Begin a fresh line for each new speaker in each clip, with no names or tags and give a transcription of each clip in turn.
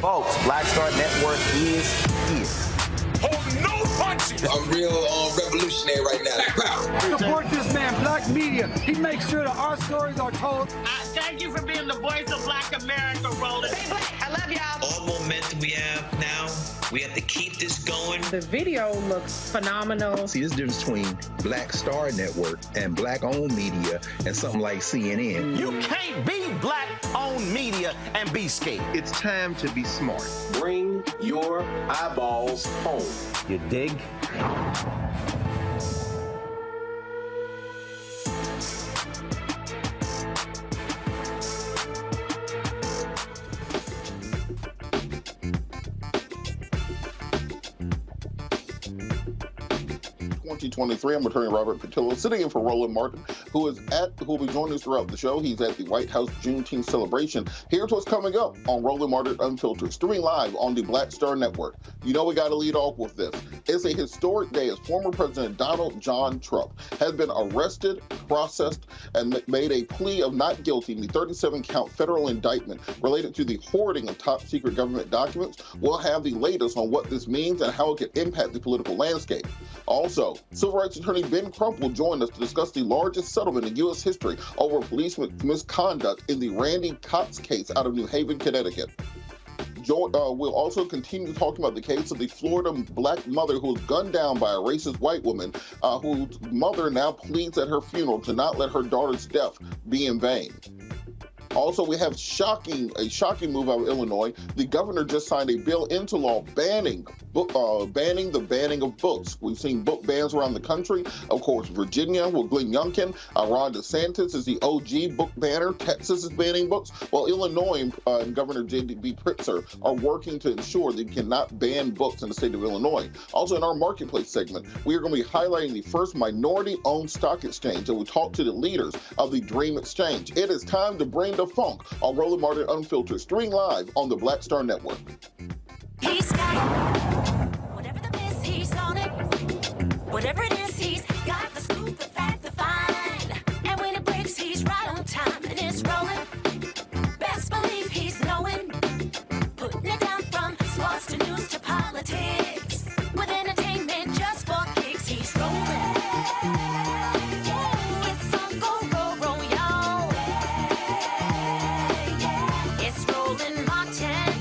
Folks, Black Star Network is here.
Hold no punches!
I'm real revolutionary right now.
Support this man, Black Media. He makes sure that our stories are told.
Thank you for being the voice of Black America, Roland.
Stay black. I love y'all.
All momentum we have now, we have to keep this going.
The video looks phenomenal.
See, there's a difference between Black Star Network and Black-owned media and something like CNN.
You can't be Black-owned media and be scared.
It's time to be smart.
Bring your eyeballs home.
You dig?
2023. I'm attorney Robert Patillo, sitting in for Roland Martin, who will be joining us throughout the show. He's at the White House Juneteenth celebration. Here's what's coming up on Roland Martin Unfiltered, streaming live on the Black Star Network. You know we got to lead off with this. It's a historic day as former President Donald John Trump has been arrested, processed, and made a plea of not guilty in the 37-count federal indictment related to the hoarding of top-secret government documents. We'll have the latest on what this means and how it could impact the political landscape. Also, Civil Rights Attorney Ben Crump will join us to discuss the largest settlement in U.S. history over police misconduct in the Randy Cox case out of New Haven, Connecticut. We'll also continue talking about the case of the Florida black mother who was gunned down by a racist white woman, whose mother now pleads at her funeral to not let her daughter's death be in vain. Also, we have a shocking move out of Illinois. The governor just signed a bill into law banning the banning of books. We've seen book bans around the country. Of course, Virginia with Glenn Youngkin. Ron DeSantis is the OG book banner. Texas is banning books. Well, Illinois and Governor J.B. Pritzker are working to ensure they cannot ban books in the state of Illinois. Also, in our marketplace segment, we are going to be highlighting the first minority-owned stock exchange, and we talk to the leaders of the Dream Exchange. It is time to bring the funk on Roland Martin Unfiltered, streaming live on the Black Star Network.
He's got it. Whatever the miss, he's on it. Whatever it is, he's got the scoop, the fact, the find. And when it breaks, he's right on time and it's rolling. Best believe he's knowing. Putting it down from sports to news to politics. With entertainment just for kicks, he's rolling. It's on go, roll, roll, y'all. It's Roland Martin,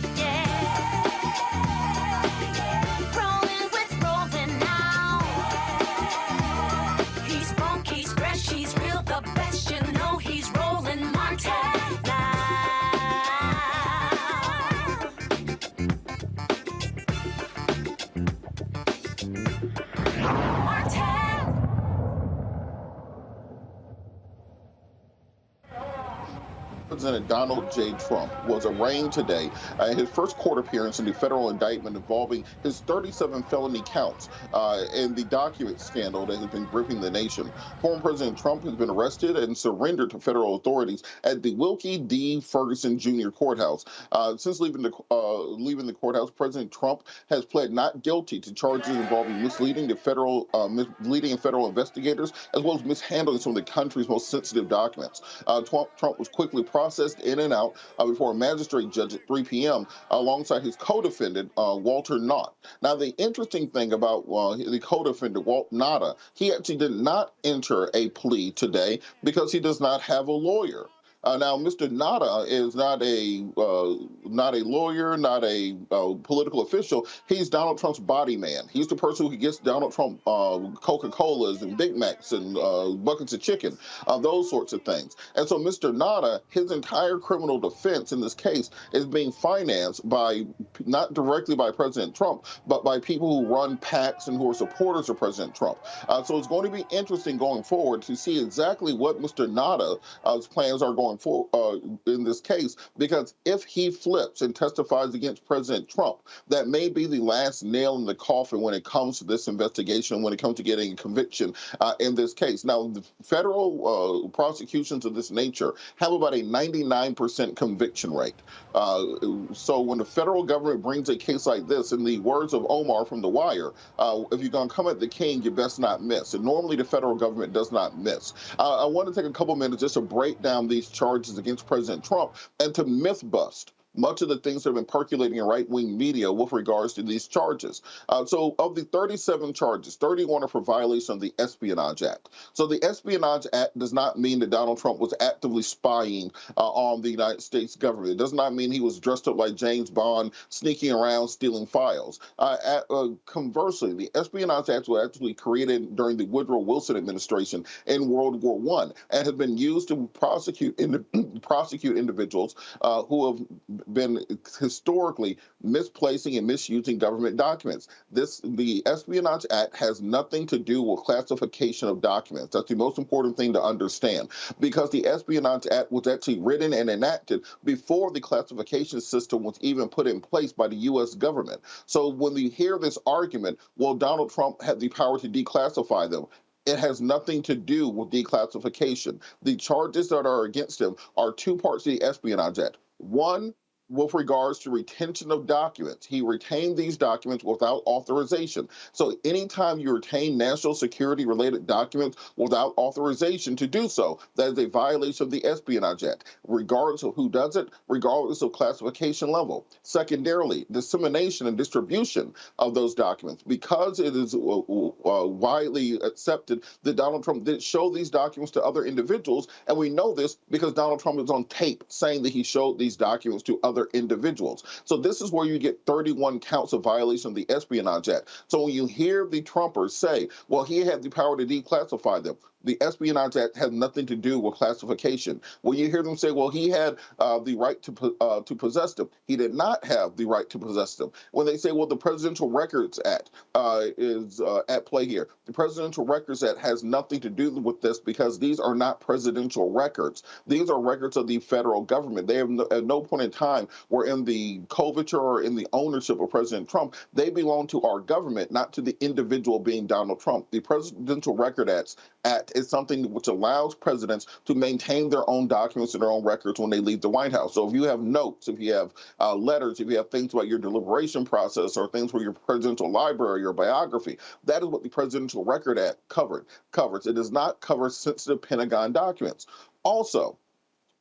rolling with Roland now. He's funky, he's fresh, he's real, the best, you know he's Roland Martin now.
President Donald J. Trump was arraigned today in his first court appearance in the federal indictment involving his 37 felony counts in the document scandal that has been gripping the nation. Former President Trump has been arrested and surrendered to federal authorities at the Wilkie D. Ferguson Jr. Courthouse. Since leaving the courthouse, President Trump has pled not guilty to charges involving misleading federal investigators, as well as mishandling some of the country's most sensitive documents. Trump was quickly processed in and out before a magistrate judge at 3 p.m. alongside his co-defendant, Walter Knott. Now, the interesting thing about the co-defendant, Walt Nada, he actually did not enter a plea today because he does not have a lawyer. Now, Mr. Nada is not a lawyer, not a political official. He's Donald Trump's body man. He's the person who gets Donald Trump Coca-Colas and Big Macs and buckets of chicken, those sorts of things. And so Mr. Nada, his entire criminal defense in this case is being financed by, not directly by President Trump, but by people who run PACs and who are supporters of President Trump. So it's going to be interesting going forward to see exactly what Mr. Nada's plans are going in this case, because if he flips and testifies against President Trump, that may be the last nail in the coffin when it comes to this investigation, when it comes to getting a conviction in this case. Now, the federal prosecutions of this nature have about a 99% conviction rate. So when the federal government brings a case like this, in the words of Omar from The Wire, if you're going to come at the king, you best not miss. And normally the federal government does not miss. I want to take a couple minutes just to break down these charges against President Trump and to myth bust much of the things that have been percolating in right-wing media with regards to these charges. So of the 37 charges, 31 are for violation of the Espionage Act. So the Espionage Act does not mean that Donald Trump was actively spying on the United States government. It does not mean he was dressed up like James Bond, sneaking around, stealing files. Conversely, the Espionage Act was actually created during the Woodrow Wilson administration in World War I and has been used to prosecute individuals who have been historically misplacing and misusing government documents. The Espionage Act has nothing to do with classification of documents. That's the most important thing to understand, because the Espionage Act was actually written and enacted before the classification system was even put in place by the U.S. government. So when you hear this argument, well, Donald Trump had the power to declassify them, it has nothing to do with declassification. The charges that are against him are two parts of the Espionage Act. One, with regards to retention of documents. He retained these documents without authorization. So anytime you retain national security related documents without authorization to do so, that is a violation of the Espionage Act, regardless of who does it, regardless of classification level. Secondarily, dissemination and distribution of those documents. Because it is widely accepted that Donald Trump did show these documents to other individuals, and we know this because Donald Trump is on tape saying that he showed these documents to other individuals. So this is where you get 31 counts of violation of the Espionage Act. So when you hear the Trumpers say, well, he had the power to declassify them, the Espionage Act has nothing to do with classification. When you hear them say, well, he had the right to possess them, he did not have the right to possess them. When they say, well, the Presidential Records Act is at play here, the Presidential Records Act has nothing to do with this because these are not presidential records. These are records of the federal government. They have at no point in time were in the coverture or in the ownership of President Trump. They belong to our government, not to the individual being Donald Trump. The Presidential Record Act is something which allows presidents to maintain their own documents and their own records when they leave the White House. So if you have notes, if you have letters, if you have things about your deliberation process or things for your presidential library, your biography, that is what the Presidential Record Act covers. It does not cover sensitive Pentagon documents. Also,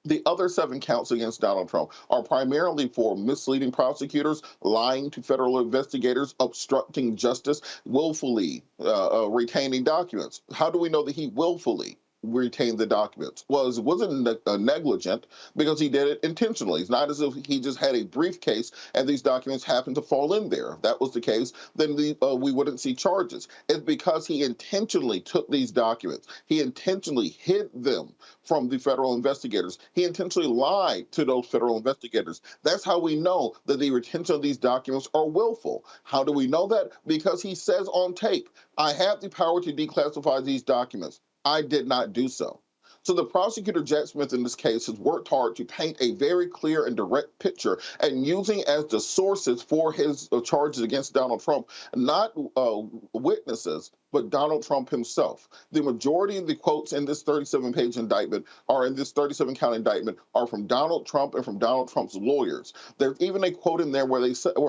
the other 7 counts against Donald Trump are primarily for misleading prosecutors, lying to federal investigators, obstructing justice, willfully retaining documents. How do we know that he willfully retained the documents? Well, it wasn't negligent because he did it intentionally. It's not as if he just had a briefcase and these documents happened to fall in there. If that was the case, then we wouldn't see charges. It's because he intentionally took these documents. He intentionally hid them from the federal investigators. He intentionally lied to those federal investigators. That's how we know that the retention of these documents are willful. How do we know that? Because he says on tape, I have the power to declassify these documents. I did not do so. So the prosecutor, Jack Smith, in this case, has worked hard to paint a very clear and direct picture and using as the sources for his charges against Donald Trump, not witnesses, but Donald Trump himself. The majority of the quotes in this 37-page indictment or in this 37-count indictment are from Donald Trump and from Donald Trump's lawyers. There's even a quote in there where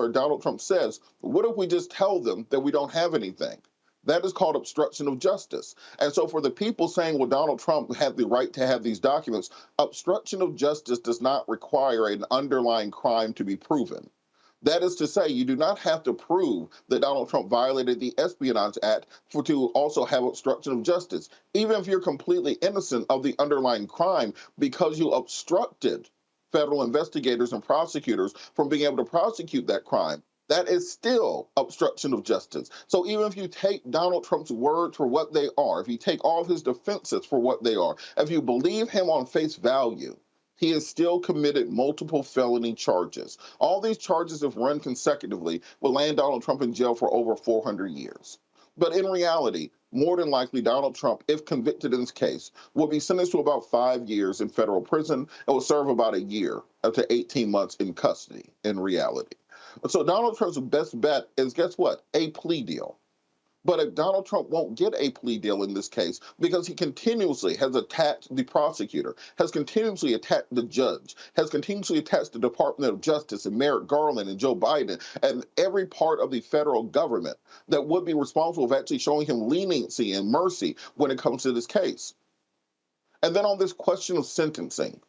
Donald Trump says, what if we just tell them that we don't have anything? That is called obstruction of justice. And so for the people saying, well, Donald Trump had the right to have these documents, obstruction of justice does not require an underlying crime to be proven. That is to say, you do not have to prove that Donald Trump violated the Espionage Act to also have obstruction of justice, even if you're completely innocent of the underlying crime because you obstructed federal investigators and prosecutors from being able to prosecute that crime. That is still obstruction of justice. So even if you take Donald Trump's word for what they are, if you take all of his defenses for what they are, if you believe him on face value, he has still committed multiple felony charges. All these charges, if run consecutively, will land Donald Trump in jail for over 400 years. But in reality, more than likely, Donald Trump, if convicted in this case, will be sentenced to about 5 years in federal prison and will serve about a year up to 18 months in custody in reality. So Donald Trump's best bet is, guess what? A plea deal. But if Donald Trump won't get a plea deal in this case because he continuously has attacked the prosecutor, has continuously attacked the judge, has continuously attacked the Department of Justice and Merrick Garland and Joe Biden and every part of the federal government that would be responsible for actually showing him leniency and mercy when it comes to this case. And then on this question of sentencing,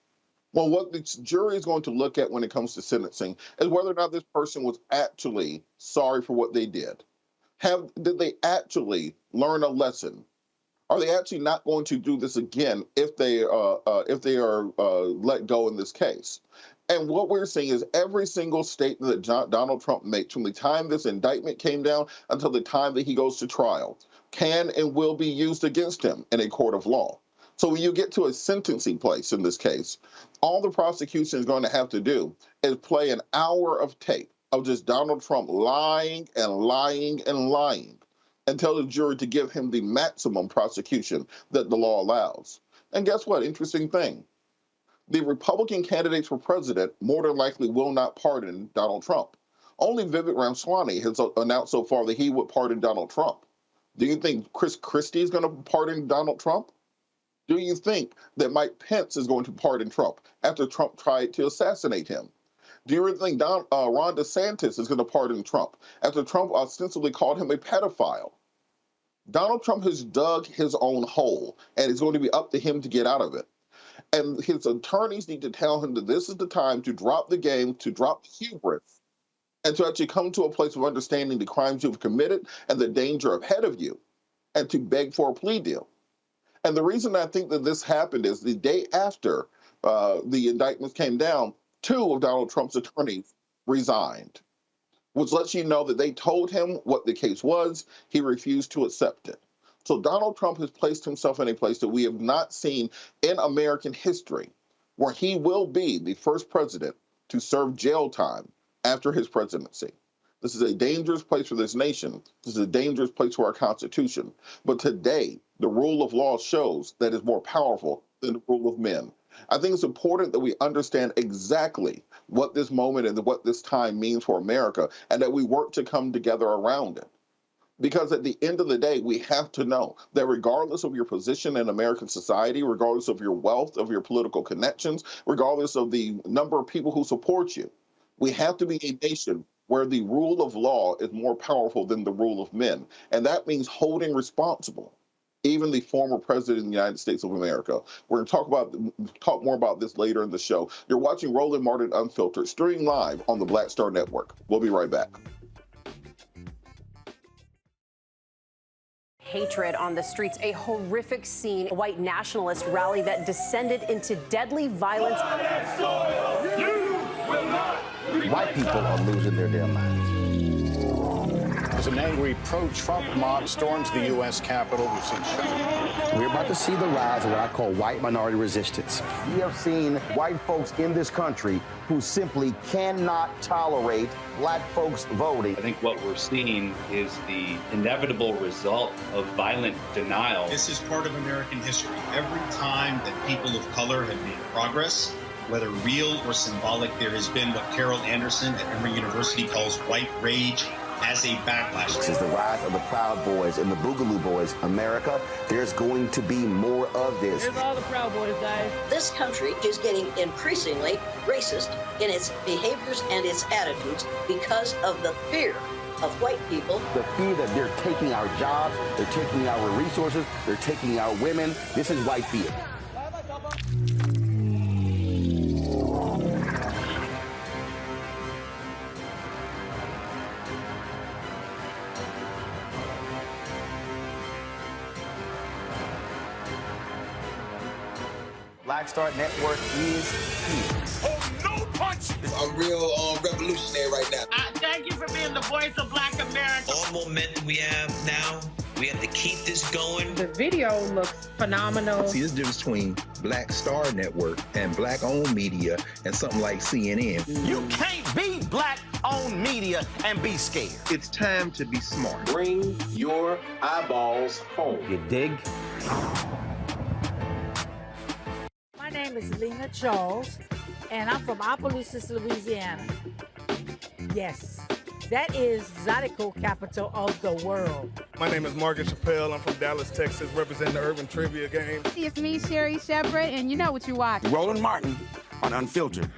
Well, what the jury is going to look at when it comes to sentencing is whether or not this person was actually sorry for what they did. Did they actually learn a lesson? Are they actually not going to do this again if they are let go in this case? And what we're seeing is every single statement that Donald Trump makes from the time this indictment came down until the time that he goes to trial can and will be used against him in a court of law. So when you get to a sentencing place in this case, all the prosecution is going to have to do is play an hour of tape of just Donald Trump lying and lying and lying and tell the jury to give him the maximum prosecution that the law allows. And guess what? Interesting thing. The Republican candidates for president more than likely will not pardon Donald Trump. Only Vivek Ramaswamy has announced so far that he would pardon Donald Trump. Do you think Chris Christie is going to pardon Donald Trump? Do you think that Mike Pence is going to pardon Trump after Trump tried to assassinate him? Do you think Ron DeSantis is going to pardon Trump after Trump ostensibly called him a pedophile? Donald Trump has dug his own hole, and it's going to be up to him to get out of it. And his attorneys need to tell him that this is the time to drop the game, to drop the hubris, and to actually come to a place of understanding the crimes you've committed and the danger ahead of you, and to beg for a plea deal. And the reason I think that this happened is the day after the indictments came down, 2 of Donald Trump's attorneys resigned, which lets you know that they told him what the case was. He refused to accept it. So Donald Trump has placed himself in a place that we have not seen in American history, where he will be the first president to serve jail time after his presidency. This is a dangerous place for this nation. This is a dangerous place for our Constitution. But today, the rule of law shows that it's more powerful than the rule of men. I think it's important that we understand exactly what this moment and what this time means for America, and that we work to come together around it. Because at the end of the day, we have to know that regardless of your position in American society, regardless of your wealth, of your political connections, regardless of the number of people who support you, we have to be a nation where the rule of law is more powerful than the rule of men. And that means holding responsible even the former president of the United States of America. We're going to talk more about this later in the show. You're watching Roland Martin Unfiltered, streaming live on the Black Star Network. We'll be right back.
Hatred on the streets, a horrific scene, a white nationalist rally that descended into deadly violence.
White people are losing their damn minds.
As an angry pro-Trump mob storms the U.S. Capitol, we've seen shooting.
We're about to see the rise of what I call white minority resistance. We have seen white folks in this country who simply cannot tolerate black folks voting.
I think what we're seeing is the inevitable result of violent denial.
This is part of American history. Every time that people of color have made progress, whether real or symbolic, there has been what Carol Anderson at Emory University calls white rage as a backlash.
This is the rise of the Proud Boys and the Boogaloo Boys. America, there's going to be more of this.
Here's all the Proud Boys, guys.
This country is getting increasingly racist in its behaviors and its attitudes because of the fear of white people.
The fear that they're taking our jobs, they're taking our resources, they're taking our women. This is white fear.
Black Star Network is here.
Oh, no punch!
I'm real revolutionary right now.
Thank you for being the voice of Black America.
All momentum we have now, we have to keep this going.
The video looks phenomenal.
See, this difference between Black Star Network and black-owned media and something like CNN.
You can't be black-owned media and be scared.
It's time to be smart. Bring your eyeballs home.
You dig?
My name is Lena Charles, and I'm from Opelousas, Louisiana. Yes, that is Zydeco capital of the world.
My name is Margaret Chappelle. I'm from Dallas, Texas, representing the Urban Trivia Game.
It's me, Sherry Shepard, and you know what you watch.
Roland Martin on Unfiltered.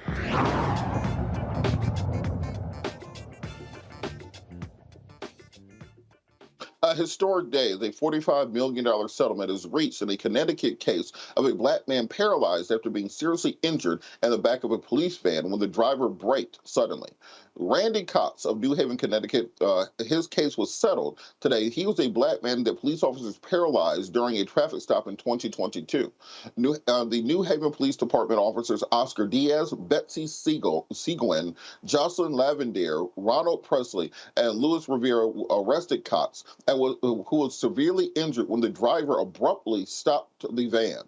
historic day. The $45 million settlement is reached in a Connecticut case of a black man paralyzed after being seriously injured in the back of a police van when the driver braked suddenly. Randy Cox of New Haven, Connecticut, his case was settled today. He was a black man that police officers paralyzed during a traffic stop in 2022. The New Haven Police Department officers Oscar Diaz, Betsy Seguin, Jocelyn Lavender, Ronald Presley, and Louis Rivera arrested Cox, who was severely injured when the driver abruptly stopped the van,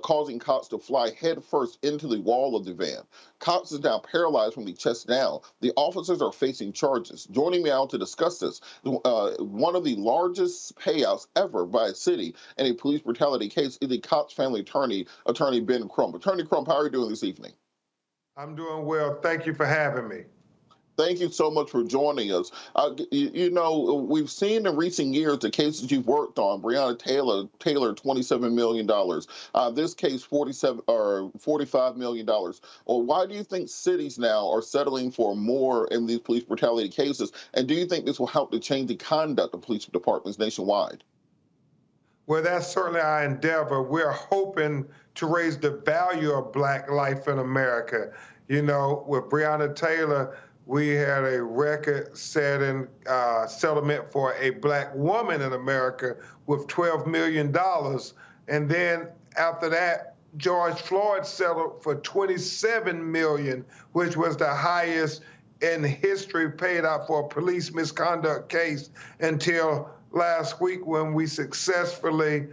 causing Cox to fly headfirst into the wall of the van. Cox is now paralyzed from the chest down. The officers are facing charges. Joining me out to discuss this, one of the largest payouts ever by a city in a police brutality case is the Cox family attorney Ben Crump. Attorney Crump, how are you doing this evening?
I'm doing well. Thank you for having me.
Thank you so much for joining us. You know, we've seen in recent years the cases you've worked on. Breonna Taylor, $27 million. This case, $45 million. Well, why do you think cities now are settling for more in these police brutality cases? And do you think this will help to change the conduct of police departments nationwide?
Well, that's certainly our endeavor. We're hoping to raise the value of Black life in America. You know, with Breonna Taylor, we had a record-setting settlement for a Black woman in America with $12 million. And then after that, George Floyd settled for $27 million, which was the highest in history paid out for a police misconduct case until last week when we successfully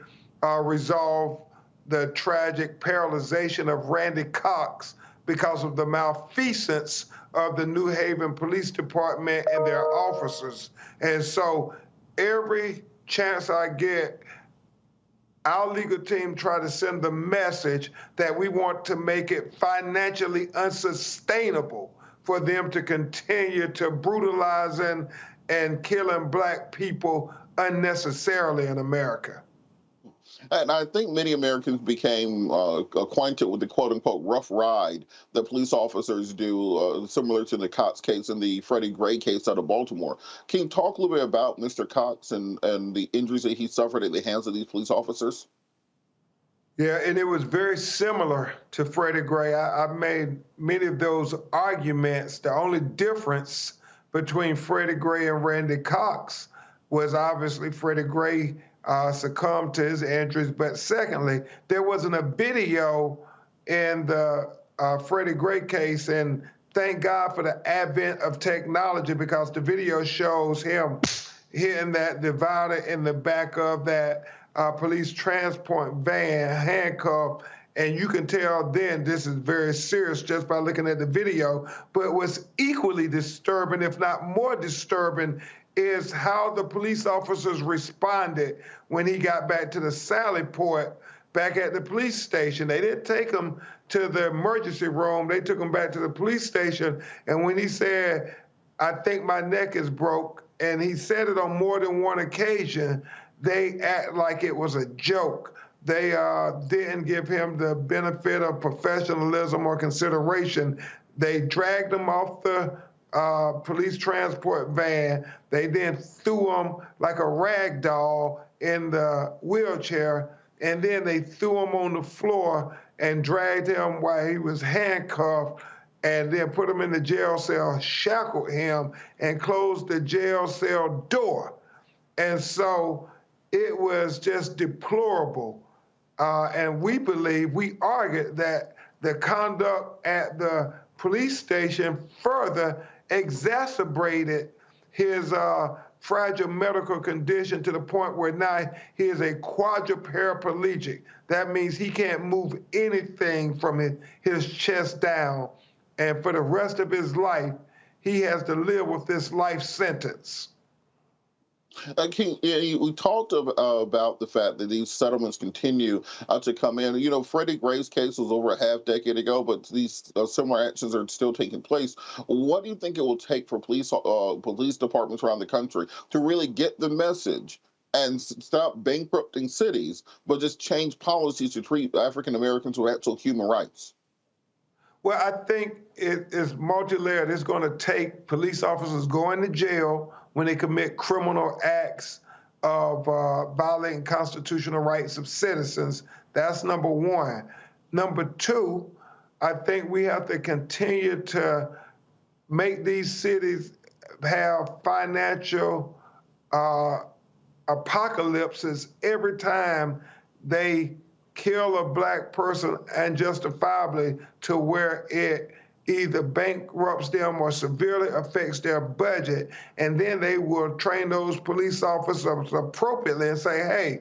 resolved the tragic paralyzation of Randy Cox because of the malfeasance of the New Haven Police Department and their officers. And so every chance I get, our legal team try to send the message that we want to make it financially unsustainable for them to continue to brutalizing and killing Black people unnecessarily in America.
And I think many Americans became acquainted with the quote-unquote rough ride that police officers do, similar to the Cox case and the Freddie Gray case out of Baltimore. Can you talk a little bit about Mr. Cox and the injuries that he suffered at the hands of these police officers?
Yeah, and it was very similar to Freddie Gray. I made many of those arguments. The only difference between Freddie Gray and Randy Cox was obviously Freddie Gray succumbed to his injuries. But secondly, there wasn't a video in the Freddie Gray case, and thank God for the advent of technology, because the video shows him hitting that divider in the back of that police transport van, handcuffed, and you can tell then this is very serious just by looking at the video. But what's equally disturbing, if not more disturbing, is how the police officers responded when he got back to the Sally Port back at the police station. They didn't take him to the emergency room. They took him back to the police station. And when he said, "I think my neck is broke," and he said it on more than one occasion, they act like it was a joke. They didn't give him the benefit of professionalism or consideration. They dragged him off the police transport van. They then threw him like a rag doll in the wheelchair, and then they threw him on the floor and dragged him while he was handcuffed, and then put him in the jail cell, shackled him, and closed the jail cell door. And so it was just deplorable. And we argued that the conduct at the police station further exacerbated his fragile medical condition to the point where now he is a quadriplegic. That means he can't move anything from his chest down. And for the rest of his life, he has to live with this life sentence.
We talked about the fact that these settlements continue to come in. You know, Freddie Gray's case was over a half-decade ago, but these similar actions are still taking place. What do you think it will take for police departments around the country to really get the message and stop bankrupting cities, but just change policies to treat African Americans with actual human rights?
Well, I think it is multi-layered. It's going to take police officers going to jail when they commit criminal acts of violating constitutional rights of citizens. That's number one. Number two, I think we have to continue to make these cities have financial apocalypses every time they kill a black person unjustifiably, to where it either bankrupts them or severely affects their budget. And then they will train those police officers appropriately and say, hey,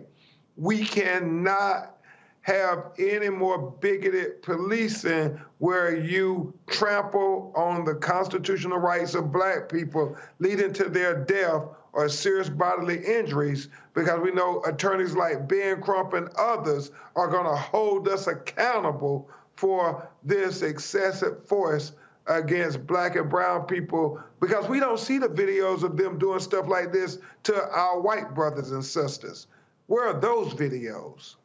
we cannot have any more bigoted policing where you trample on the constitutional rights of black people, leading to their death or serious bodily injuries, because we know attorneys like Ben Crump and others are going to hold us accountable for this excessive force against black and brown people, because we don't see the videos of them doing stuff like this to our white brothers and sisters. Where are those videos?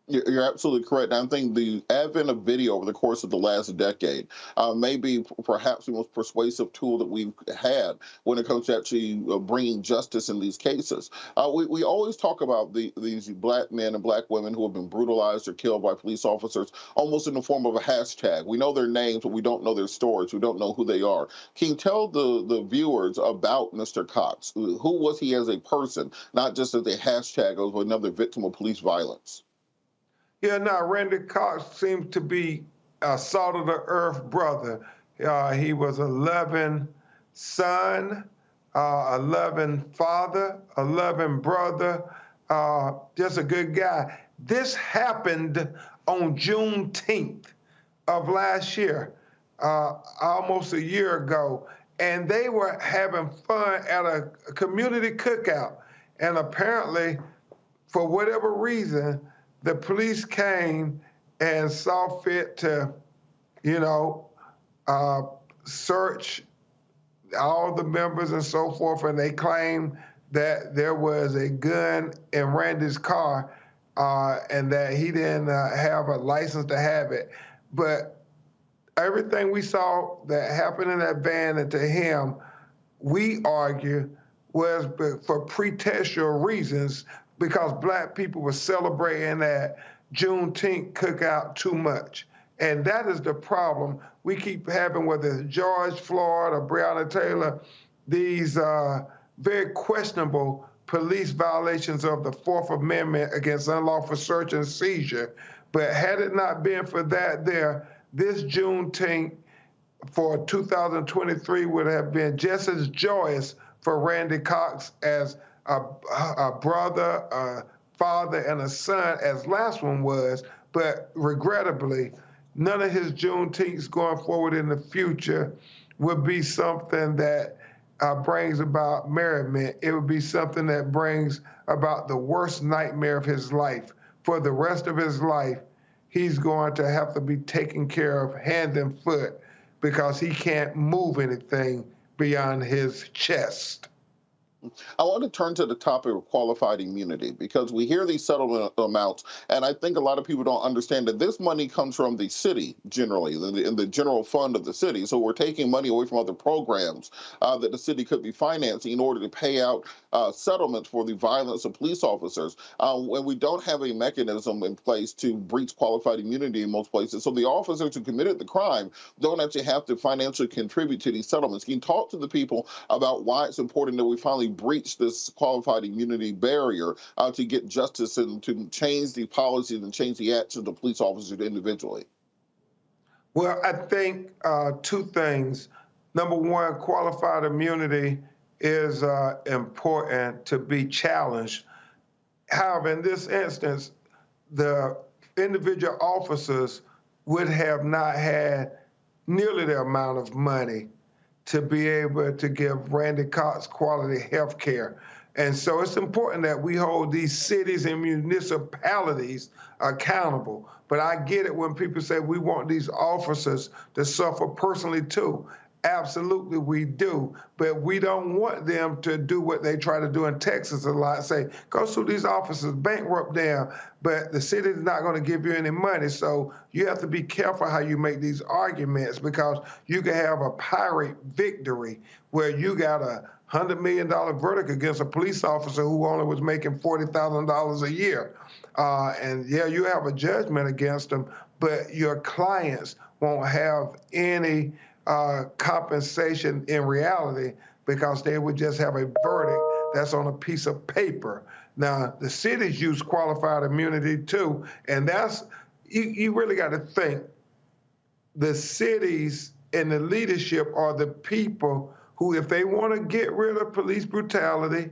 You're absolutely correct. I think the advent of video over the course of the last decade may be perhaps the most persuasive tool that we've had when it comes to actually bringing justice in these cases. We always talk about these black men and black women who have been brutalized or killed by police officers almost in the form of a hashtag. We know their names, but we don't know their stories. We don't know who they are. Can you tell the viewers about Mr. Cox? Who was he as a person, not just as a hashtag of another victim of police violence?
Yeah, no, Randy Cox seems to be a salt-of-the-earth brother. He was a loving son, a loving father, a loving brother, just a good guy. This happened on Juneteenth of last year, almost a year ago, and they were having fun at a community cookout. And apparently, for whatever reason, the police came and saw fit to, search all the members and so forth, and they claimed that there was a gun in Randy's car and that he didn't have a license to have it. But everything we saw that happened in that van and to him, we argue, was for pretextual reasons, because black people were celebrating that Juneteenth cookout too much. And that is the problem we keep having, whether it's George Floyd or Breonna Taylor, these very questionable police violations of the Fourth Amendment against unlawful search and seizure. But had it not been for that this Juneteenth for 2023 would have been just as joyous for Randy Cox as a brother, a father, and a son as last one was. But regrettably, none of his Juneteenths going forward in the future would be something that brings about merriment. It would be something that brings about the worst nightmare of his life. For the rest of his life, he's going to have to be taken care of hand and foot because he can't move anything beyond his chest.
I want to turn to the topic of qualified immunity, because we hear these settlement amounts, and I think a lot of people don't understand that this money comes from the city generally, in the general fund of the city. So we're taking money away from other programs that the city could be financing in order to pay out settlements for the violence of police officers. When we don't have a mechanism in place to breach qualified immunity in most places, so the officers who committed the crime don't actually have to financially contribute to these settlements. Can you talk to the people about why it's important that we finally breach this qualified immunity barrier to get justice and to change the policies and change the actions of police officers individually?
Well, I think two things. Number one, qualified immunity is important to be challenged. However, in this instance, the individual officers would have not had nearly the amount of money to be able to give Randy Cox quality health care. And so it's important that we hold these cities and municipalities accountable. But I get it when people say we want these officers to suffer personally too. Absolutely, we do. But we don't want them to do what they try to do in Texas a lot, say, go sue these officers, bankrupt them, but the city is not going to give you any money. So you have to be careful how you make these arguments, because you can have a Pyrrhic victory where you got a $100 million verdict against a police officer who only was making $40,000 a year. And yeah, you have a judgment against them, but your clients won't have any compensation in reality, because they would just have a verdict that's on a piece of paper. Now, the cities use qualified immunity too, and that's, you really got to think, the cities and the leadership are the people who, if they want to get rid of police brutality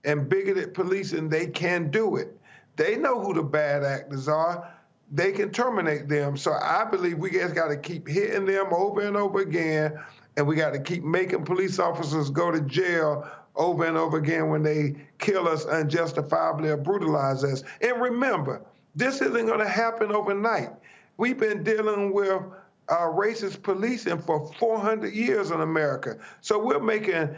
and bigoted policing, they can do it. They know who the bad actors are. They can terminate them. So I believe we just got to keep hitting them over and over again, and we got to keep making police officers go to jail over and over again when they kill us unjustifiably or brutalize us. And remember, this isn't going to happen overnight. We've been dealing with racist policing for 400 years in America. So we're making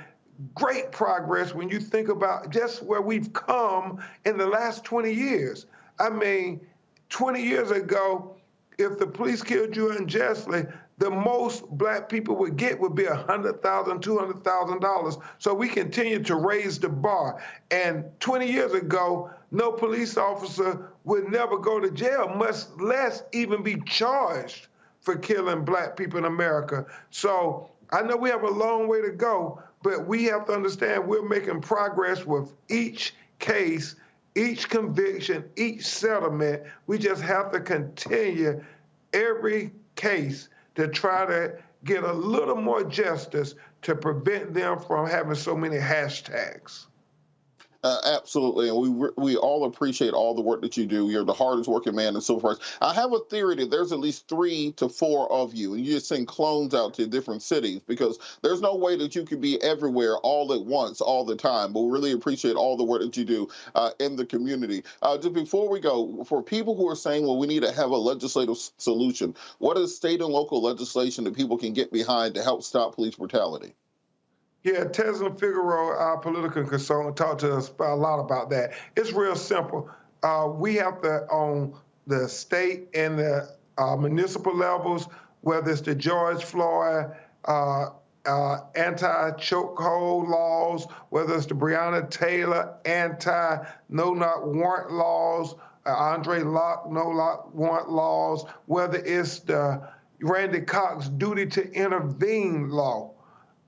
great progress when you think about just where we've come in the last 20 years. I mean, 20 years ago, if the police killed you unjustly, the most black people would get would be $100,000, $200,000. So we continue to raise the bar. And 20 years ago, no police officer would never go to jail, much less even be charged for killing black people in America. So I know we have a long way to go, but we have to understand we're making progress with each case, each conviction, each settlement. We just have to continue every case to try to get a little more justice to prevent them from having so many hashtags.
Absolutely, and we all appreciate all the work that you do. You're the hardest working man and so forth. I have a theory that there's at least 3 to 4 of you, and you just send clones out to different cities, because there's no way that you can be everywhere all at once, all the time. But we really appreciate all the work that you do in the community. Just before we go, for people who are saying, well, we need to have a legislative solution, what is state and local legislation that people can get behind to help stop police brutality?
Yeah, Tesla Figueroa, our political consultant, talked to us a lot about that. It's real simple. We have to, on the state and the municipal levels, whether it's the George Floyd anti-chokehold laws, whether it's the Breonna Taylor anti-no-knock warrant laws, Andre Locke no-knock warrant laws, whether it's the Randy Cox duty to intervene law.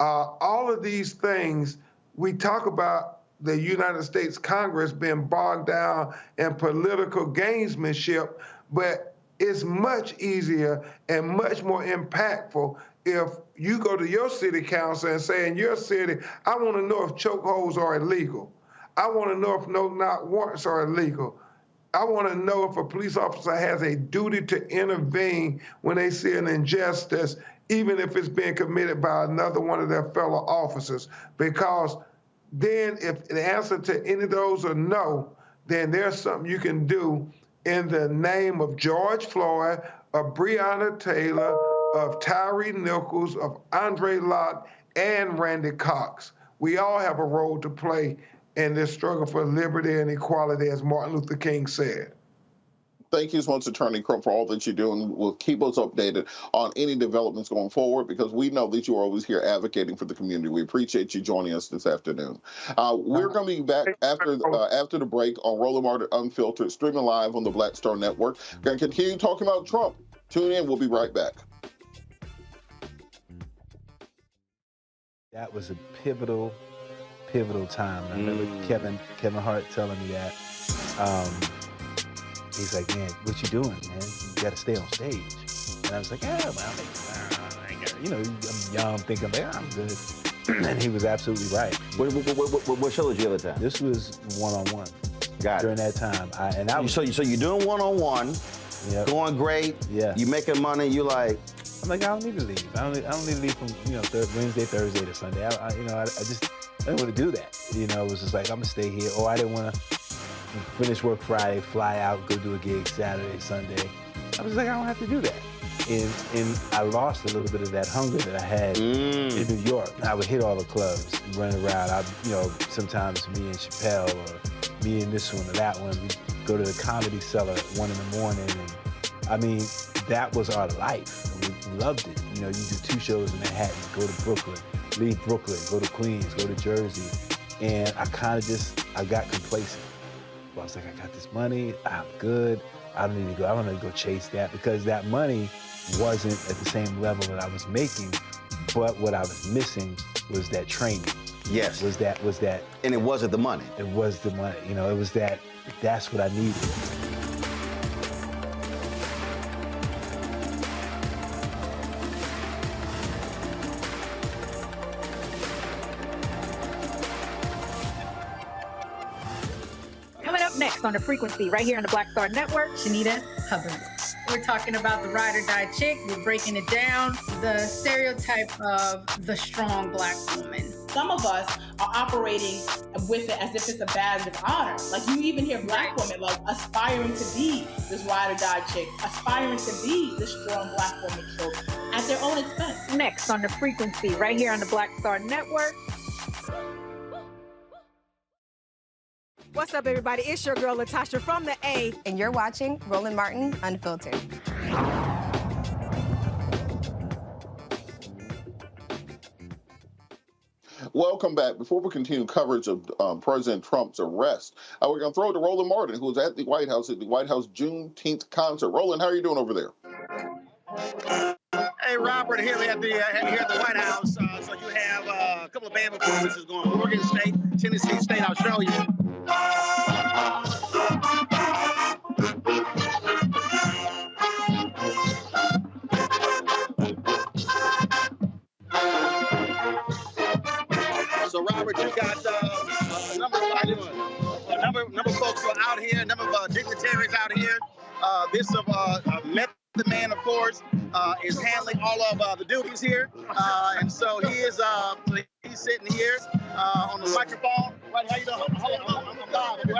All of these things, we talk about the United States Congress being bogged down in political gamesmanship, but it's much easier and much more impactful if you go to your city council and say in your city, I want to know if chokeholds are illegal. I want to know if no-knock warrants are illegal. I want to know if a police officer has a duty to intervene when they see an injustice, even if it's being committed by another one of their fellow officers. Because then if the answer to any of those are no, then there's something you can do in the name of George Floyd, of Breonna Taylor, of Tyree Nichols, of Andre Locke, and Randy Cox. We all have a role to play in this struggle for liberty and equality, as Martin Luther King said.
Thank you so much, Attorney Crump, for all that you do, and we'll keep us updated on any developments going forward, because we know that you are always here advocating for the community. We appreciate you joining us this afternoon. We're going to be back after the break on Roland Martin Unfiltered, streaming live on the Black Star Network. We're going to continue talking about Trump. Tune in. We'll be right back.
That was a pivotal time. I remember Kevin Hart telling me that. He's like, man, what you doing, man? You got to stay on stage. And I was like, yeah, well, you know, I'm young, thinking, man, I'm good. And he was absolutely right.
What show was the other time?
This was one-on-one.
Got it.
During that time.
So you're doing one-on-one, going great, you making money, you like...
I'm like, I don't need to leave. I don't need to leave from, Wednesday, Thursday to Sunday. I didn't want to do that. It was just like, I'm going to stay here. Or I didn't want to finish work Friday, fly out, go do a gig Saturday, Sunday. I was like, I don't have to do that. And I lost a little bit of that hunger that I had in New York. I would hit all the clubs and run around. Sometimes me and Chappelle or me and this one or that one, we'd go to the Comedy Cellar at 1 in the morning. And I mean, that was our life. We loved it. You do 2 shows in Manhattan, go to Brooklyn, leave Brooklyn, go to Queens, go to Jersey. And I got complacent. I was like, I got this money, I'm good. I don't need to go chase that, because that money wasn't at the same level that I was making, but what I was missing was that training.
Yes.
Was that.
And it wasn't the money.
It was the money. It was that's what I needed.
Coming up next on The Frequency, right here on the Black Star Network,
Shanita Hubbard. We're talking about the ride or die chick. We're breaking it down. The stereotype of the strong Black woman.
Some of us are operating with it as if it's a badge of honor. Like, you even hear Black women like aspiring to be this ride or die chick, aspiring to be this strong Black woman, so at their own expense.
Next on The Frequency, right here on the Black Star Network.
What's up, everybody? It's your girl, Latasha from the A.
And you're watching Roland Martin Unfiltered.
Welcome back. Before we continue coverage of President Trump's arrest, we're going to throw it to Roland Martin, who was at the White House Juneteenth concert. Roland, how are you doing over there?
Hey, Robert, here at the White House. So you have a couple of band performances going on. Oregon State, Tennessee State, I'll show you. So, Robert, you got a number of folks who are out here, a number of dignitaries out here. This Method Man, of course, is handling all of the duties here, and so he's sitting here on the microphone. Right, how you doing? I'm live. I'll be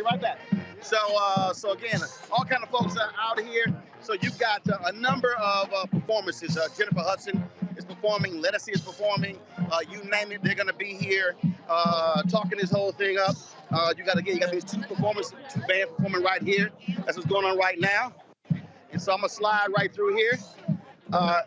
right back. So again, all kind of folks are out here. So you've got a number of performances. Jennifer Hudson is performing. Lettucey is performing. You name it, they're going to be here talking this whole thing up. You got these two bands performing right here. That's what's going on right now. And so I'm gonna slide right through here. I'm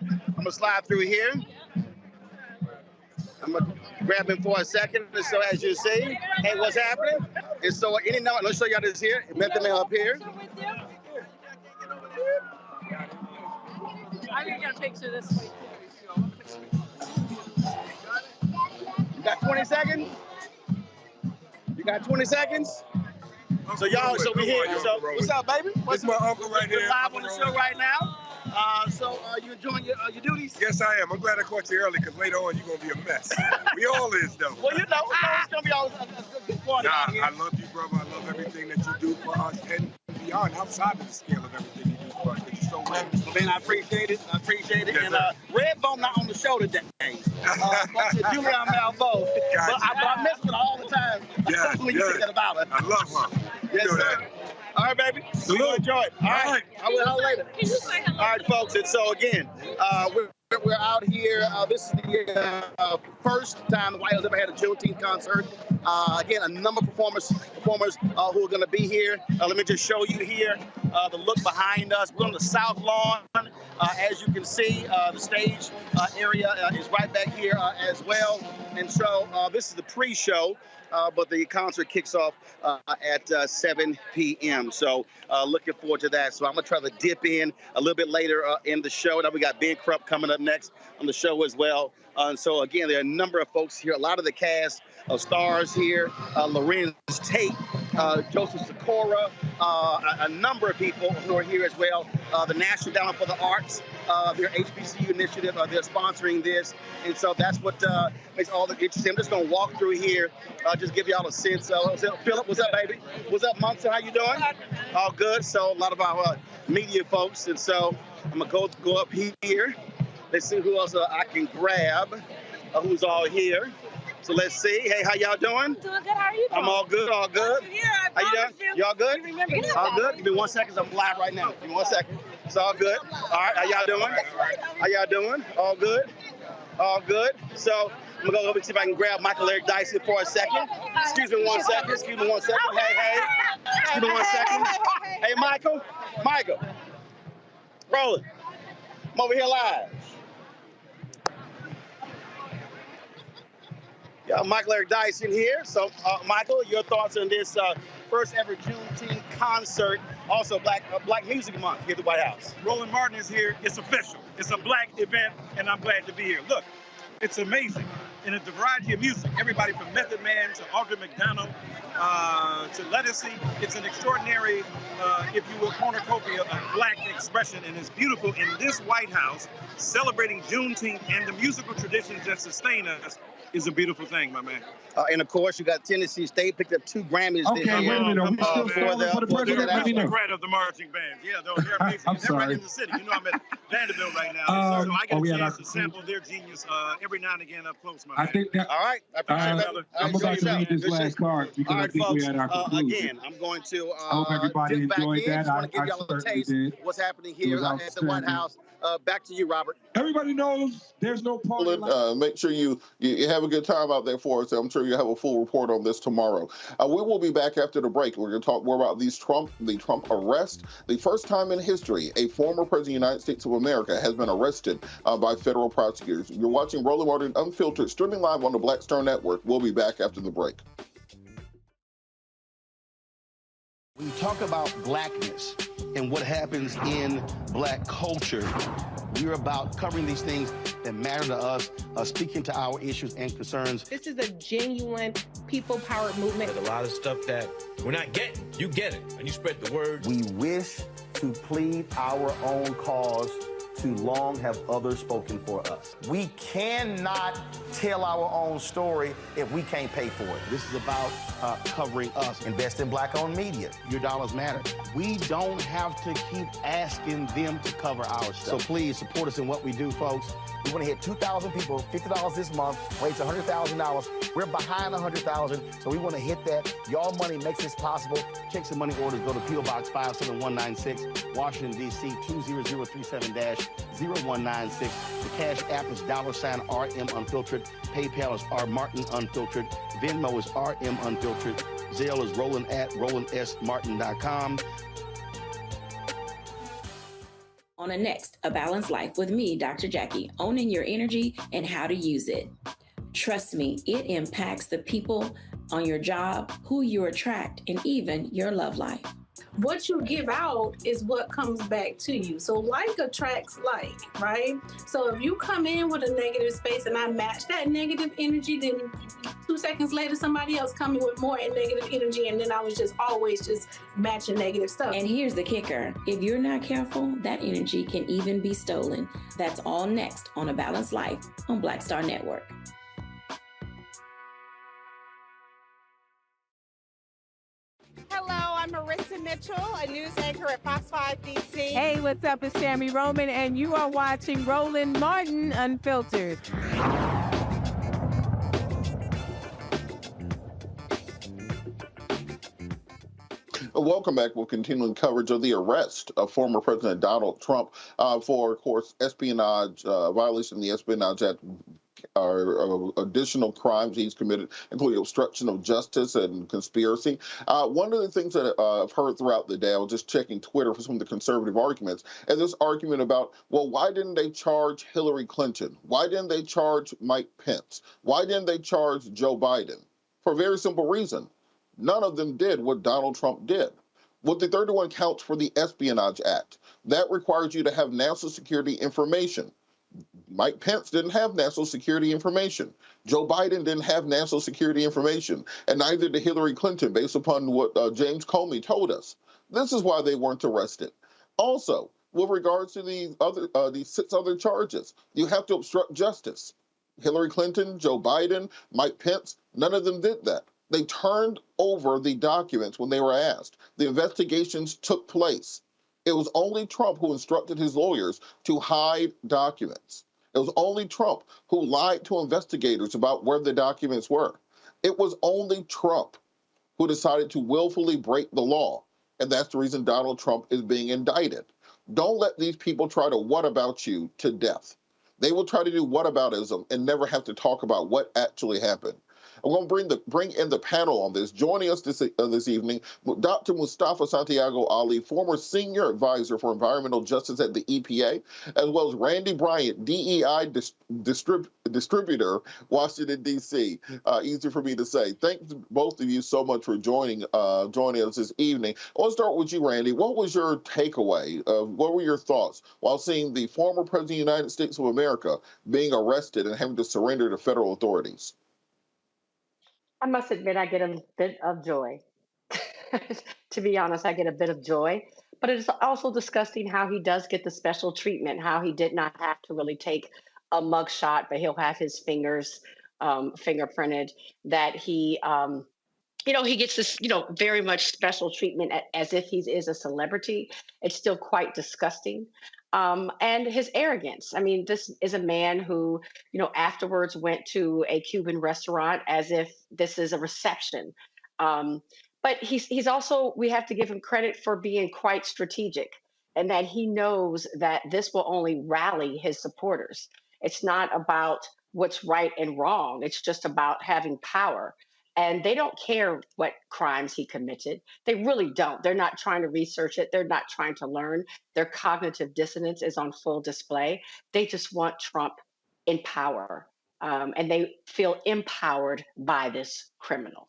gonna grab him for a second. And so as you see, hey, what's happening? And so let's show y'all this here. Method Man up here.
I'm gonna get a picture this way.
You got 20 seconds? You got 20 seconds? So we here. So what's up, baby? What's my uncle right here? Live on the show right now. So you enjoying your duties?
Yes, I am. I'm glad I caught you early, because later on you're gonna be a mess. We all is though.
Well, it's gonna be all a good party out here.
I love you, brother. I love everything that you do for us, and beyond, outside of the scale of everything you do for us. It's so well.
Man, I appreciate it. Yes, and Redbone not on the show today. Julian Malvo. But I mess with her all the time.
Yeah,
when you say that about her.
I love her.
Yes, sir. All right, baby. We're going to enjoy it. All right. I will help later.
Can you say hello?
All right, folks. And so, again, we're out here. This is the first time the White House ever had a Juneteenth concert. Again, a number of performers who are going to be here. Let me just show you here the look behind us. We're on the South Lawn. As you can see, the stage area is right back here as well. And so this is the pre-show. But the concert kicks off at 7 p.m. So looking forward to that. So I'm going to try to dip in a little bit later in the show. Now we got Ben Crump coming up next on the show as well. And so, again, there are a number of folks here, a lot of the cast of stars here, Lorenz Tate, Joseph Sikora, a number of people who are here as well. The National Endowment for the Arts, their HBCU initiative, they're sponsoring this. And so that's what makes all the interesting. I'm just going to walk through here, just give y'all a sense. Philip, what's up, baby? What's up, Munson? How you doing? All good. So a lot of our media folks. And so I'm going to go up here. Let's see who else I can grab, who's all here. So let's see. Hey, how y'all doing?
I'm doing good. How are you doing?
I'm all good, all good.
Here,
how you doing? Y'all good?
You remember
all good? Give me 1 second. I'm live right now. Give me 1 second. It's all good. All right, how y'all doing? How y'all doing? All good? All good. So I'm gonna go over and see if I can grab Michael Eric Dyson for a second. Excuse me 1 second. Excuse me 1 second. Hey. Excuse me 1 second. Hey, Michael. Roland. I'm over here live. Yeah, Michael Eric Dyson here. So, Michael, your thoughts on this first ever Juneteenth concert, also Black Music Month here at the White House?
Roland Martin is here. It's official. It's a Black event, and I'm glad to be here. Look, it's amazing. And it's the variety of music, everybody from Method Man to Audra McDonald to Lettucey. It's an extraordinary, if you will, cornucopia of Black expression, and it's beautiful in this White House, celebrating Juneteenth and the musical traditions that sustain us is a beautiful thing, my man.
And of course, you got Tennessee State picked up 2 Grammys this year.
Okay, wait a minute. Are we still for the president? Let me know. Of the marching bands. Yeah, they're amazing.
I'm
they're
sorry.
right in the city. You know, I'm at Vanderbilt right now. So I get a chance to
opportunity?
sample their genius every now and again up close, my
I
man.
think that.
All right, I appreciate that.
I'm about to read this last card because
All
I
right,
think
folks,
we had our conclusion.
again, I'm going to
I hope everybody
dip back
enjoyed
in.
that.
Just want to give
I
y'all a
certainly
taste
did.
of what's happening
It
here
was
at the White
outstanding.
House. Back to you, Robert.
Everybody knows there's no party like
Make sure you have a good time out there for us. I'm sure you have a full report on this tomorrow. We will be back after the break. We're going to talk more about the Trump arrest. The first time in history a former president of the United States of America has been arrested by federal prosecutors. You're watching Roland Martin Unfiltered, streaming live on the Black Star Network. We'll be back after the break.
When you talk about blackness and what happens in Black culture, we're about covering these things that matter to us, speaking to our issues and concerns.
This is a genuine people-powered movement.
There's a lot of stuff that we're not getting. You get it, and you spread the word.
We wish to plead our own cause. Too long have others spoken for us. We cannot tell our own story if we can't pay for it. This is about covering us. Invest in Black-owned media. Your dollars matter. We don't have to keep asking them to cover our stuff. So please support us in what we do, folks. We want to hit 2,000 people, $50 this month, raise $100,000. We're behind 100,000, so we want to hit that. Your money makes this possible. Checks and money orders go to P.O. Box 57196, Washington, D.C. 20037-0196. The Cash App is $RM Unfiltered. PayPal is R Martin Unfiltered. Venmo is RM Unfiltered. Zelle is Roland at RolandSMartin.com.
On a next, A Balanced Life with me, Dr. Jackie, owning your energy and how to use it. Trust me, it impacts the people on your job, who you attract, and even your love life.
What you give out is what comes back to you. So like attracts like, right? So if you come in with a negative space and I match that negative energy, then 2 seconds later, somebody else come in with more negative energy, and then I was just always just matching negative stuff.
And here's the kicker. If you're not careful, that energy can even be stolen. That's all next on A Balanced Life on Black Star Network.
Hello, I'm Marissa Mitchell, a news anchor at Fox 5 DC.
Hey, what's up? It's Sammy Roman, and you are watching Roland Martin Unfiltered.
Welcome back. We're continuing coverage of the arrest of former President Donald Trump for, of course, espionage, violation of the Espionage Act, additional crimes he's committed, including obstruction of justice and conspiracy. One of the things that I've heard throughout the day, I was just checking Twitter for some of the conservative arguments, and this argument about, well, why didn't they charge Hillary Clinton? Why didn't they charge Mike Pence? Why didn't they charge Joe Biden? For a very simple reason. None of them did what Donald Trump did. With the 31 counts for the Espionage Act, that requires you to have national security information. Mike Pence didn't have national security information. Joe Biden didn't have national security information, and neither did Hillary Clinton, based upon what James Comey told us. This is why they weren't arrested. Also, with regards to the 6 other charges, you have to obstruct justice. Hillary Clinton, Joe Biden, Mike Pence, none of them did that. They turned over the documents when they were asked. The investigations took place. It was only Trump who instructed his lawyers to hide documents. It was only Trump who lied to investigators about where the documents were. It was only Trump who decided to willfully break the law. And that's the reason Donald Trump is being indicted. Don't let these people try to whatabout you to death. They will try to do whataboutism and never have to talk about what actually happened. I'm going to bring in the panel on this. Joining us this evening, Dr. Mustafa Santiago Ali, former senior advisor for environmental justice at the EPA, as well as Randy Bryant, DEI distributor, Washington, D.C. Easy for me to say. Thanks both of you so much for joining us this evening. I want to start with you, Randy. What was your takeaway? What were your thoughts while seeing the former president of the United States of America being arrested and having to surrender to federal authorities?
I must admit, I get a bit of joy. To be honest, I get a bit of joy. But it's also disgusting how he does get the special treatment, how he did not have to really take a mugshot, but he'll have his fingers fingerprinted, that he, he gets this, very much special treatment as if he is a celebrity. It's still quite disgusting. And his arrogance. I mean, this is a man who, afterwards went to a Cuban restaurant as if this is a reception. But he's also, we have to give him credit for being quite strategic, and that he knows that this will only rally his supporters. It's not about what's right and wrong. It's just about having power. And they don't care what crimes he committed. They really don't. They're not trying to research it. They're not trying to learn. Their cognitive dissonance is on full display. They just want Trump in power. And they feel empowered by this criminal.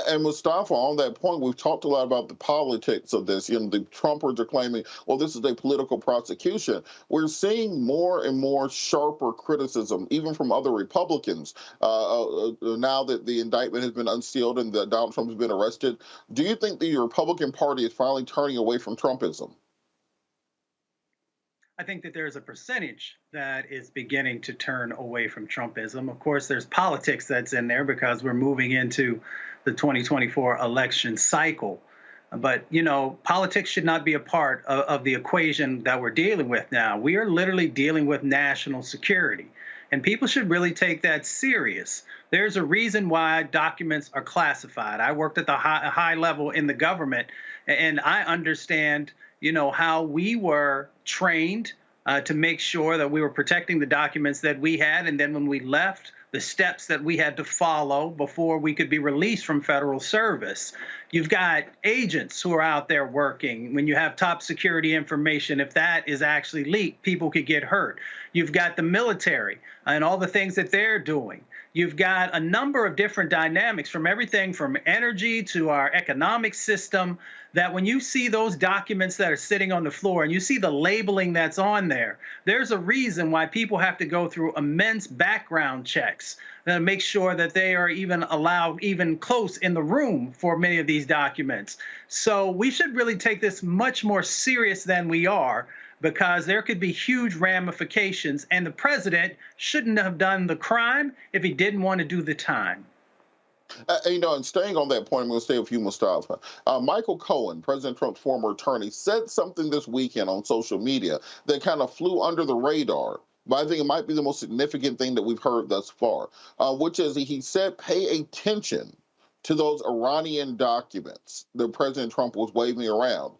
And Mustafa, on that point, we've talked a lot about the politics of this. The Trumpers are claiming, well, this is a political prosecution. We're seeing more and more sharper criticism, even from other Republicans, now that the indictment has been unsealed and that Donald Trump has been arrested. Do you think the Republican Party is finally turning away from Trumpism?
I think that there's a percentage that is beginning to turn away from Trumpism. Of course, there's politics that's in there because we're moving into the 2024 election cycle. But, politics should not be a part of the equation that we're dealing with now. We are literally dealing with national security, and people should really take that serious. There's a reason why documents are classified. I worked at the high level in the government, and I understand how we were trained to make sure that we were protecting the documents that we had. And then when we left, the steps that we had to follow before we could be released from federal service. You've got agents who are out there working. When you have top security information, if that is actually leaked, people could get hurt. You've got the military and all the things that they're doing. You've got a number of different dynamics, from everything from energy to our economic system, that when you see those documents that are sitting on the floor and you see the labeling that's on there, there's a reason why people have to go through immense background checks to make sure that they are even allowed even close in the room for many of these documents. So we should really take this much more serious than we are, because there could be huge ramifications, and the president shouldn't have done the crime if he didn't want to do the time.
And staying on that point, I'm going to stay with you, Mustafa. Michael Cohen, President Trump's former attorney, said something this weekend on social media that kind of flew under the radar, but I think it might be the most significant thing that we've heard thus far, which is he said, pay attention to those Iranian documents that President Trump was waving around.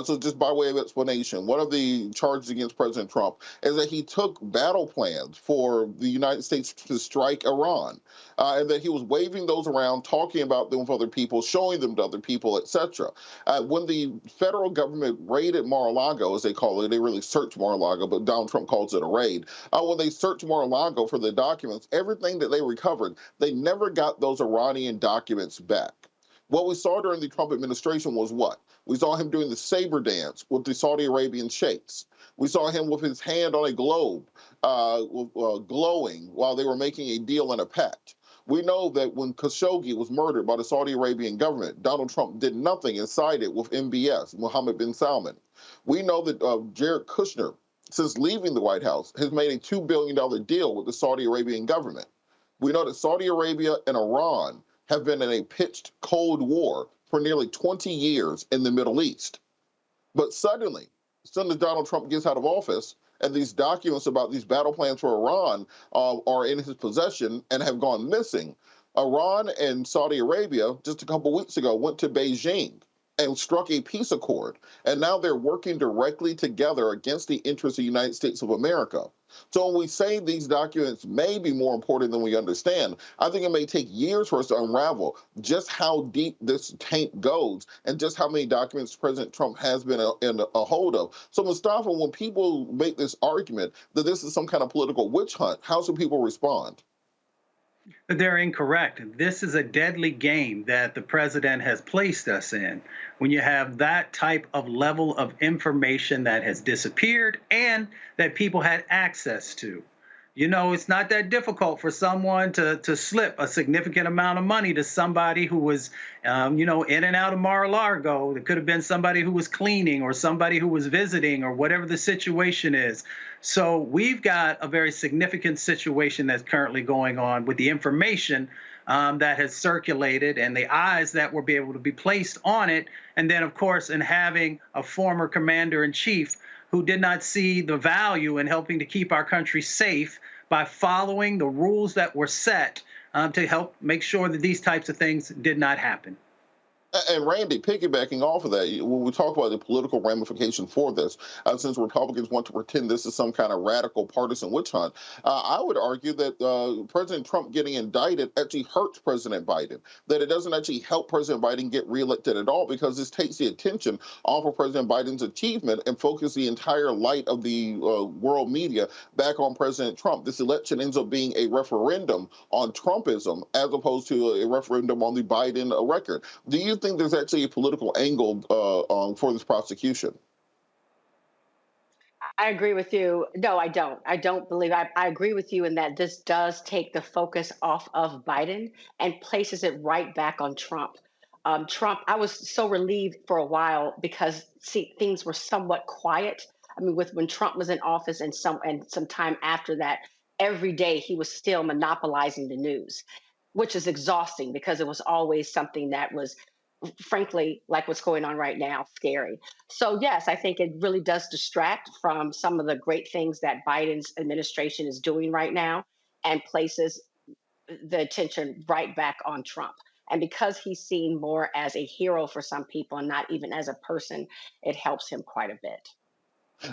So just by way of explanation, one of the charges against President Trump is that he took battle plans for the United States to strike Iran, and that he was waving those around, talking about them with other people, showing them to other people, etc. When the federal government raided Mar-a-Lago, as they call it, they really searched Mar-a-Lago, but Donald Trump calls it a raid. When they searched Mar-a-Lago for the documents, everything that they recovered, they never got those Iranian documents back. What we saw during the Trump administration was what? We saw him doing the saber dance with the Saudi Arabian sheikhs. We saw him with his hand on a globe, glowing while they were making a deal and a pact. We know that when Khashoggi was murdered by the Saudi Arabian government, Donald Trump did nothing and sided with MBS, Mohammed bin Salman. We know that Jared Kushner, since leaving the White House, has made a $2 billion deal with the Saudi Arabian government. We know that Saudi Arabia and Iran have been in a pitched Cold War for nearly 20 years in the Middle East. But suddenly, as soon as Donald Trump gets out of office, and these documents about these battle plans for Iran are in his possession and have gone missing, Iran and Saudi Arabia, just a couple weeks ago, went to Beijing and struck a peace accord. And now they're working directly together against the interests of the United States of America. So when we say these documents may be more important than we understand, I think it may take years for us to unravel just how deep this taint goes and just how many documents President Trump has been in a hold of. So Mustafa, when people make this argument that this is some kind of political witch hunt, how should people respond?
They're incorrect. This is a deadly game that the president has placed us in. When you have that type of level of information that has disappeared and that people had access to. You know, it's not that difficult for someone to slip a significant amount of money to somebody who was, you know, in and out of Mar-a-Lago. It could have been somebody who was cleaning or somebody who was visiting or whatever the situation is. So we've got a very significant situation that's currently going on with the information that has circulated and the eyes that will be able to be placed on it. And then, of course, in having a former commander-in-chief who did not see the value in helping to keep our country safe by following the rules that were set to help make sure that these types of things did not happen.
And Randy, piggybacking off of that, when we talk about the political ramification for this, since Republicans want to pretend this is some kind of radical partisan witch hunt, I would argue that President Trump getting indicted actually hurts President Biden, that it doesn't actually help President Biden get reelected at all, because this takes the attention off of President Biden's achievement and focuses the entire light of the world media back on President Trump. This election ends up being a referendum on Trumpism as opposed to a referendum on the Biden record. Do you think there's actually a political angle for this prosecution?
I agree with you. No, I don't. I don't believe I agree with you in that this does take the focus off of Biden and places it right back on Trump. Trump, I was so relieved for a while because things were somewhat quiet. I mean, when Trump was in office and some time after that, every day he was still monopolizing the news, which is exhausting because it was always something that was, frankly, like what's going on right now, scary. So yes, I think it really does distract from some of the great things that Biden's administration is doing right now and places the attention right back on Trump. And because he's seen more as a hero for some people and not even as a person, it helps him quite a bit.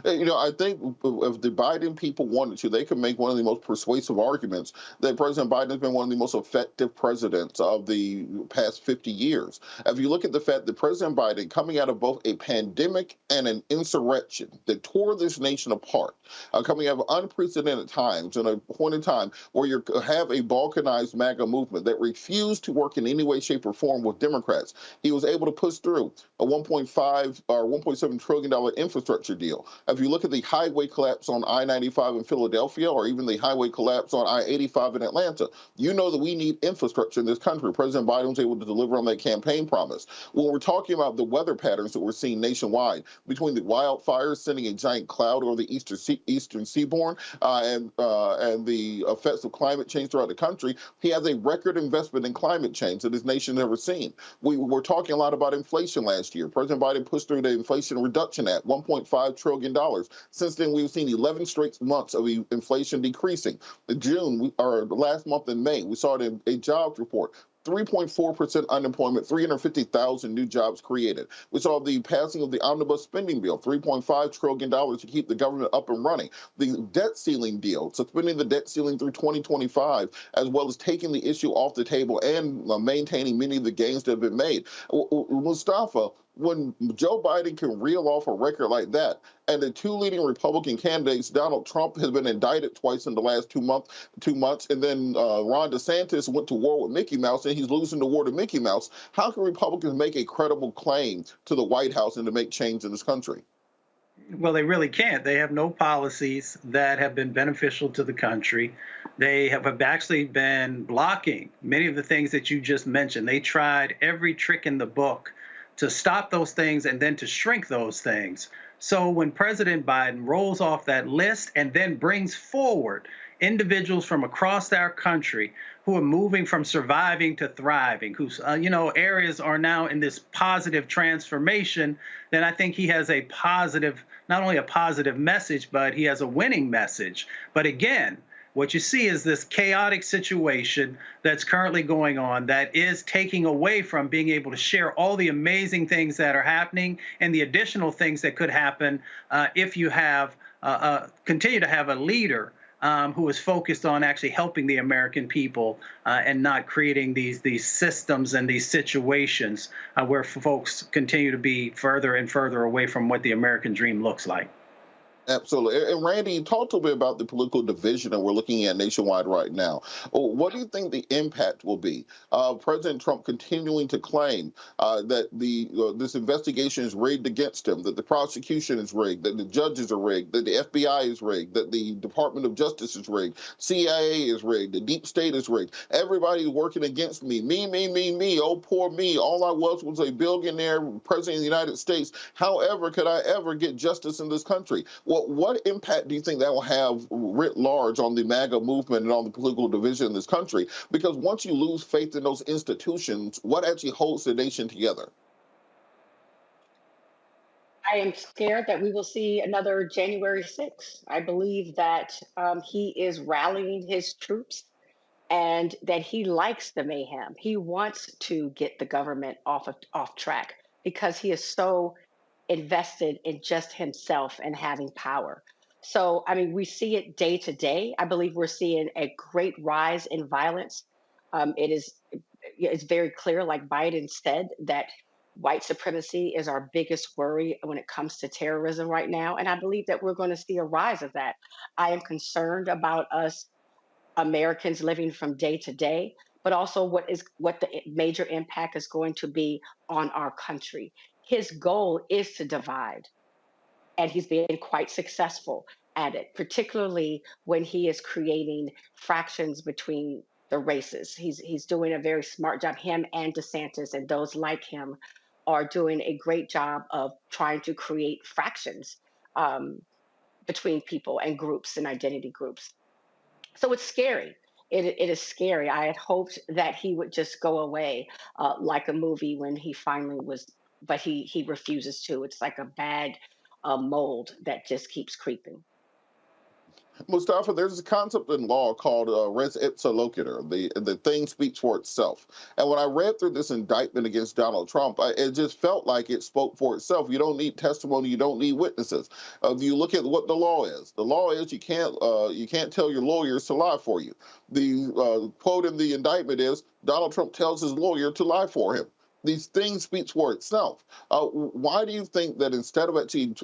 You know, I think if the Biden people wanted to, they could make one of the most persuasive arguments that President Biden has been one of the most effective presidents of the past 50 years. If you look at the fact that President Biden, coming out of both a pandemic and an insurrection that tore this nation apart, coming out of unprecedented times and a point in time where you have a balkanized MAGA movement that refused to work in any way, shape, or form with Democrats, he was able to push through a $1.5 or $1.7 trillion infrastructure deal. If you look at the highway collapse on I-95 in Philadelphia or even the highway collapse on I-85 in Atlanta, you know that we need infrastructure in this country. President Biden was able to deliver on that campaign promise. When we're talking about the weather patterns that we're seeing nationwide, between the wildfires sending a giant cloud over the eastern seaboard and the effects of climate change throughout the country, he has a record investment in climate change that this nation has never seen. We were talking a lot about inflation last year. President Biden pushed through the Inflation Reduction Act, $1.5 trillion. Since then, we've seen 11 straight months of inflation decreasing. In June, or last month in May, we saw it in a jobs report. 3.4% unemployment, 350,000 new jobs created. We saw the passing of the omnibus spending bill, $3.5 trillion to keep the government up and running. The debt ceiling deal, suspending the debt ceiling through 2025, as well as taking the issue off the table and maintaining many of the gains that have been made. Mustafa, when Joe Biden can reel off a record like that, and the two leading Republican candidates, Donald Trump has been indicted twice in the last 2 months, and then Ron DeSantis went to war with Mickey Mouse, and he's losing the war to Mickey Mouse. How can Republicans make a credible claim to the White House and to make change in this country?
Well, they really can't. They have no policies that have been beneficial to the country. They have actually been blocking many of the things that you just mentioned. They tried every trick in the book to stop those things and then to shrink those things. So when President Biden rolls off that list and then brings forward individuals from across our country who are moving from surviving to thriving, whose areas are now in this positive transformation, then I think he has a positive, not only a positive message, but he has a winning message. But again, what you see is this chaotic situation that's currently going on that is taking away from being able to share all the amazing things that are happening and the additional things that could happen if you have continue to have a leader who is focused on actually helping the American people and not creating these systems and these situations where folks continue to be further and further away from what the American dream looks like.
Absolutely. And Randy, you talked a bit about the political division that we're looking at nationwide right now. What do you think the impact will be? President Trump continuing to claim that this investigation is rigged against him, that the prosecution is rigged, that the judges are rigged, that the FBI is rigged, that the Department of Justice is rigged, CIA is rigged, the deep state is rigged. Everybody's working against me. Me. Oh, poor me. All I was a billionaire president of the United States. However, could I ever get justice in this country? What impact do you think that will have writ large on the MAGA movement and on the political division in this country? Because once you lose faith in those institutions, what actually holds the nation together?
I am scared that we will see another January 6th. I believe that he is rallying his troops and that he likes the mayhem. He wants to get the government off track because he is so invested in just himself and having power. So, I mean, we see it day to day. I believe we're seeing a great rise in violence. It's very clear, like Biden said, that white supremacy is our biggest worry when it comes to terrorism right now. And I believe that we're going to see a rise of that. I am concerned about us Americans living from day to day, but also what the major impact is going to be on our country. His goal is to divide, and he's been quite successful at it, particularly when he is creating fractions between the races. He's doing a very smart job. Him and DeSantis and those like him are doing a great job of trying to create fractions between people and groups and identity groups. So it's scary. It is scary. I had hoped that he would just go away like a movie when he finally was, but he refuses to. It's like a bad mold that just keeps creeping.
Mustafa, there's a concept in law called res ipsa loquitur. The thing speaks for itself. And when I read through this indictment against Donald Trump, it just felt like it spoke for itself. You don't need testimony. You don't need witnesses. If you look at what the law is you can't tell your lawyers to lie for you. The quote in the indictment is Donald Trump tells his lawyer to lie for him. These things speak for itself. Why do you think that instead of actually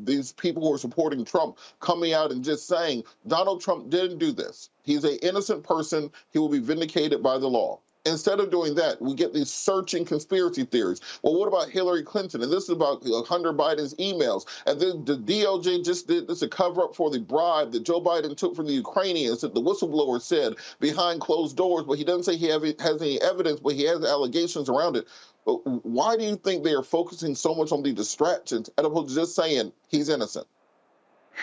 these people who are supporting Trump coming out and just saying Donald Trump didn't do this, he's an innocent person, he will be vindicated by the law? Instead of doing that, we get these searching conspiracy theories. Well, what about Hillary Clinton? And this is about Hunter Biden's emails. And then the DOJ just did this to cover up for the bribe that Joe Biden took from the Ukrainians that the whistleblower said behind closed doors. But he doesn't say he has any evidence, but he has allegations around it. But why do you think they are focusing so much on the distractions as opposed to just saying he's innocent?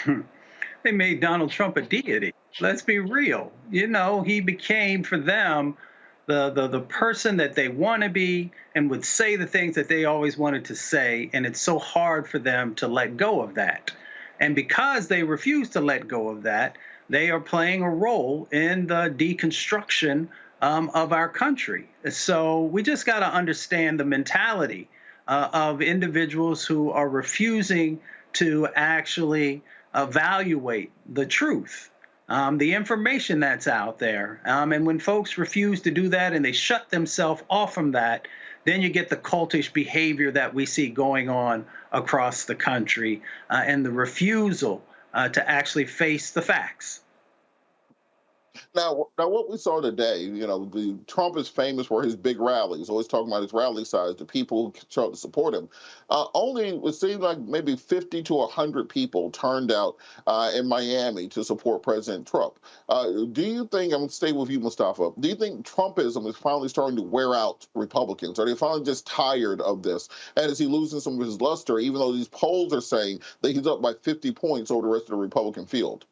They made Donald Trump a deity. Let's be real. You know, he became for them the person that they want to be and would say the things that they always wanted to say. And it's so hard for them to let go of that. And because they refuse to let go of that, they are playing a role in the deconstruction of our country. So we just got to understand the mentality of individuals who are refusing to actually evaluate the truth. The information that's out there. And when folks refuse to do that and they shut themselves off from that, then you get the cultish behavior that we see going on across the country and the refusal to actually face the facts.
Now, what we saw today, you know, Trump is famous for his big rallies, always talking about his rally size, the people who show up to support him. It seemed like maybe 50 to 100 people turned out in Miami to support President Trump. Do you think, I'm going to stay with you, Mustafa, do you think Trumpism is finally starting to wear out Republicans? Are they finally just tired of this? And is he losing some of his luster, even though these polls are saying that he's up by 50 points over the rest of the Republican field?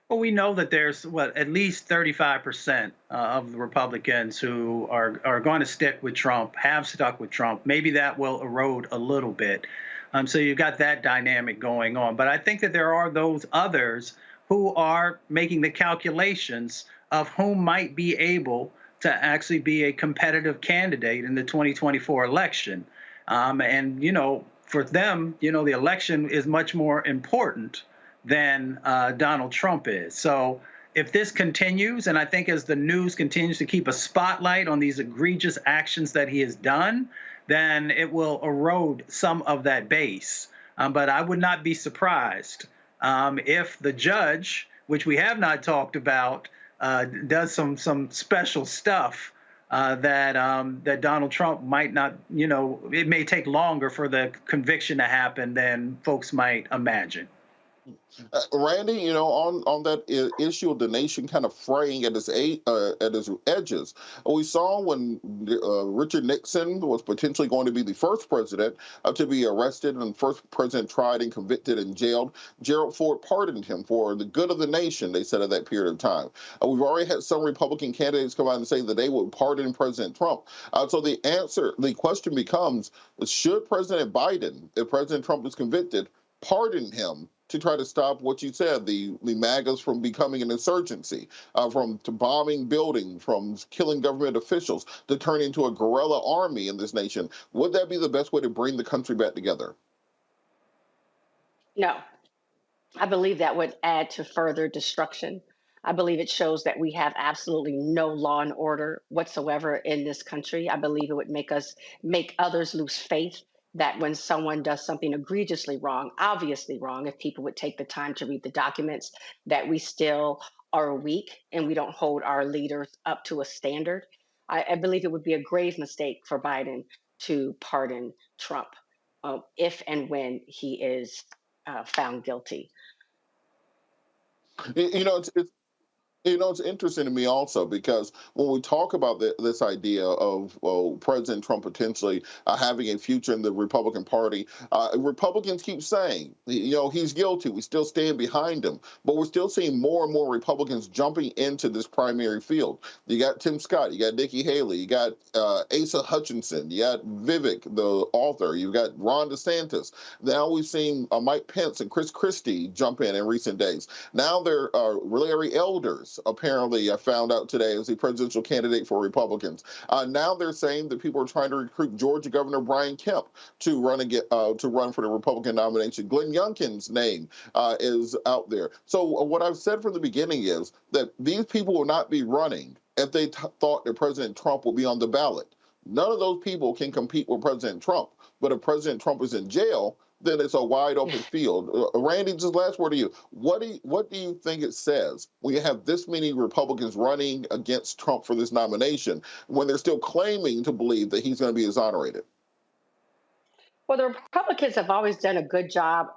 Well, we know that there's, at least 35% of the Republicans who are going to stick with Trump, have stuck with Trump. Maybe that will erode a little bit. So you've got that dynamic going on. But I think that there are those others who are making the calculations of who might be able to actually be a competitive candidate in the 2024 election. And, for them, the election is much more important than Donald Trump is. So if this continues, and I think as the news continues to keep a spotlight on these egregious actions that he has done, then it will erode some of that base. But I would not be surprised if the judge, which we have not talked about, does some special stuff that Donald Trump might not, it may take longer for the conviction to happen than folks might imagine.
Randy, on that issue of the nation kind of fraying at its edges, we saw when Richard Nixon was potentially going to be the first president to be arrested and first president tried and convicted and jailed, Gerald Ford pardoned him for the good of the nation, they said at that period of time. We've already had some Republican candidates come out and say that they would pardon President Trump. So the question becomes, should President Biden, if President Trump is convicted, pardon him to try to stop what you said, the MAGAs from becoming an insurgency, from bombing buildings, from killing government officials, to turn into a guerrilla army in this nation? Would that be the best way to bring the country back together?
No. I believe that would add to further destruction. I believe it shows that we have absolutely no law and order whatsoever in this country. I believe it would make others lose faith that when someone does something egregiously wrong, obviously wrong, if people would take the time to read the documents, that we still are weak and we don't hold our leaders up to a standard. I believe it would be a grave mistake for Biden to pardon Trump if and when he is found guilty.
It's interesting to me also because when we talk about this idea of President Trump potentially having a future in the Republican Party, Republicans keep saying, he's guilty. We still stand behind him. But we're still seeing more and more Republicans jumping into this primary field. You got Tim Scott, you got Nikki Haley, you got Asa Hutchinson, you got Vivek, the author, you've got Ron DeSantis. Now we've seen Mike Pence and Chris Christie jump in recent days. Now there are Larry Elders. Apparently, I found out today as the presidential candidate for Republicans. Now they're saying that people are trying to recruit Georgia Governor Brian Kemp to run for the Republican nomination. Glenn Youngkin's name is out there. So what I've said from the beginning is that these people will not be running if they thought that President Trump will be on the ballot. None of those people can compete with President Trump. But if President Trump is in jail, then it's a wide open field. Randy, just last word to you. What do you think it says when you have this many Republicans running against Trump for this nomination when they're still claiming to believe that he's going to be exonerated?
Well, the Republicans have always done a good job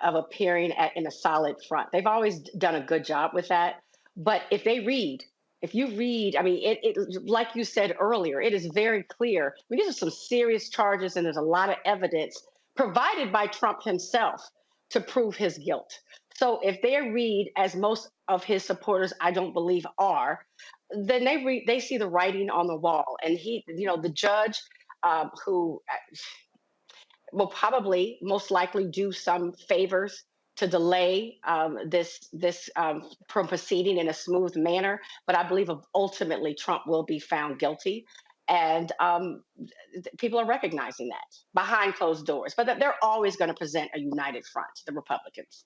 of appearing in a solid front. They've always done a good job with that. But if you read, I mean, it like you said earlier, it is very clear. I mean, these are some serious charges, and there's a lot of evidence provided by Trump himself to prove his guilt. So if they read, as most of his supporters, I don't believe are, then they see the writing on the wall. And the judge who will probably most likely do some favors to delay this from proceeding in a smooth manner. But I believe ultimately Trump will be found guilty. And people are recognizing that behind closed doors, but they're always going to present a united front, the Republicans.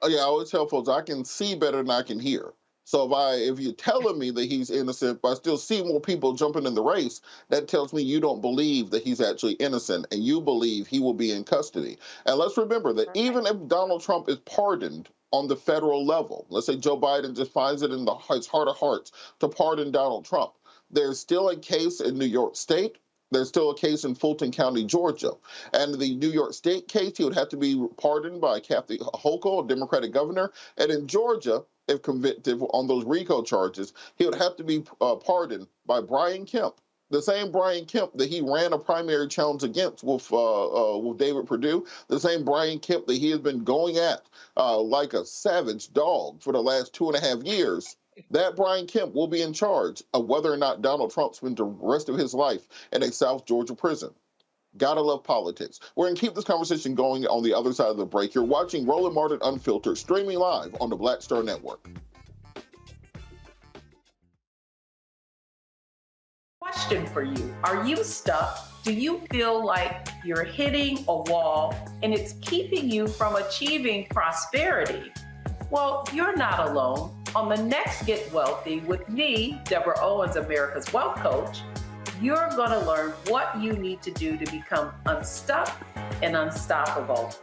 Oh, yeah, I always tell folks I can see better than I can hear. So if you're telling me that he's innocent, but I still see more people jumping in the race, that tells me you don't believe that he's actually innocent and you believe he will be in custody. And let's remember that even if Donald Trump is pardoned on the federal level, let's say Joe Biden just finds it in his heart of hearts to pardon Donald Trump, there's still a case in New York State. There's still a case in Fulton County, Georgia. And the New York State case, he would have to be pardoned by Kathy Hochul, a Democratic governor. And in Georgia, if convicted on those RICO charges, he would have to be pardoned by Brian Kemp, the same Brian Kemp that he ran a primary challenge against with David Perdue, the same Brian Kemp that he has been going at like a savage dog for the last 2.5 years. That Brian Kemp will be in charge of whether or not Donald Trump spends the rest of his life in a South Georgia prison. Gotta love politics. We're going to keep this conversation going on the other side of the break. You're watching Roland Martin Unfiltered, streaming live on the Black Star Network.
Question for you. Are you stuck? Do you feel like you're hitting a wall and it's keeping you from achieving prosperity? Well, you're not alone. On the next Get Wealthy with me, Deborah Owens, America's Wealth Coach, you're going to learn what you need to do to become unstuck and unstoppable.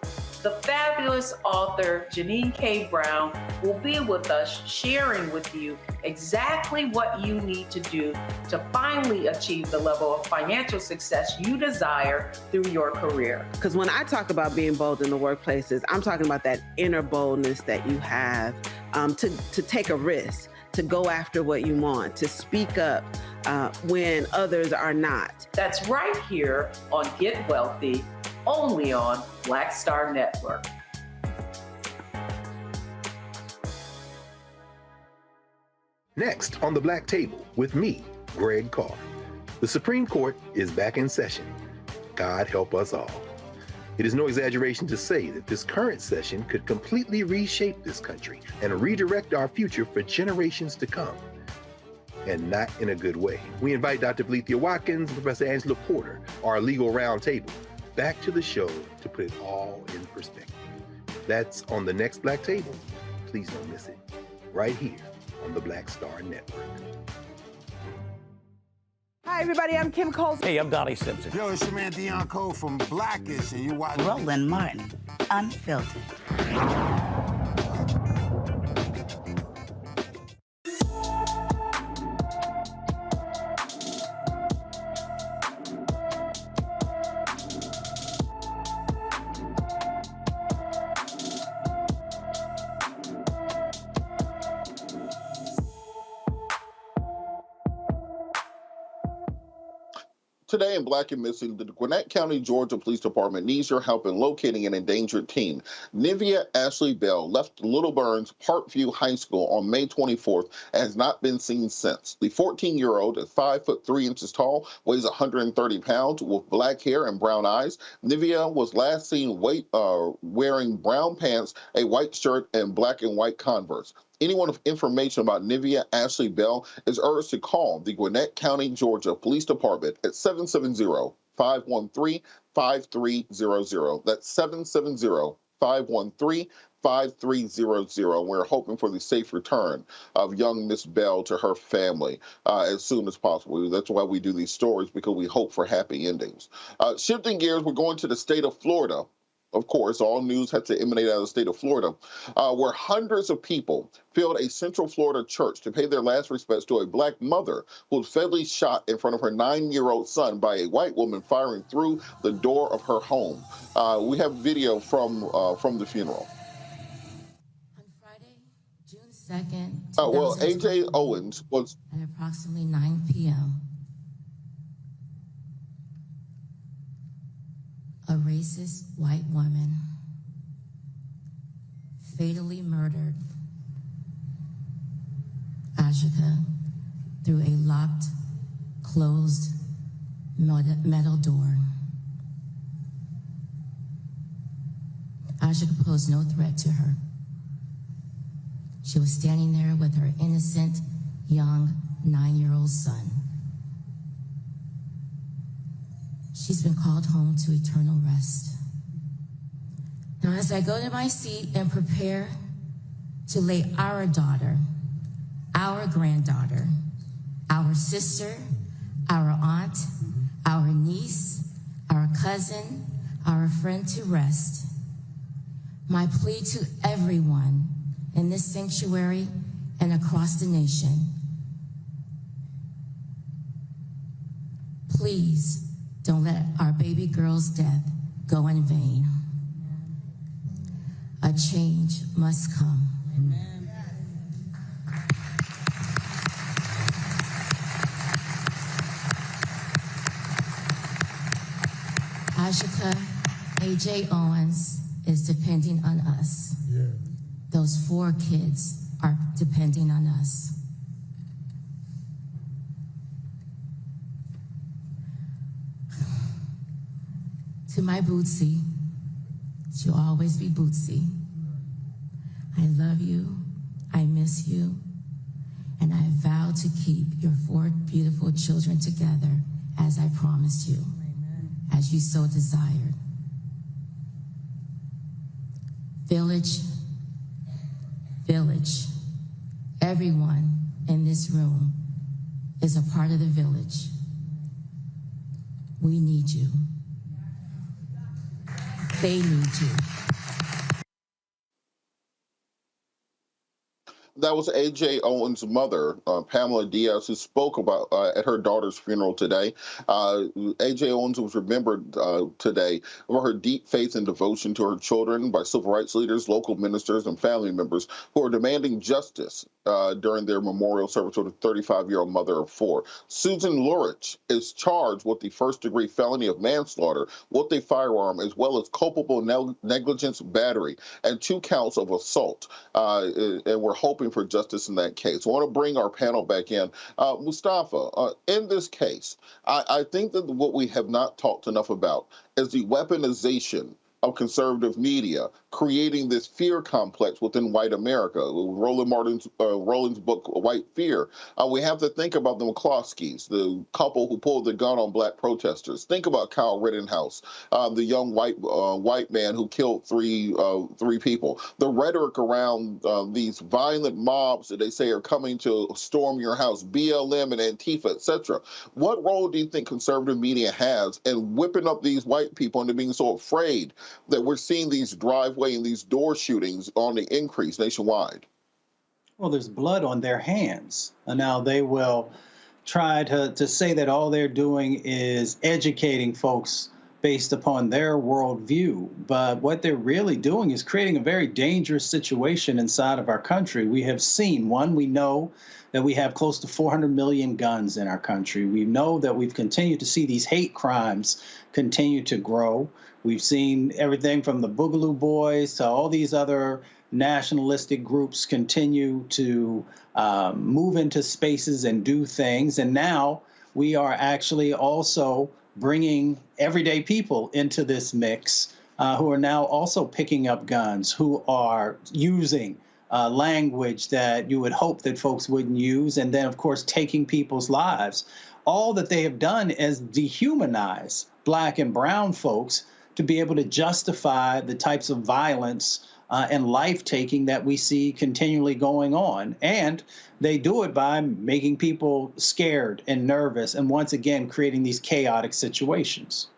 The fabulous author Janine K. Brown will be with us sharing with you exactly what you need to do to finally achieve the level of financial success you desire through your career.
Because when I talk about being bold in the workplaces, I'm talking about that inner boldness that you have to take a risk, to go after what you want, to speak up when others are not.
That's right here on Get Wealthy, only on Black Star Network.
Next on the Black Table with me, Greg Carr. The Supreme Court is back in session. God help us all. It is no exaggeration to say that this current session could completely reshape this country and redirect our future for generations to come. And not in a good way. We invite Dr. Valeethia Watkins and Professor Angela Porter, our legal roundtable, back to the show to put it all in perspective. That's on the next Black Table. Please don't miss it. Right here on the Black Star Network.
Hi, everybody. I'm Kim Coles.
Hey, I'm Donnie Simpson.
Yo, it's your man Dion Cole from Blackish, and you watch
Roland Martin, Unfiltered.
Today in Black and Missing, the Gwinnett County, Georgia Police Department needs your help in locating an endangered teen. Nivea Ashley Bell left Little Burns Parkview High School on May 24th and has not been seen since. The 14-year-old is 5'3" tall, weighs 130 pounds, with black hair and brown eyes. Nivea was last seen wearing brown pants, a white shirt, and black and white Converse. Anyone with information about Nivea Ashley Bell is urged to call the Gwinnett County, Georgia Police Department at 770-513-5300. That's 770-513-5300. We're hoping for the safe return of young Miss Bell to her family as soon as possible. That's why we do these stories, because we hope for happy endings. Shifting gears, we're going to the state of Florida. Of course, all news had to emanate out of the state of Florida, where hundreds of people filled a Central Florida church to pay their last respects to a black mother who was fatally shot in front of her 9-year-old son by a white woman firing through the door of her home. We have video from the funeral.
On Friday, June 2nd,
well, Ajike Owens was
at approximately 9 p.m. A racist white woman fatally murdered Ajike through a locked, closed metal door. Ajike posed no threat to her. She was standing there with her innocent, young 9-year-old son. She's been called home to eternal rest. Now, as I go to my seat and prepare to lay our daughter, our granddaughter, our sister, our aunt, our niece, our cousin, our friend to rest, my plea to everyone in this sanctuary and across the nation, please don't let our baby girl's death go in vain. A change must come. Amen. Ajike A.J. Owens is depending on us. Yeah. Those 4 kids are depending on us. To my Bootsy, she'll always be Bootsy. I love you, I miss you, and I vow to keep your 4 beautiful children together as I promised you, as you so desired. Village, village, everyone in this room is a part of the village. We need you. They need you.
That was A.J. Owens' mother, Pamela Diaz, who spoke about at her daughter's funeral today. A.J. Owens was remembered today for her deep faith and devotion to her children by civil rights leaders, local ministers, and family members who are demanding justice during their memorial service for the 35-year-old mother of 4. Susan Lurich is charged with the first-degree felony of manslaughter with a firearm, as well as culpable negligence, battery, and 2 counts of assault. And we're hoping for justice in that case. I want to bring our panel back in. Mustafa, in this case, I think that what we have not talked enough about is the weaponization of conservative media, creating this fear complex within white America. Roland's book, White Fear. We have to think about the McCloskeys, the couple who pulled the gun on black protesters. Think about Kyle Rittenhouse, the young white man who killed three people. The rhetoric around these violent mobs that they say are coming to storm your house, BLM and Antifa, etc. What role do you think conservative media has in whipping up these white people into being so afraid that we're seeing these driveway and these door shootings on the increase nationwide?
Well, there's blood on their hands. And now they will try to say that all they're doing is educating folks based upon their worldview. But what they're really doing is creating a very dangerous situation inside of our country. We have seen, we know that we have close to 400 million guns in our country. We know that we've continued to see these hate crimes continue to grow. We've seen everything from the Boogaloo Boys to all these other nationalistic groups continue to move into spaces and do things. And now we are actually also bringing everyday people into this mix who are now also picking up guns, who are using language that you would hope that folks wouldn't use, and then, of course, taking people's lives. All that they have done is dehumanize black and brown folks to be able to justify the types of violence and life-taking that we see continually going on. And they do it by making people scared and nervous and once again creating these chaotic situations.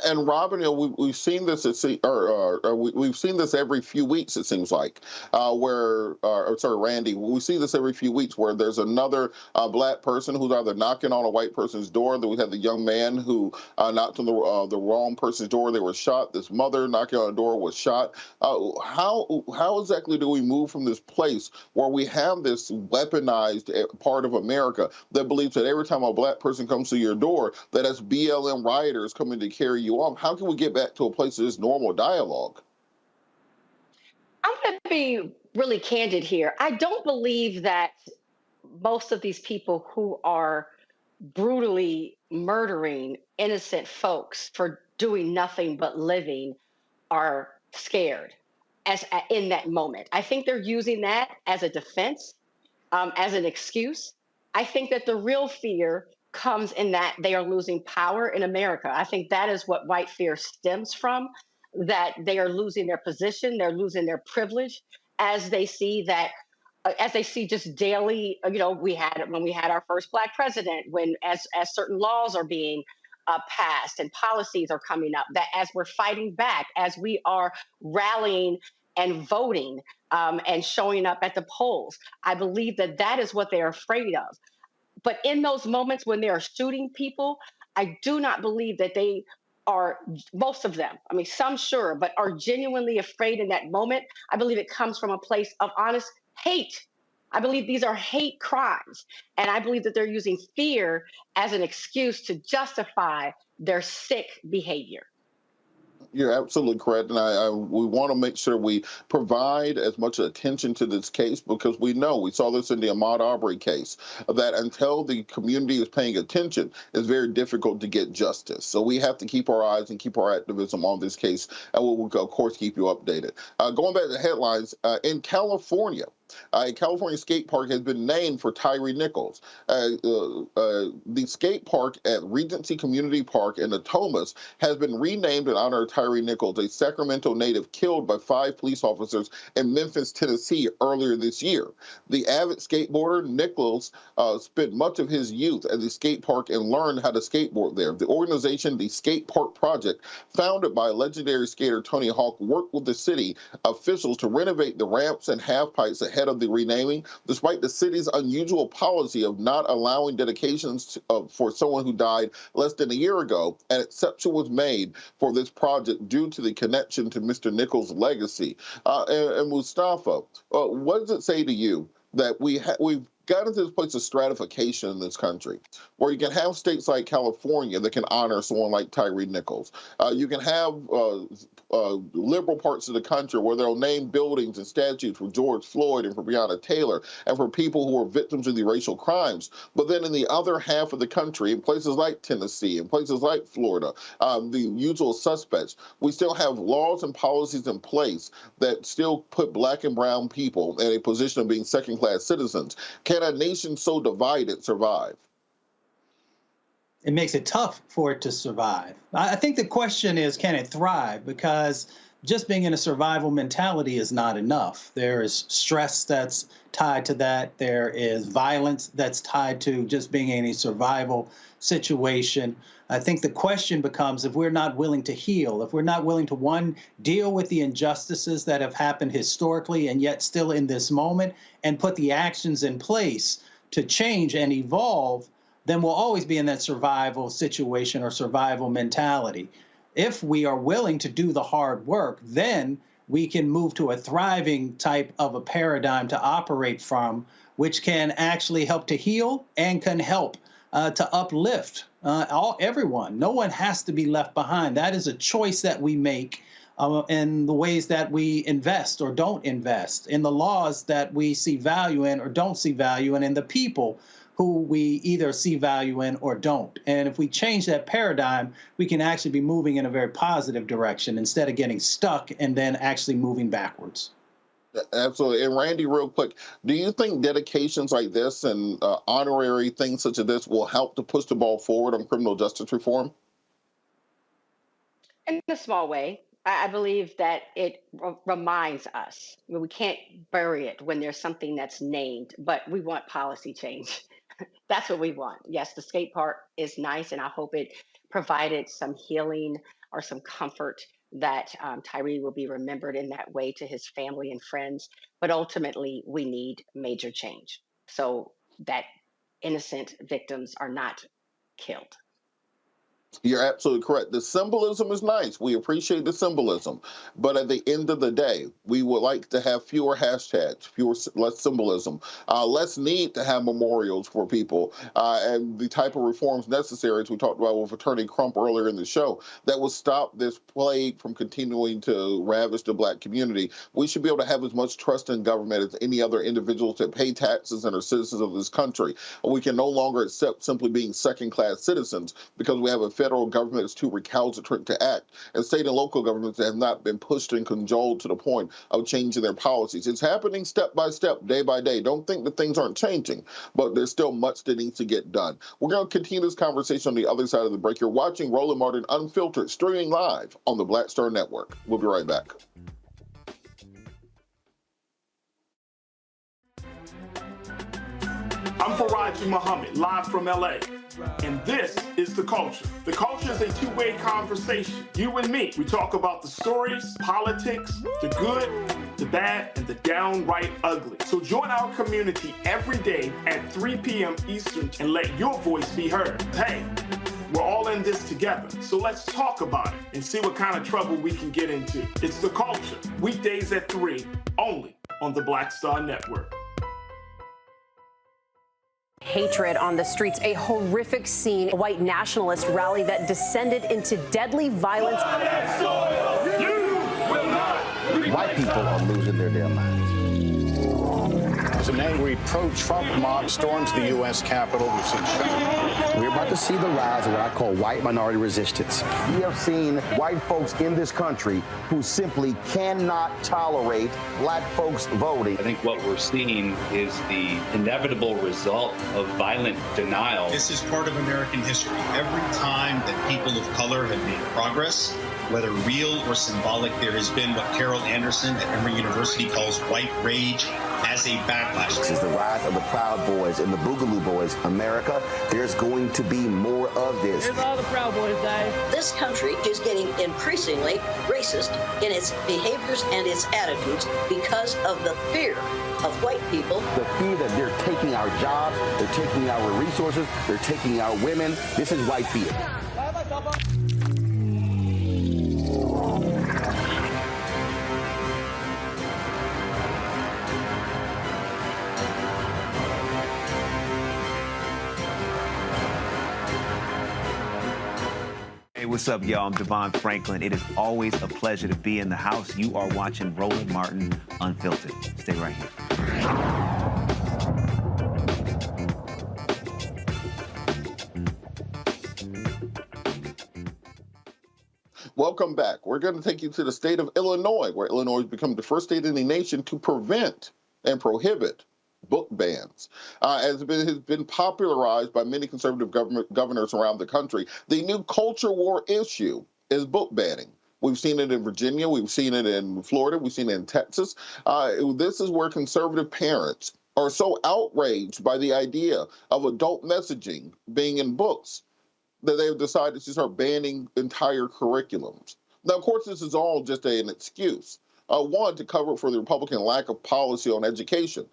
And Robin, we've seen this. We've seen this every few weeks. It seems like, Randy, we see this every few weeks where there's another black person who's either knocking on a white person's door. Then we had the young man who knocked on the wrong person's door. They were shot. This mother knocking on a door was shot. How exactly do we move from this place where we have this weaponized part of America that believes that every time a black person comes to your door, that as BLM rioters coming to carry you off? How can we get back to a place of this normal dialogue?
I'm going to be really candid here. I don't believe that most of these people who are brutally murdering innocent folks for doing nothing but living are scared in that moment. I think they're using that as a defense, as an excuse. I think that the real fear comes in that they are losing power in America. I think that is what white fear stems from, that they are losing their position, they're losing their privilege as they see just daily, when we had our first black president, as certain laws are being passed and policies are coming up, that as we're fighting back, as we are rallying and voting and showing up at the polls, I believe that is what they're afraid of. But in those moments when they are shooting people, I do not believe that they are, most of them, I mean, some sure, but are genuinely afraid in that moment. I believe it comes from a place of honest hate. I believe these are hate crimes. And I believe that they're using fear as an excuse to justify their sick behavior.
You're absolutely correct, and we want to make sure we provide as much attention to this case because we saw this in the Ahmaud Arbery case, that until the community is paying attention, it's very difficult to get justice. So we have to keep our eyes and keep our activism on this case, and we'll of course keep you updated. Going back to the headlines, in California, a California skate park has been named for Tyre Nichols. The skate park at Regency Community Park in Natomas has been renamed in honor of Tyre Nichols, a Sacramento native killed by 5 police officers in Memphis, Tennessee earlier this year. The avid skateboarder Nichols spent much of his youth at the skate park and learned how to skateboard there. The organization, the Skate Park Project, founded by legendary skater Tony Hawk, worked with the city officials to renovate the ramps and half pipes ahead of the renaming, despite the city's unusual policy of not allowing dedications for someone who died less than a year ago. An exception was made for this project due to the connection to Mr. Nichols' legacy. And Mustafa, what does it say to you that we've gotten to this place of stratification in this country, where you can have states like California that can honor someone like Tyre Nichols. You can have liberal parts of the country where they'll name buildings and statues for George Floyd and for Breonna Taylor and for people who are victims of the racial crimes. But then in the other half of the country, in places like Tennessee, in places like Florida, the usual suspects, we still have laws and policies in place that still put Black and brown people in a position of being second-class citizens. Can a nation so divided survive?
It makes it tough for it to survive. I think the question is, can it thrive? Because just being in a survival mentality is not enough. There is stress that's tied to that. There is violence that's tied to just being in a survival situation. I think the question becomes, if we're not willing to heal, if we're not willing to, one, deal with the injustices that have happened historically and yet still in this moment, and put the actions in place to change and evolve, then we'll always be in that survival situation or survival mentality. If we are willing to do the hard work, then we can move to a thriving type of a paradigm to operate from, which can actually help to heal and can help to uplift everyone. No one has to be left behind. That is a choice that we make in the ways that we invest or don't invest, in the laws that we see value in or don't see value in, and the people who we either see value in or don't. And if we change that paradigm, we can actually be moving in a very positive direction instead of getting stuck and then actually moving backwards.
Absolutely. And Randy, real quick, do you think dedications like this and honorary things such as this will help to push the ball forward on criminal justice reform?
In a small way. I believe that it reminds us. We can't bury it when there's something that's named, but we want policy change. That's what we want. Yes, the skate park is nice, and I hope it provided some healing or some comfort that Tyre will be remembered in that way to his family and friends. But ultimately, we need major change so that innocent victims are not killed.
You're absolutely correct. The symbolism is nice. We appreciate the symbolism. But at the end of the day, we would like to have fewer hashtags, less symbolism, less need to have memorials for people, and the type of reforms necessary, as we talked about with Attorney Crump earlier in the show, that will stop this plague from continuing to ravage the Black community. We should be able to have as much trust in government as any other individuals that pay taxes and are citizens of this country. We can no longer accept simply being second-class citizens because we have a federal government that's too recalcitrant to act, and state and local governments that have not been pushed and cajoled to the point of changing their policies. It's happening step by step, day by day. Don't think that things aren't changing, but there's still much that needs to get done. We're going to continue this conversation on the other side of the break. You're watching Roland Martin Unfiltered, streaming live on the Black Star Network. We'll be right back.
I'm Faraji Muhammad, live from LA. And this is The Culture. The Culture is a two-way conversation. You and me, we talk about the stories, politics, the good, the bad, and the downright ugly. So join our community every day at 3 p.m. Eastern and let your voice be heard. Hey, we're all in this together, so let's talk about it and see what kind of trouble we can get into. It's The Culture, weekdays at 3, only on the Black Star Network.
Hatred on the streets, a horrific scene, a white nationalist rally that descended into deadly violence.
White people are losing their damn minds.
As an angry pro-Trump mob storms the U.S. Capitol, we've seen shooting.
We're about to see the rise of what I call white minority resistance. We have seen white folks in this country who simply cannot tolerate black folks voting.
I think what we're seeing is the inevitable result of violent denial.
This is part of American history. Every time that people of color have made progress, whether real or symbolic, there has been what Carol Anderson at Emory University calls white rage as a backlash.
This is the rise of the Proud Boys and the Boogaloo Boys. America, there's going to be more of this.
Here's all the Proud Boys, guys.
This country is getting increasingly racist in its behaviors and its attitudes because of the fear of white people.
The fear that they're taking our jobs, they're taking our resources, they're taking our women. This is white fear.
Hey, what's up, y'all? I'm Devon Franklin. It is always a pleasure to be in the house. You are watching Roland Martin Unfiltered. Stay right here.
Welcome back. We're going to take you to the state of Illinois, where Illinois has become the first state in the nation to prevent and prohibit book bans. As it has been popularized by many conservative governors around the country, the new culture war issue is book banning. We've seen it in Virginia, we've seen it in Florida, we've seen it in Texas. This is where conservative parents are so outraged by the idea of adult messaging being in books that they've decided to start banning entire curriculums. Now, of course, this is all just an excuse. One, to cover for the Republican lack of policy on education.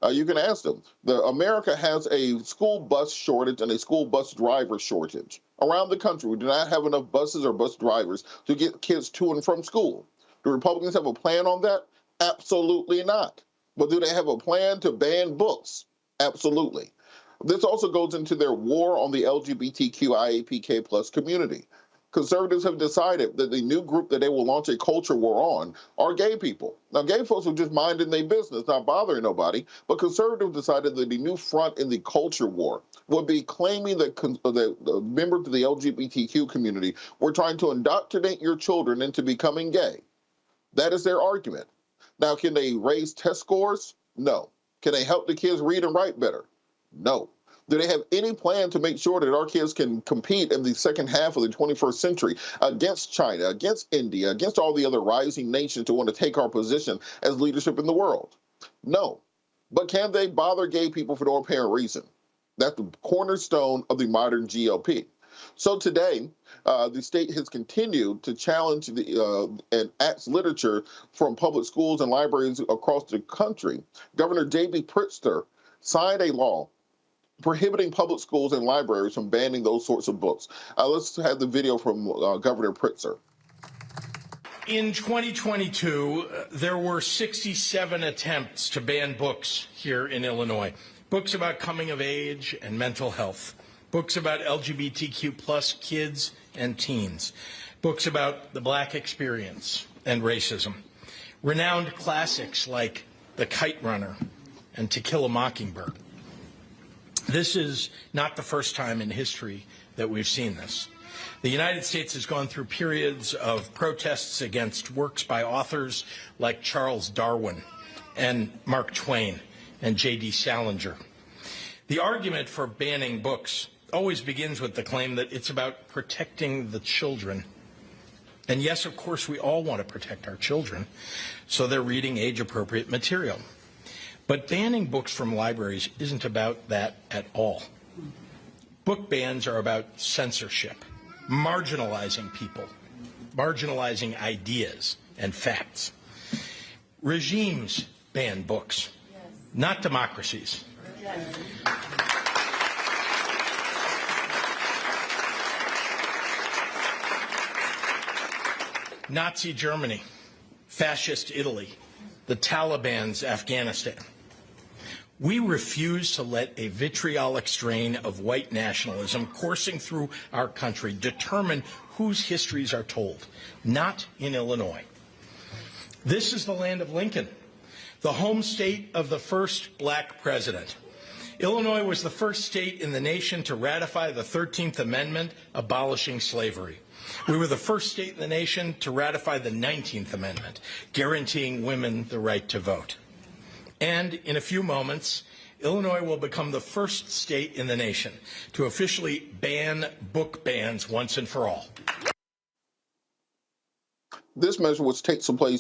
You can ask them. America has a school bus shortage and a school bus driver shortage. Around the country, we do not have enough buses or bus drivers to get kids to and from school. Do Republicans have a plan on that? Absolutely not. But do they have a plan to ban books? Absolutely. This also goes into their war on the LGBTQIAPK plus community. Conservatives have decided that the new group that they will launch a culture war on are gay people. Now, gay folks are just minding their business, not bothering nobody, but conservatives decided that the new front in the culture war would be claiming that the members of the LGBTQ community were trying to indoctrinate your children into becoming gay. That is their argument. Now, can they raise test scores? No. Can they help the kids read and write better? No. Do they have any plan to make sure that our kids can compete in the second half of the 21st century against China, against India, against all the other rising nations who want to take our position as leadership in the world? No. But can they bother gay people for no apparent reason? That's the cornerstone of the modern GOP. So today, the state has continued to challenge and axe literature from public schools and libraries across the country. Governor J.B. Pritzker signed a law prohibiting public schools and libraries from banning those sorts of books. Let's have the video from Governor Pritzker.
In 2022, there were 67 attempts to ban books here in Illinois. Books about coming of age and mental health. Books about LGBTQ plus kids and teens. Books about the Black experience and racism. Renowned classics like The Kite Runner and To Kill a Mockingbird. This is not the first time in history that we've seen this. The United States has gone through periods of protests against works by authors like Charles Darwin and Mark Twain and J.D. Salinger. The argument for banning books always begins with the claim that it's about protecting the children. And yes, of course, we all want to protect our children, so they're reading age-appropriate material. But banning books from libraries isn't about that at all. Book bans are about censorship, marginalizing people, marginalizing ideas and facts. Regimes ban books, not democracies. Nazi Germany, fascist Italy, the Taliban's Afghanistan. We refuse to let a vitriolic strain of white nationalism coursing through our country determine whose histories are told, not in Illinois. This is the land of Lincoln, the home state of the first black president. Illinois was the first state in the nation to ratify the 13th Amendment abolishing slavery. We were the first state in the nation to ratify the 19th Amendment, guaranteeing women the right to vote. And in a few moments, Illinois will become the first state in the nation to officially ban book bans once and for all.
This measure, which takes effect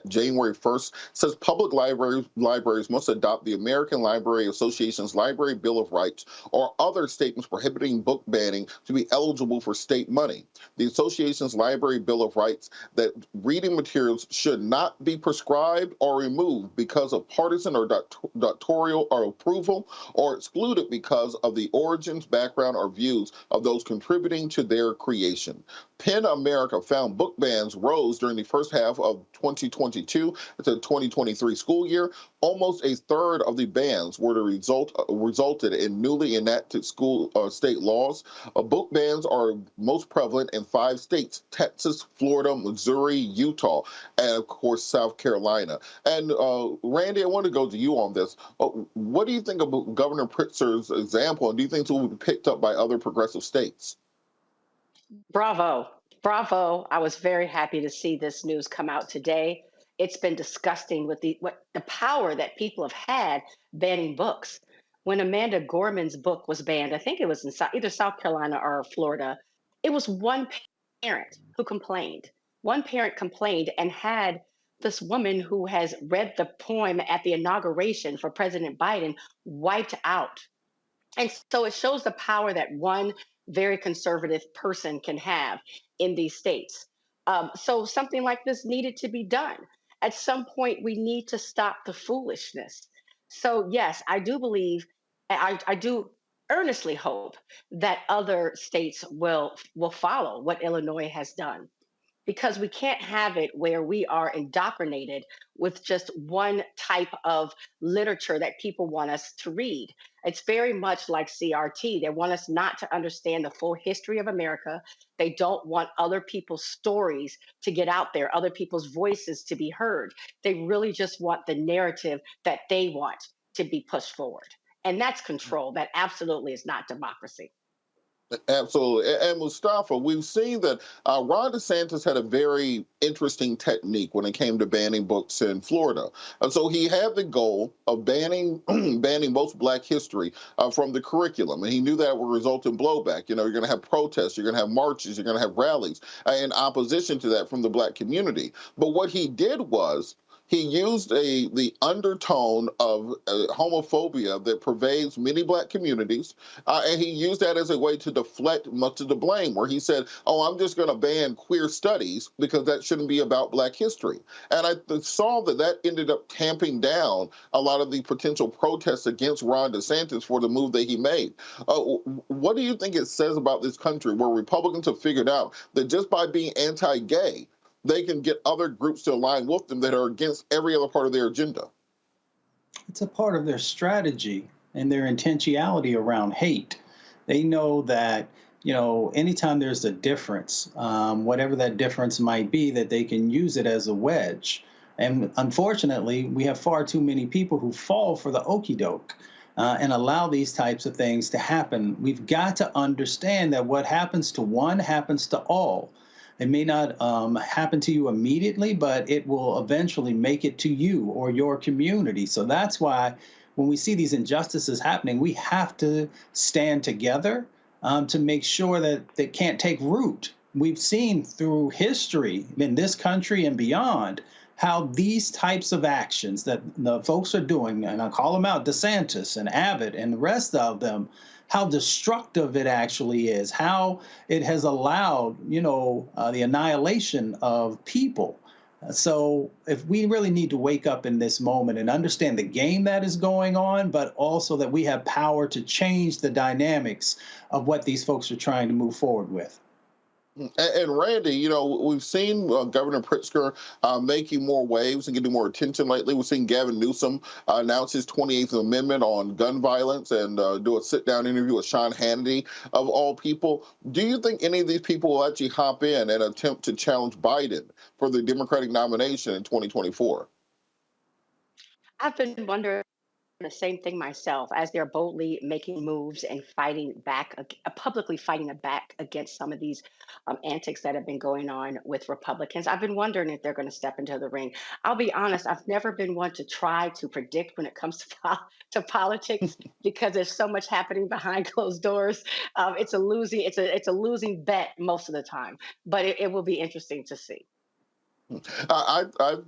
January 1st, says public libraries must adopt the American Library Association's Library Bill of Rights or other statements prohibiting book banning to be eligible for state money. The association's Library Bill of Rights that reading materials should not be prescribed or removed because of partisan or doctoral or approval, or excluded because of the origins, background, or views of those contributing to their creation. PEN America found book bans rose during the first half of 2022 to the 2023 school year. Almost a third of the bans were the resulted in newly enacted state laws. Book bans are most prevalent in 5 states: Texas, Florida, Missouri, Utah, and of course South Carolina. And Randy, I want to go to you on this. What do you think of Governor Pritzker's example, and do you think it will be picked up by other progressive states?
Bravo. Bravo. I was very happy to see this news come out today. It's been disgusting with the power that people have had banning books. When Amanda Gorman's book was banned, I think it was in either South Carolina or Florida, it was one parent who complained. One parent complained and had this woman who has read the poem at the inauguration for President Biden wiped out. And so it shows the power that one very conservative person can have in these states. So something like this needed to be done. At some point, we need to stop the foolishness. So yes, I do believe, I do earnestly hope that other states will follow what Illinois has done, because we can't have it where we are indoctrinated with just one type of literature that people want us to read. It's very much like CRT. They want us not to understand the full history of America. They don't want other people's stories to get out there, other people's voices to be heard. They really just want the narrative that they want to be pushed forward. And that's control. That absolutely is not democracy.
Absolutely. And Mustafa, we've seen that Ron DeSantis had a very interesting technique when it came to banning books in Florida. And so he had the goal of banning most Black history from the curriculum. And he knew that would result in blowback. You know, you're going to have protests, you're going to have marches, you're going to have rallies in opposition to that from the Black community. But what he did was, he used the undertone of homophobia that pervades many Black communities, and he used that as a way to deflect much of the blame, where he said, oh, I'm just going to ban queer studies because that shouldn't be about Black history. And I saw that ended up tamping down a lot of the potential protests against Ron DeSantis for the move that he made. What do you think it says about this country, where Republicans have figured out that just by being anti-gay, they can get other groups to align with them that are against every other part of their agenda?
It's a part of their strategy and their intentionality around hate. They know that, you know, anytime there's a difference, whatever that difference might be, that they can use it as a wedge. And unfortunately, we have far too many people who fall for the okie doke and allow these types of things to happen. We've got to understand that what happens to one happens to all. It may not happen to you immediately, but it will eventually make it to you or your community. So that's why when we see these injustices happening, we have to stand together to make sure that they can't take root. We've seen through history in this country and beyond how these types of actions that the folks are doing, and I call them out, DeSantis and Abbott and the rest of them, how destructive it actually is, how it has allowed, you know, the annihilation of people. So if we really need to wake up in this moment and understand the game that is going on, but also that we have power to change the dynamics of what these folks are trying to move forward with.
And Randy, you know, we've seen Governor Pritzker making more waves and getting more attention lately. We've seen Gavin Newsom announce his 28th Amendment on gun violence and do a sit-down interview with Sean Hannity, of all people. Do you think any of these people will actually hop in and attempt to challenge Biden for the Democratic nomination in 2024?
I've been wondering the same thing myself as they're boldly making moves and fighting back, publicly fighting back against some of these antics that have been going on with Republicans. I've been wondering if they're going to step into the ring. I'll be honest, I've never been one to try to predict when it comes to politics because there's so much happening behind closed doors. It's a losing bet most of the time, but it will be interesting to see.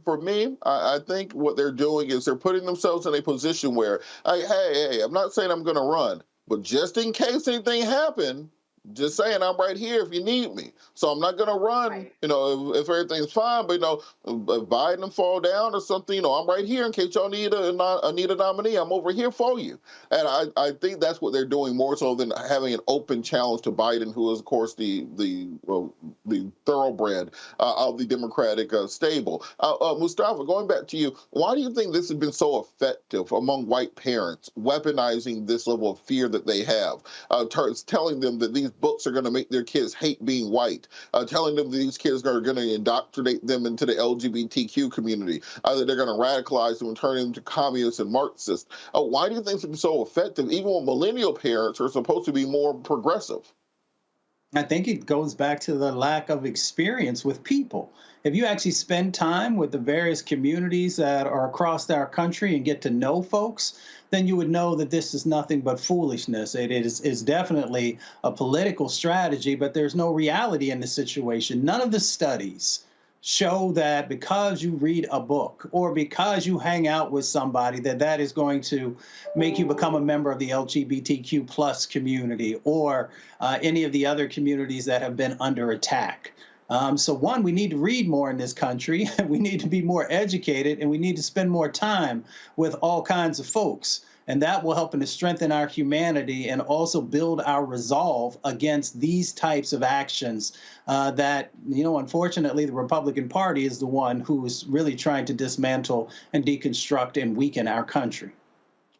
For me, I think what they're doing is they're putting themselves in a position where, hey, I'm not saying I'm going to run, but just in case anything happened, just saying I'm right here if you need me. So I'm not going to run,
Right.
you know, if everything's fine. But, you know, if Biden fall down or something, you know, I'm right here in case y'all need a nominee. I'm over here for you. And I think that's what they're doing more so than having an open challenge to Biden, who is, of course, the thoroughbred of the Democratic stable. Mustafa, going back to you, why do you think this has been so effective among white parents, weaponizing this level of fear that they have, telling them that these books are going to make their kids hate being white, telling them that these kids are going to indoctrinate them into the LGBTQ community, that they're going to radicalize them and turn them into communists and Marxists? Why do you think it's been so effective, even when millennial parents are supposed to be more progressive?
I think it goes back to the lack of experience with people. If you actually spend time with the various communities that are across our country and get to know folks, then you would know that this is nothing but foolishness. It is definitely a political strategy, but there's no reality in the situation. None of the studies show that because you read a book or because you hang out with somebody that is going to make you become a member of the LGBTQ plus community or any of the other communities that have been under attack. So one, we need to read more in this country. We need to be more educated, and we need to spend more time with all kinds of folks. And that will help to strengthen our humanity and also build our resolve against these types of actions that, you know, unfortunately, the Republican Party is the one who is really trying to dismantle and deconstruct and weaken our country.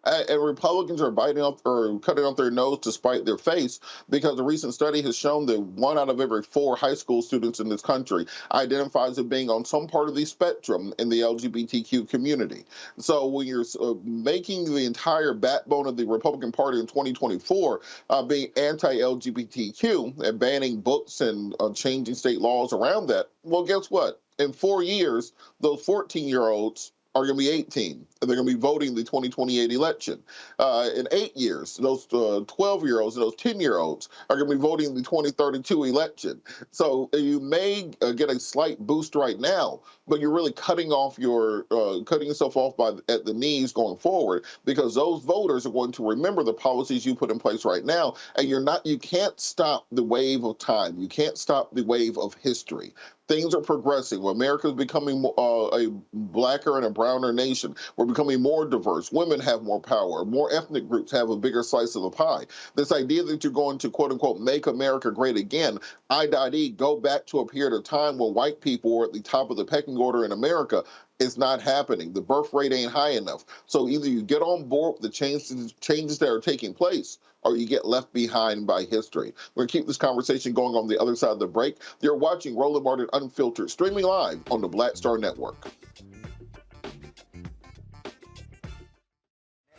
And Republicans are biting off or cutting off their nose to spite their face, because a recent study has shown that 1 out of every 4 high school students in this country identifies as being on some part of the spectrum in the LGBTQ community. So when you're making the entire backbone of the Republican Party in 2024 being anti-LGBTQ and banning books and changing state laws around that, well, guess what? In 4 years, those 14-year-olds are going to be 18, and they're going to be voting the 2028 election. In 8 years, those 12-year-olds and those 10-year-olds are going to be voting the 2032 election. So you may get a slight boost right now, but you're really cutting yourself off at the knees going forward, because those voters are going to remember the policies you put in place right now, and you can't stop the wave of time. You can't stop the wave of history. Things are progressing. America is becoming a blacker and a browner nation. We're becoming more diverse. Women have more power. More ethnic groups have a bigger slice of the pie. This idea that you're going to, quote unquote, make America great again, go back to a period of time when white people were at the top of the pecking order in America, is not happening. The birth rate ain't high enough. So either you get on board with the changes that are taking place, or you get left behind by history. We're going to keep this conversation going on the other side of the break. You're watching Roland Martin Unfiltered, streaming live on the Black Star Network.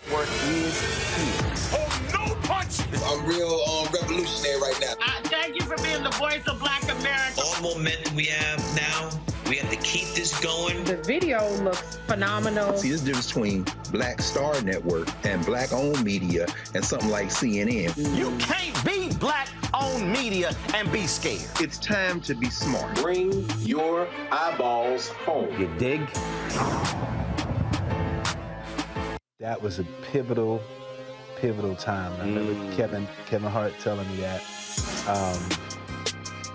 Network is here.
Oh, no punch! I'm real revolutionary right now.
Thank you for being the voice of Black America.
All momentum we have now, we have to keep this going.
The video looks phenomenal.
See, there's a difference between Black Star Network and black-owned media and something like CNN.
You can't be black-owned media and be scared.
It's time to be smart.
Bring your eyeballs home. You dig?
That was a pivotal time. I remember Kevin Hart telling me that.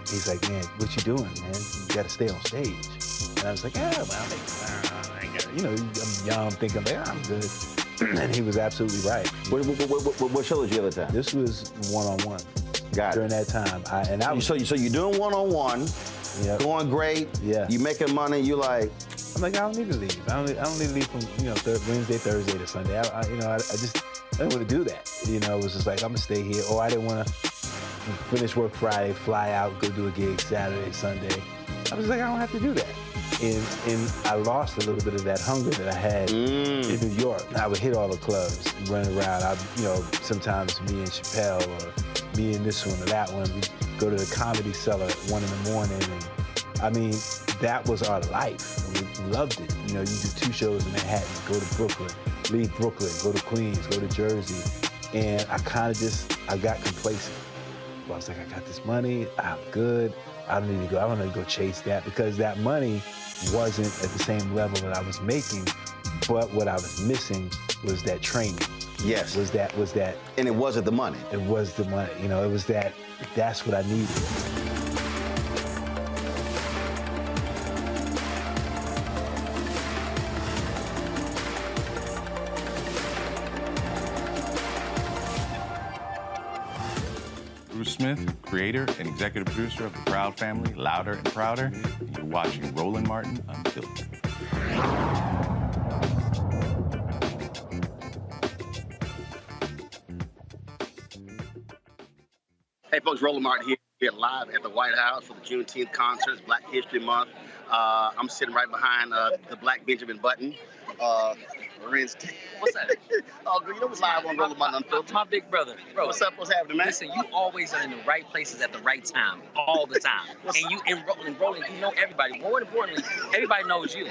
He's like, man, what you doing, man? You got to stay on stage. And I was like, yeah, well, I'm young, thinking, I'm good. And he was absolutely right.
What show did you have at that?
This was one-on-one. during that time.
So you're doing one-on-one, going great.
Yeah.
You making money. You like.
I'm like, I don't need to leave. I don't need to leave from Wednesday, Thursday to Sunday. I didn't want to do that. It was just like I'm gonna stay here. Or I didn't want to finish work Friday, fly out, go do a gig Saturday, Sunday. I was like, I don't have to do that. And I lost a little bit of that hunger that I had in New York. I would hit all the clubs, run around. Sometimes me and Chappelle or me and this one or that one, we'd go to the Comedy Cellar at 1 in the morning. And that was our life. We loved it. You do 2 shows in Manhattan, go to Brooklyn, leave Brooklyn, go to Queens, go to Jersey. And I got complacent. I was like, I got this money, I'm good. I don't need to go chase that, because that money wasn't at the same level that I was making, but what I was missing was that training.
Yes.
Was that.
And it wasn't the money.
It was the money. It was that's what I needed.
Bruce Smith, creator and executive producer of The Proud Family, Louder and Prouder. And you're watching Roland Martin Unfiltered.
Hey folks, Roland Martin here live at the White House for the Juneteenth concerts, Black History Month. I'm sitting right behind the Black Benjamin Button.
What's that?
Oh, you know what's live on Roland Martin Unfiltered?
My big brother. Bro,
what's up? What's happening, man?
Listen, you always are in the right places at the right time, all the time. And Roland, you know everybody. More importantly, everybody knows you.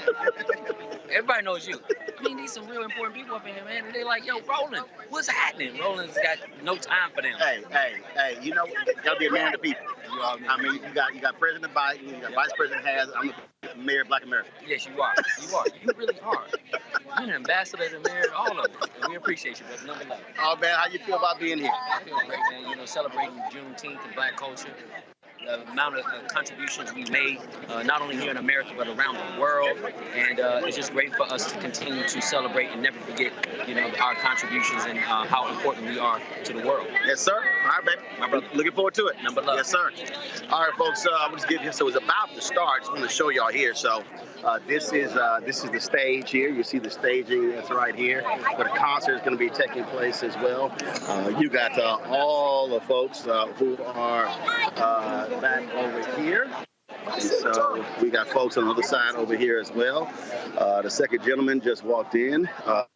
Everybody knows you. I mean, these some real important people up in here, man. And they're like, yo, Roland, what's happening? Roland's got no time for them.
Hey, you know, you gotta be a man to people. I mean, you got President Biden, you got Vice President Harris. I'm the mayor of Black America.
Yes, you are. You really are. You're an ambassador to mayor, all of it. And we appreciate you, but number 11.
Oh, man, how you feel about being here?
I feel great, man. Celebrating Juneteenth and Black culture. The amount of contributions we made, not only here in America, but around the world. And it's just great for us to continue to celebrate and never forget, our contributions and how important we are to the world.
Yes, sir. All right, baby. My brother. Looking forward to it.
Number 11.
Yes, sir. All right, folks, I'm just giving you, so it's about to start. I just want to show y'all here. So this is the stage here. You see the staging that's right here. But the concert is going to be taking place as well. You got all the folks who are back over here. And so we got folks on the other side over here as well. The second gentleman just walked in.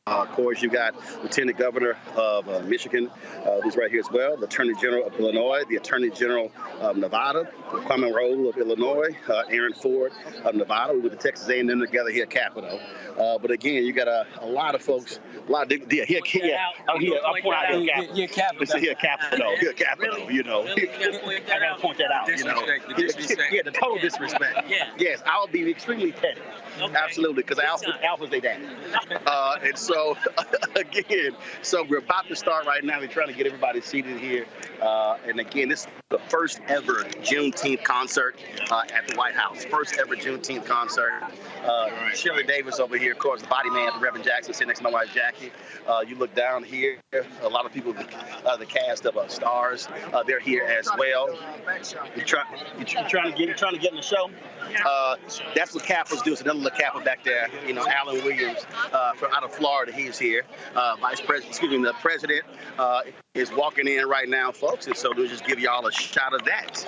Of course, you got Lieutenant Governor of Michigan, who's right here as well. The Attorney General of Illinois, the Attorney General of Nevada, Kwame Roll of Illinois, Aaron Ford of Nevada. We were the Texas A&M together here at Capitol. But again, you got a lot of folks. A lot of here. I'm pointing out here Capitol. Here Capitol. Here Capitol. I gotta point that out. Yeah, the total disrespect.
Yeah.
Yes, I'll be extremely petty. Okay. Absolutely, because Alpha's their daddy. And so, again, we're about to start right now. We're trying to get everybody seated here. And again, this is the first ever Juneteenth concert at the White House. First ever Juneteenth concert. Shirley Davis over here, of course, the body man, Reverend Jackson, sitting next to my wife, Jackie. You look down here, a lot of people, the cast of Stars, they're here as well. You're trying to get in the show. That's what Kappa's doing. It's another little Kappa back there. Alan Williams out of Florida. He's here. The president is walking in right now, folks. And so we'll just give y'all a shot of that.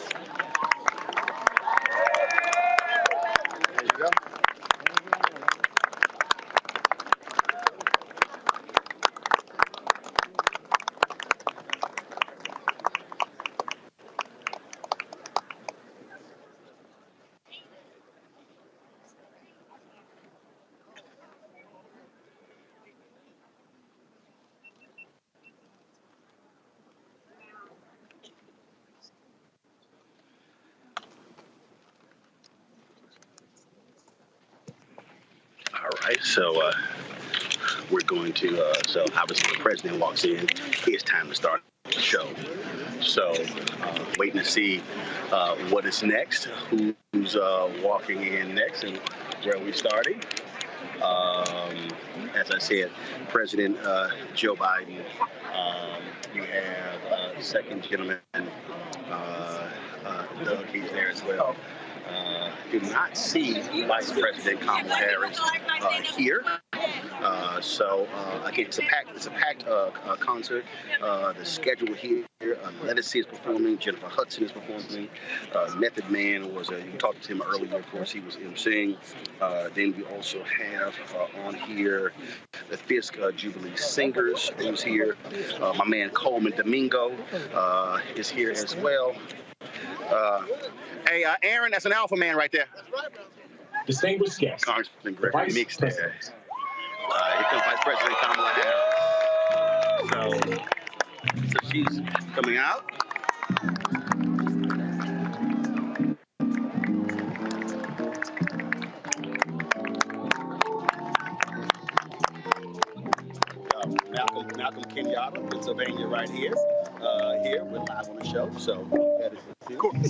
There you go. So we're going to, so obviously the president walks in, it's time to start the show. So waiting to see what is next, who's walking in next and where we're starting. As I said, President Joe Biden, you have second gentleman Doug, he's there as well. Do not see Vice President Kamala Harris here. Again, it's a packed concert. The schedule here, Lettuce is performing, Jennifer Hudson is performing, Method Man was, you talked to him earlier, of course, he was emceeing. Then we also have on here the Fisk Jubilee Singers, who's here. My man Coleman Domingo is here as well. Hey, Aaron, that's an alpha man right there.
Distinguished guests.
Congressman Gregory Meeks there. Here comes Vice President Kamala Harris. So she's coming out. Malcolm Kenyatta, Pennsylvania, right here. Here, we're live on the show, so that is cool. Good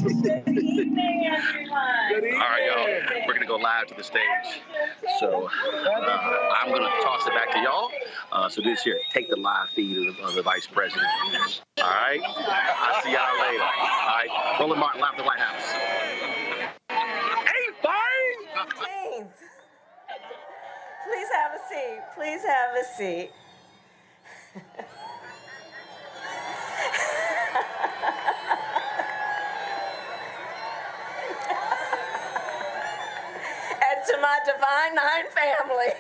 evening, everyone. Good evening. All right, y'all, we're gonna go live to the stage. So I'm gonna toss it back to y'all. So this here, take the live feed of the Vice President. All right, I'll see y'all later. All right, Roland Martin, live at the White House. Hey, fine.
Please have a seat. Please have a seat. And to my Divine Nine family.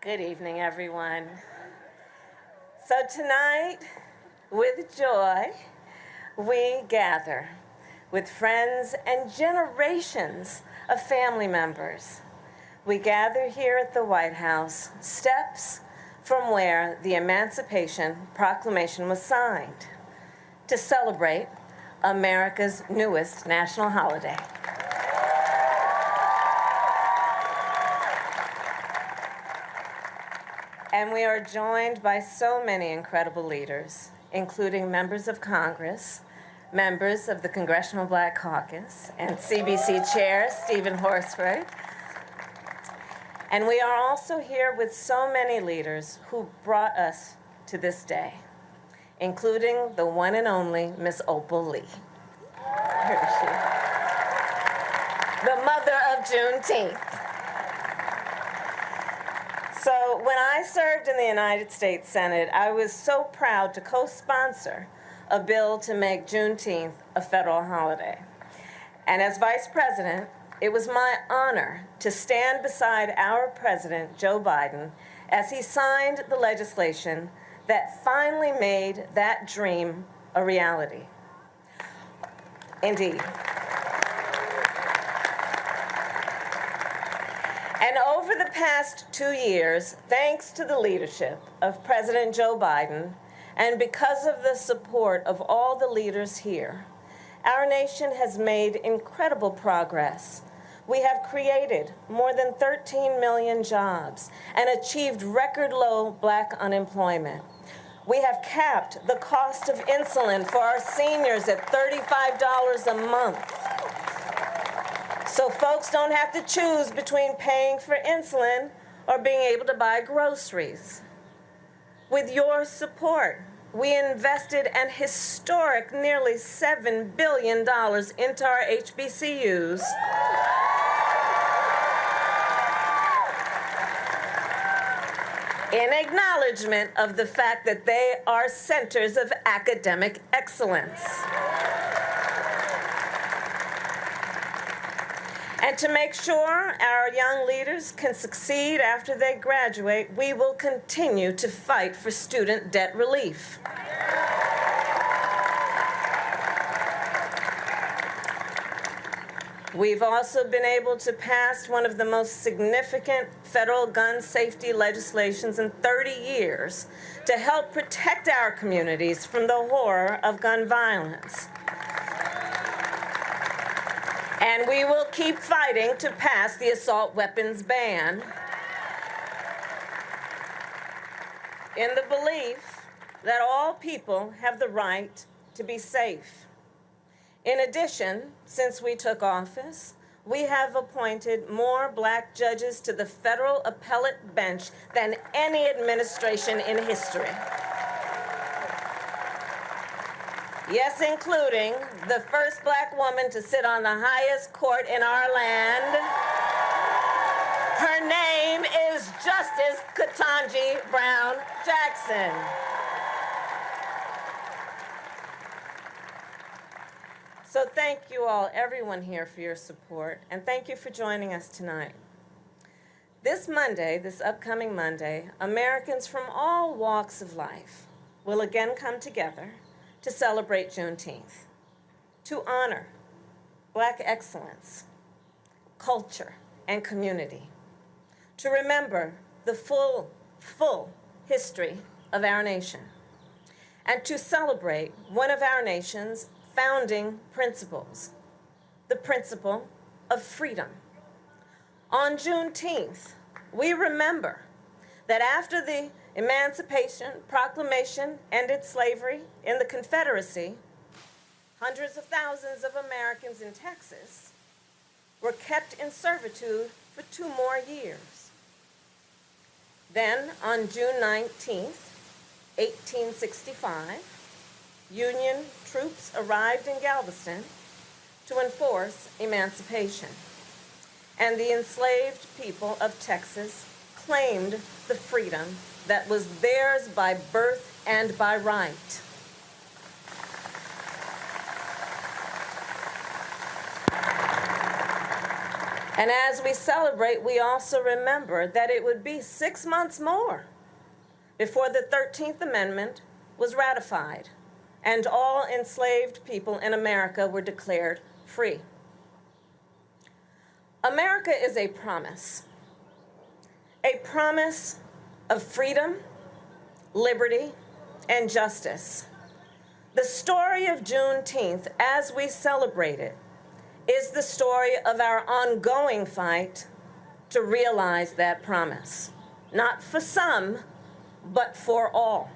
Good evening, everyone. So tonight, with joy, we gather with friends and generations of family members. We gather here at the White House, steps from where the Emancipation Proclamation was signed, to celebrate America's newest national holiday. And we are joined by so many incredible leaders, including members of Congress, members of the Congressional Black Caucus, and CBC Chair Stephen Horsford. And we are also here with so many leaders who brought us to this day, including the one and only Miss Opal Lee. Here is she. The mother of Juneteenth. So when I served in the United States Senate, I was so proud to co-sponsor a bill to make Juneteenth a federal holiday. And as Vice President, it was my honor to stand beside our President, Joe Biden, as he signed the legislation that finally made that dream a reality. Indeed. And over the past 2 years, thanks to the leadership of President Joe Biden, and because of the support of all the leaders here, our nation has made incredible progress. We have created more than 13 million jobs and achieved record low Black unemployment. We have capped the cost of insulin for our seniors at $35 a month. So folks don't have to choose between paying for insulin or being able to buy groceries. With your support, we invested an historic nearly $7 billion into our HBCUs. In acknowledgement of the fact that they are centers of academic excellence. And to make sure our young leaders can succeed after they graduate, we will continue to fight for student debt relief. We've also been able to pass one of the most significant federal gun safety legislations in 30 years to help protect our communities from the horror of gun violence. And we will keep fighting to pass the assault weapons ban in the belief that all people have the right to be safe. In addition, since we took office, we have appointed more Black judges to the federal appellate bench than any administration in history. Yes, including the first Black woman to sit on the highest court in our land. Her name is Justice Ketanji Brown Jackson. So thank you all, everyone here, for your support, and thank you for joining us tonight. This Monday, this upcoming Monday, Americans from all walks of life will again come together to celebrate Juneteenth, to honor Black excellence, culture, and community, to remember the full history of our nation, and to celebrate one of our nation's founding principles, the principle of freedom. On Juneteenth, we remember that after the Emancipation Proclamation ended slavery in the Confederacy, hundreds of thousands of Americans in Texas were kept in servitude for 2 more years. Then, on June 19th, 1865, Union troops arrived in Galveston to enforce emancipation, and the enslaved people of Texas claimed the freedom that was theirs by birth and by right. And as we celebrate, we also remember that it would be 6 months more before the 13th Amendment was ratified and all enslaved people in America were declared free. America is a promise of freedom, liberty, and justice. The story of Juneteenth, as we celebrate it, is the story of our ongoing fight to realize that promise, not for some, but for all.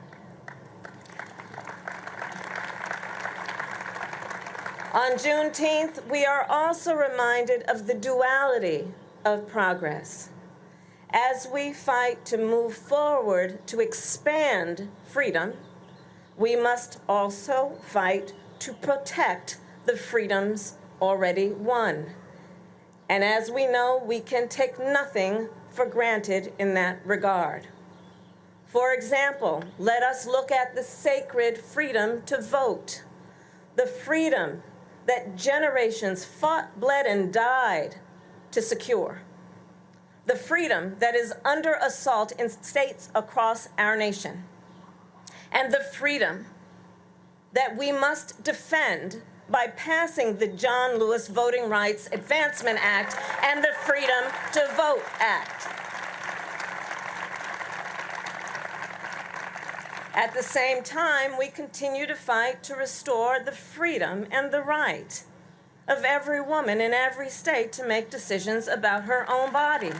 On Juneteenth, we are also reminded of the duality of progress. As we fight to move forward to expand freedom, we must also fight to protect the freedoms already won. And as we know, we can take nothing for granted in that regard. For example, let us look at the sacred freedom to vote, the freedom that generations fought, bled, and died to secure, the freedom that is under assault in states across our nation, and the freedom that we must defend by passing the John Lewis Voting Rights Advancement Act and the Freedom to Vote Act. At the same time, we continue to fight to restore the freedom and the right of every woman in every state to make decisions about her own body.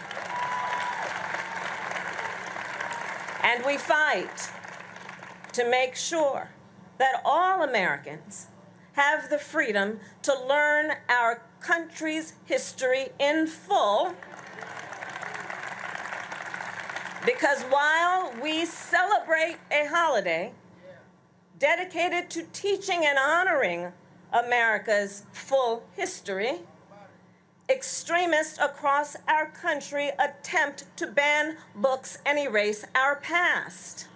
And we fight to make sure that all Americans have the freedom to learn our country's history in full, because while we celebrate a holiday dedicated to teaching and honoring America's full history, extremists across our country attempt to ban books and erase our past.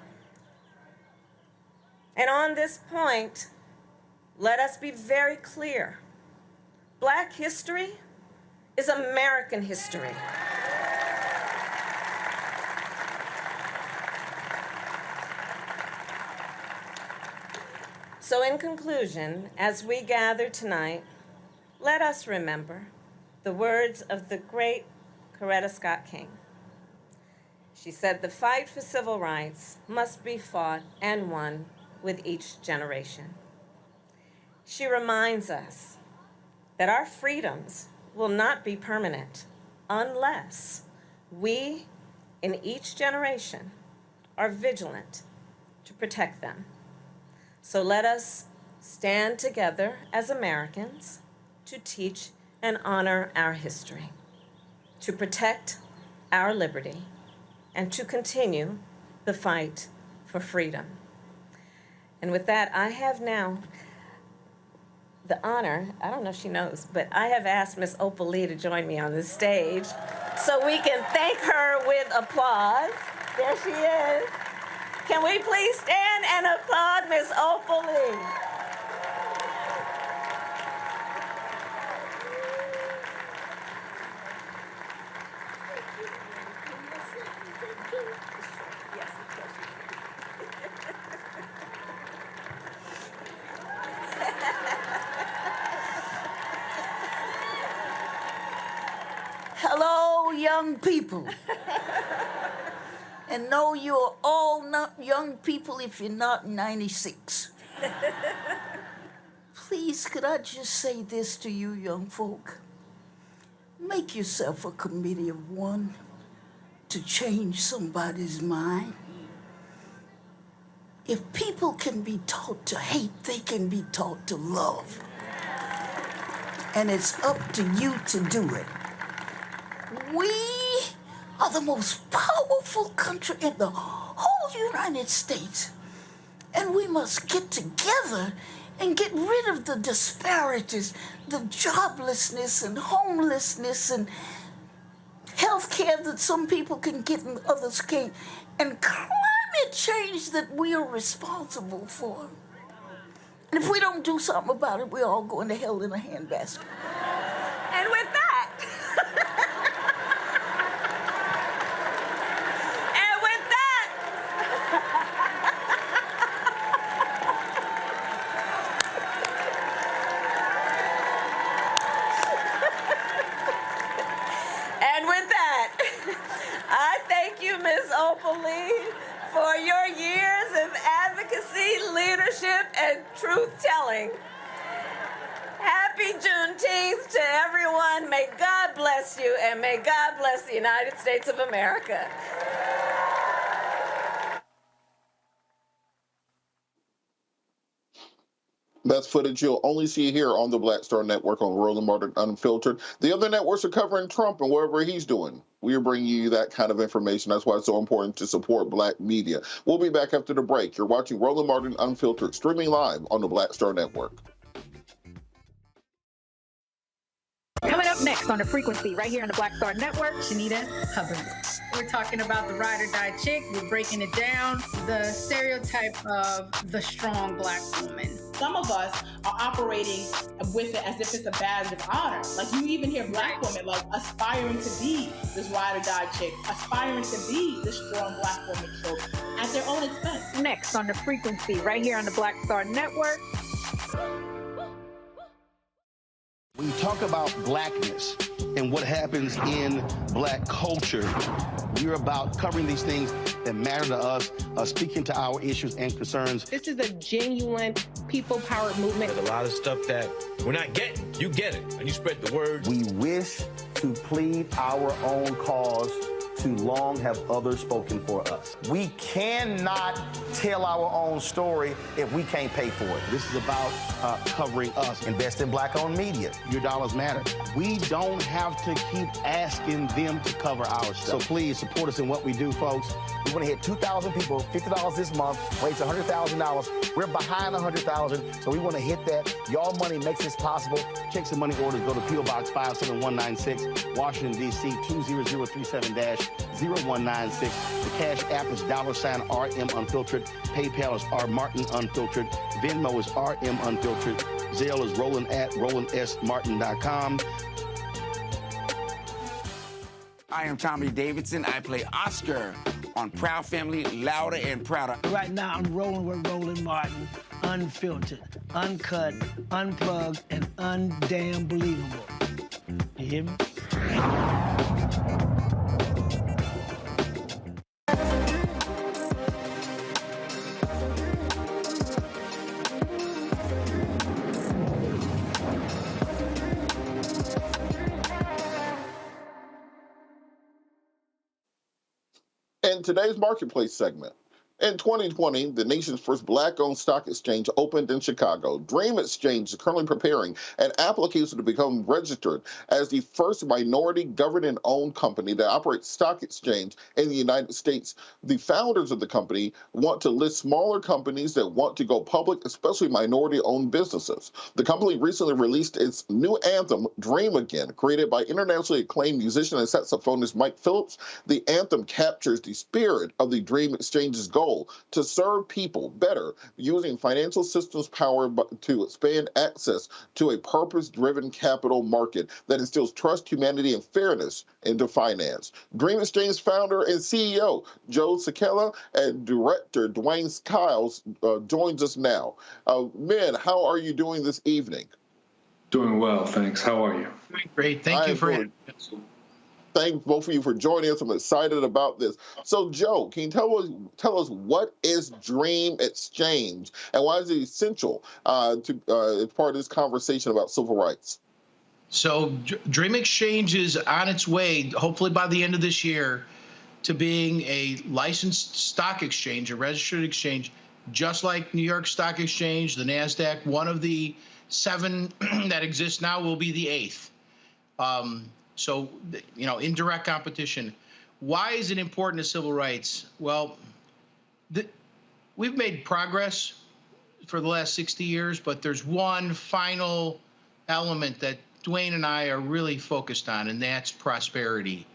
And on this point, let us be very clear. Black history is American history. So in conclusion, as we gather tonight, let us remember the words of the great Coretta Scott King. She said, "The fight for civil rights must be fought and won with each generation." She reminds us that our freedoms will not be permanent unless we, in each generation, are vigilant to protect them. So let us stand together as Americans to teach and honor our history, to protect our liberty, and to continue the fight for freedom. And with that, I have now the honor, I don't know if she knows, but I have asked Ms. Opal Lee to join me on the stage so we can thank her with applause. There she is. Can we please stand and applaud Ms. Opal Lee?
Hello, young people. And no, you're all not young people if you're not 96. Please, could I just say this to you, young folk? Make yourself a committee of one to change somebody's mind. If people can be taught to hate, they can be taught to love. And it's up to you to do it. We are the most powerful country in the whole United States. And we must get together and get rid of the disparities, the joblessness and homelessness and health care that some people can get and others can't, and climate change that we are responsible for. And if we don't do something about it, we're all going to hell in a handbasket.
And with that, Ms. Opal Lee, for your years of advocacy, leadership, and truth-telling. Happy Juneteenth to everyone. May God bless you, and may God bless the United States of America.
That's footage you'll only see here on the Black Star Network on Roland Martin Unfiltered. The other networks are covering Trump and whatever he's doing. We are bringing you that kind of information. That's why it's so important to support Black media. We'll be back after the break. You're watching Roland Martin Unfiltered, streaming live on the Black Star Network.
Coming up next on The Frequency, right here on the Black Star Network, Shanita Hubbard. We're talking about the ride or die chick. We're breaking it down. The stereotype of the strong Black woman.
Some of us are operating with it as if it's a badge of honor. Like, you even hear Black women like aspiring to be this ride or die chick, aspiring to be this strong Black woman trope at their own expense.
Next on The Frequency, right here on the Black Star Network.
When you talk about Blackness and what happens in Black culture, we're about covering these things that matter to us, speaking to our issues and concerns.
This is a genuine people-powered movement.
There's a lot of stuff that we're not getting. You get it, and you spread the word.
We wish to plead our own cause. Too long have others spoken for us. We cannot tell our own story if we can't pay for it. This is about covering us. Invest in Black-owned media. Your dollars matter. We don't have to keep asking them to cover our stuff. So please support us in what we do, folks. We want to hit 2,000 people, $50 this month, raise $100,000. We're behind 100,000, so we want to hit that. Y'all money makes this possible. Checks and money orders go to P.O. Box 57196, Washington, D.C. 20037-0196. The Cash App is $RM Unfiltered. PayPal is R Martin Unfiltered. Venmo is RM Unfiltered. Zelle is Roland at RolandSMartin.com.
I am Tommy Davidson. I play Oscar on Proud Family, Louder and Prouder.
Right now, I'm rolling with Roland Martin, unfiltered, uncut, unplugged, and undamn believable. You hear me?
In today's Marketplace segment, In 2020, the nation's first Black-owned stock exchange opened in Chicago. Dream Exchange is currently preparing an application to become registered as the first minority governed and owned company that operates stock exchange in the United States. The founders of the company want to list smaller companies that want to go public, especially minority-owned businesses. The company recently released its new anthem, Dream Again, created by internationally acclaimed musician and saxophonist Mike Phillips. The anthem captures the spirit of the Dream Exchange's goal to serve people better using financial systems power to expand access to a purpose-driven capital market that instills trust, humanity, and fairness into finance. Dream Exchange founder and CEO Joe Sakella and director Dwayne Skiles joins us now. Men, how are you doing this evening?
Doing well, thanks. How are you?
Great. Thank you for having us.
Thank both of you for joining us. I'm excited about this. So, Joe, can you tell us what is Dream Exchange and why is it essential as part of this conversation about civil rights?
So, Dream Exchange is on its way, hopefully by the end of this year, to being a licensed stock exchange, a registered exchange, just like New York Stock Exchange, the NASDAQ. One of the 7 that exist now will be the 8th. So, you know, in direct competition. Why is it important to civil rights? Well, we've made progress for the last 60 years, but there's one final element that Dwayne and I are really focused on, and that's prosperity.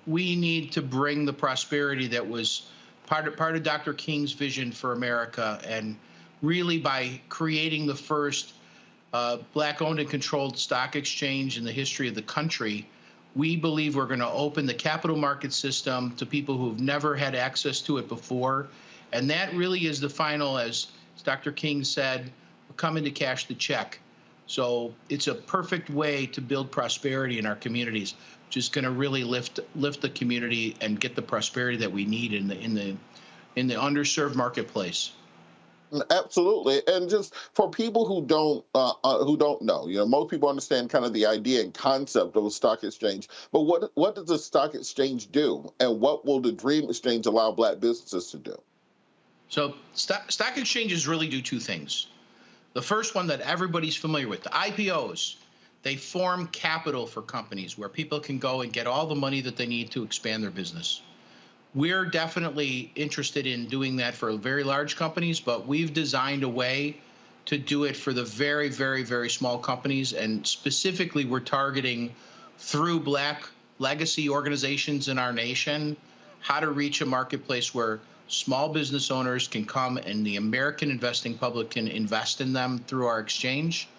We need to bring the prosperity that was part of Dr. King's vision for America, and really by creating the first Black-owned and controlled stock exchange in the history of the country, we believe we're going to open the capital market system to people who've never had access to it before. And that really is the final, as Dr. King said, we're coming to cash the check. So it's a perfect way to build prosperity in our communities, which is going to really lift the community and get the prosperity that we need in the underserved marketplace.
Absolutely, and just for people who don't know, you know, most people understand kind of the idea and concept of a stock exchange, but what does a stock exchange do, and what will the Dream Exchange allow Black businesses to do?
So stock exchanges really do 2 things. The first one that everybody's familiar with, the IPOs, they form capital for companies where people can go and get all the money that they need to expand their business. We're definitely interested in doing that for very large companies, but we've designed a way to do it for the very, very, very small companies. And specifically, we're targeting through Black legacy organizations in our nation, how to reach a marketplace where small business owners can come and the American investing public can invest in them through our exchange.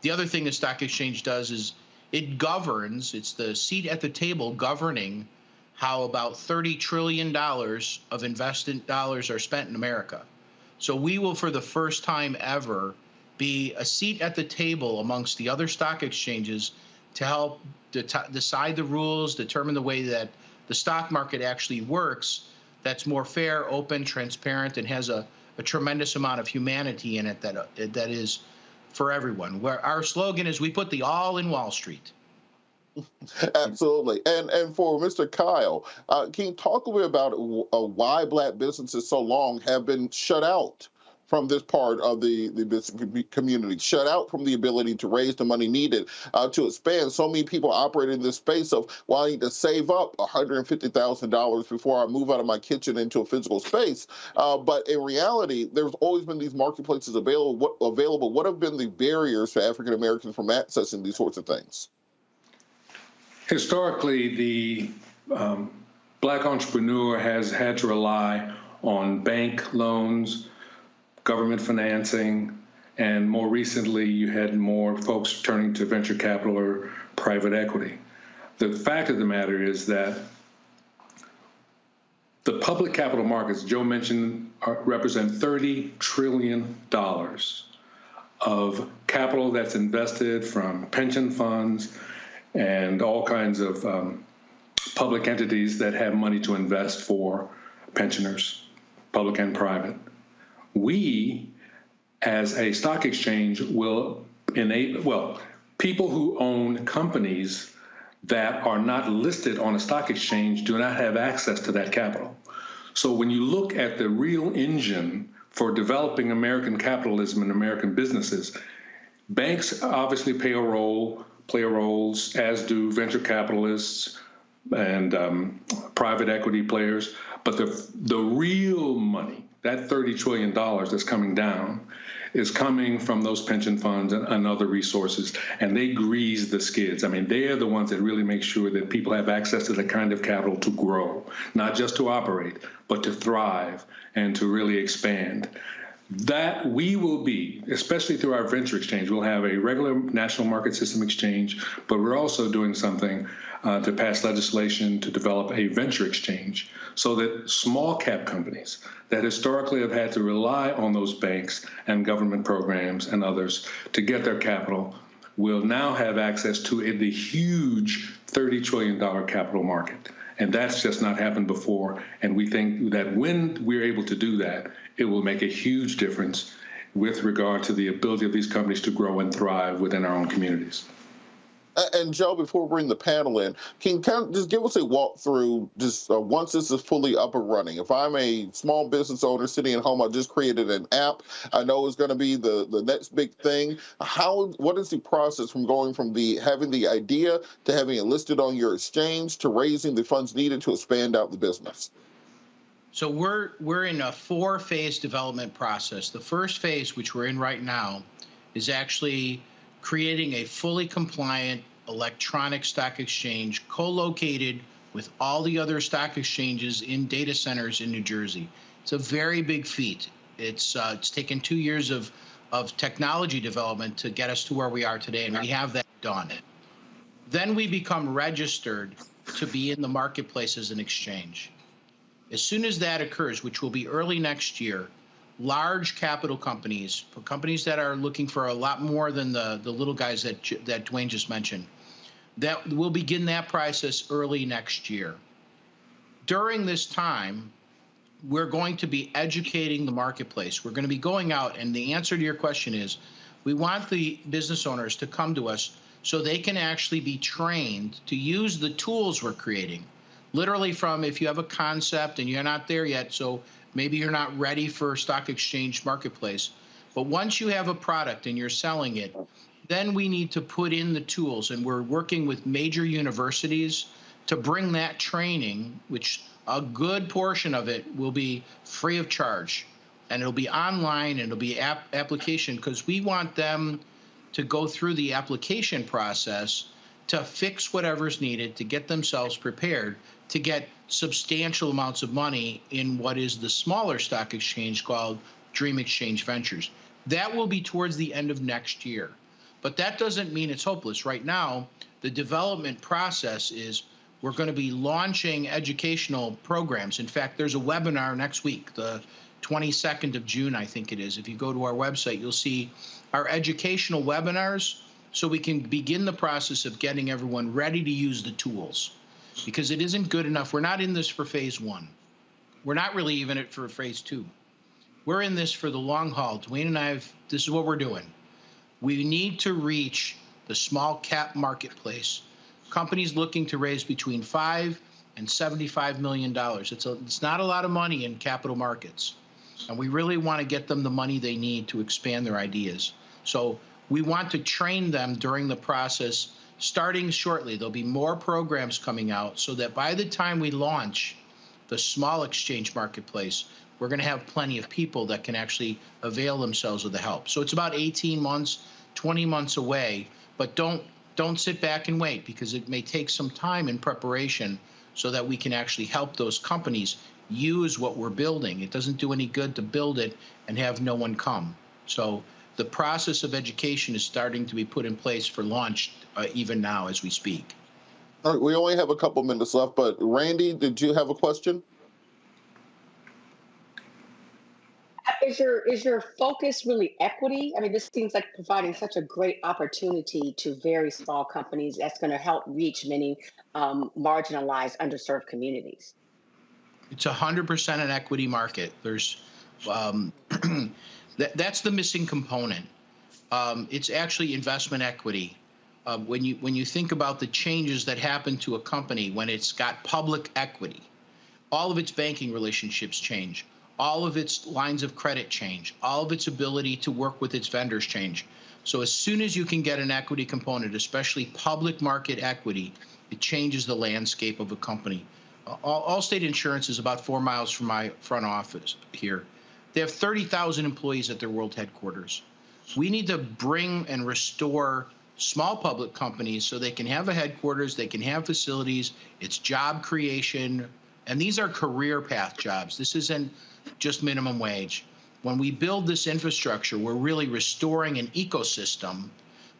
The other thing the stock exchange does is it governs, it's the seat at the table governing how about $30 trillion of invested dollars are spent in America. So we will, for the first time ever, be a seat at the table amongst the other stock exchanges to help decide the rules, determine the way that the stock market actually works, that's more fair, open, transparent, and has a tremendous amount of humanity in it that is for everyone. Where our slogan is, we put the all in Wall Street.
Absolutely. And for Mr. Kyle, can you talk a little bit about why Black businesses so long have been shut out from this part of the business community, shut out from the ability to raise the money needed to expand? So many people operate in this space of, well, I need to save up $150,000 before I move out of my kitchen into a physical space. But in reality, there's always been these marketplaces available. What have been the barriers for African Americans from accessing these sorts of things?
Historically, the Black entrepreneur has had to rely on bank loans, government financing, and more recently, you had more folks turning to venture capital or private equity. The fact of the matter is that the public capital markets, Joe mentioned, represent $30 trillion of capital that's invested from pension funds and all kinds of public entities that have money to invest for pensioners, public and private. We, as a stock exchange, will enable, well, people who own companies that are not listed on a stock exchange do not have access to that capital. So when you look at the real engine for developing American capitalism and American businesses, banks obviously play roles, as do venture capitalists and private equity players. But the real money, that $30 trillion that's coming down, is coming from those pension funds and other resources, and they grease the skids. I mean, they are the ones that really make sure that people have access to the kind of capital to grow, not just to operate, but to thrive and to really expand. That we will be, especially through our venture exchange, we'll have a regular national market system exchange, but we're also doing something to pass legislation to develop a venture exchange so that small cap companies that historically have had to rely on those banks and government programs and others to get their capital will now have access to the huge $30 trillion capital market. And that's just not happened before. And we think that when we're able to do that, it will make a huge difference with regard to the ability of these companies to grow and thrive within our own communities.
And Joe, before we bring the panel in, can you kind of just give us a walkthrough, just once this is fully up and running? If I'm a small business owner sitting at home, I just created an app, I know it's going to be the next big thing. What is the process from going from having the idea to having it listed on your exchange to raising the funds needed to expand out the business?
So we're in a 4-phase development process. The first phase, which we're in right now, is actually creating a fully compliant electronic stock exchange co-located with all the other stock exchanges in data centers in New Jersey. It's a very big feat. It's taken 2 years of technology development to get us to where we are today, and we have that done. Then we become registered to be in the marketplace as an exchange. As soon as that occurs, which will be early next year, large capital companies that are looking for a lot more than the little guys that Dwayne just mentioned, that will begin that process early next year. During this time, we're going to be educating the marketplace. We're going to be going out, and the answer to your question is, we want the business owners to come to us so they can actually be trained to use the tools we're creating. Literally from, if you have a concept and you're not there yet, so maybe you're not ready for stock exchange marketplace, but once you have a product and you're selling it, then we need to put in the tools, and we're working with major universities to bring that training, which a good portion of it will be free of charge, and it'll be online, and it'll be application, because we want them to go through the application process to fix whatever's needed to get themselves prepared to get substantial amounts of money in what is the smaller stock exchange called Dream Exchange Ventures. That will be towards the end of next year. But that doesn't mean it's hopeless. Right now, the development process is we're going to be launching educational programs. In fact, there's a webinar next week, the 22nd of June, I think it is. If you go to our website, you'll see our educational webinars so we can begin the process of getting everyone ready to use the tools. Because it isn't good enough. We're not in this for phase 1. We're not really even in it for phase 2. We're in this for the long haul. Dwayne and I, this is what we're doing. We need to reach the small cap marketplace. Companies looking to raise between $5 and $75 million. It's not a lot of money in capital markets. And we really want to get them the money they need to expand their ideas. So we want to train them during the process. Starting shortly, there'll be more programs coming out so that by the time we launch the small exchange marketplace, we're going to have plenty of people that can actually avail themselves of the help. So it's about 18 months, 20 months away, but don't sit back and wait, because it may take some time in preparation so that we can actually help those companies use what we're building. It doesn't do any good to build it and have no one come. So the process of education is starting to be put in place for launch even now as we speak.
All right, we only have a couple minutes left, but Randy, did you have a question?
Is your focus really equity? I mean, this seems like providing such a great opportunity to very small companies that's going to help reach many marginalized, underserved communities.
It's 100% an equity market. There's that's the missing component. It's actually investment equity. When you think about the changes that happen to a company when it's got public equity, all of its banking relationships change. All of its lines of credit change. All of its ability to work with its vendors change. So as soon as you can get an equity component, especially public market equity, it changes the landscape of a company. Allstate Insurance is about 4 miles from my front office here. They have 30,000 employees at their world headquarters. We need to bring and restore small public companies so they can have a headquarters, they can have facilities, it's job creation, and these are career path jobs. This isn't just minimum wage. When we build this infrastructure, we're really restoring an ecosystem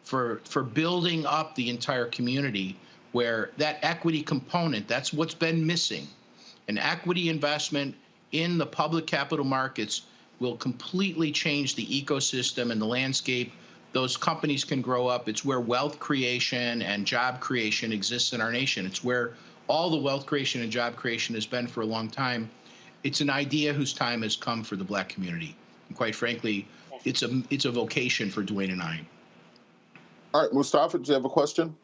for building up the entire community where that equity component, that's what's been missing. An equity investment in the public capital markets will completely change the ecosystem and the landscape. Those companies can grow up. It's where wealth creation and job creation exists in our nation. It's where all the wealth creation and job creation has been for a long time. It's an idea whose time has come for the Black community. And quite frankly, it's a vocation for Dwayne and I.
All right, Mustafa, do you have a question?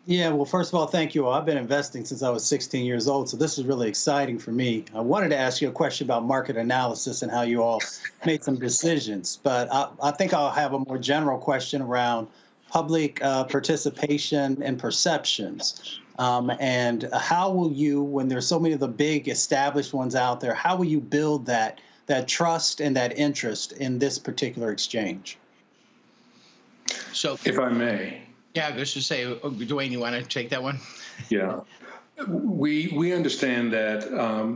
Yeah, well, first of all, thank you all. I've been investing since I was 16 years old, so this is really exciting for me. I wanted to ask you a question about market analysis and how you all made some decisions, but I think I'll have a more general question around public participation and perceptions. And how will you, when there's so many of the big established ones out there, how will you build that trust and that interest in this particular exchange?
So,
if I may.
Yeah, let's just say, Dwayne, you want to take that one?
Yeah. We understand that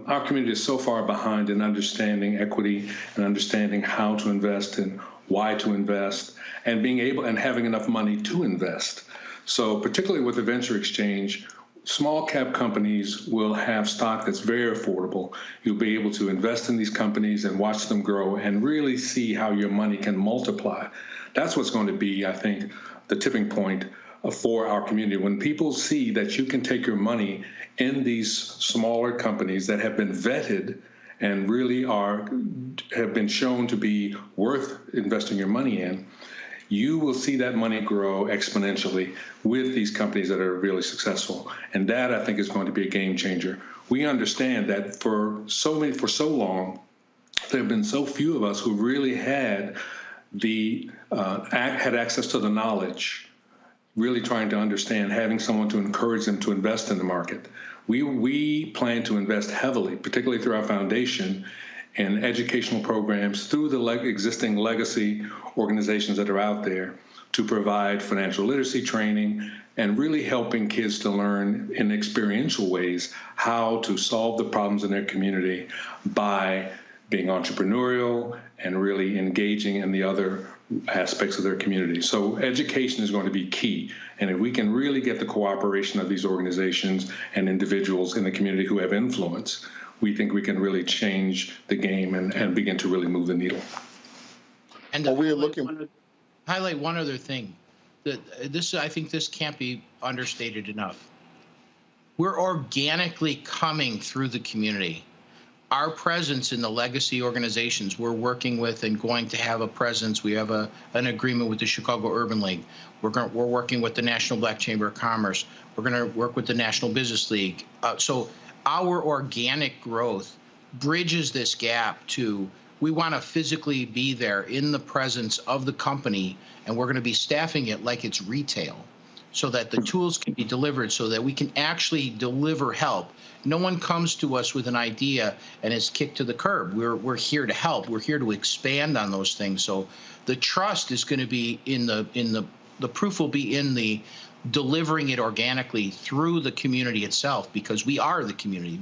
our community is so far behind in understanding equity and understanding how to invest and why to invest and being able and having enough money to invest. So particularly with the venture exchange, small cap companies will have stock that's very affordable. You'll be able to invest in these companies and watch them grow and really see how your money can multiply. That's what's going to be, I think, the tipping point for our community. When people see that you can take your money in these smaller companies that have been vetted and really have been shown to be worth investing your money in, you will see that money grow exponentially with these companies that are really successful. And that, I think, is going to be a game changer. We understand that for so long, there have been so few of us who really had access to the knowledge, really trying to understand, having someone to encourage them to invest in the market. We plan to invest heavily, particularly through our foundation, in educational programs through the existing legacy organizations that are out there to provide financial literacy training and really helping kids to learn in experiential ways how to solve the problems in their community by being entrepreneurial and really engaging in the other aspects of their community. So education is going to be key. And if we can really get the cooperation of these organizations and individuals in the community who have influence, we think we can really change the game and begin to really move the needle.
And highlight one other thing. I think this can't be understated enough. We're organically coming through the community. Our presence in the legacy organizations we're working with and going to have a presence. We have an agreement with the Chicago Urban League. We're working with the National Black Chamber of Commerce. We're going to work with the National Business League. So our organic growth bridges this gap to we want to physically be there in the presence of the company, and we're going to be staffing it like it's retail so that the tools can be delivered so that we can actually deliver help. No one comes to us with an idea and is kicked to the curb. We're here to help. We're here to expand on those things. So the trust is going to be in the proof will be in the delivering it organically through the community itself, because we are the community.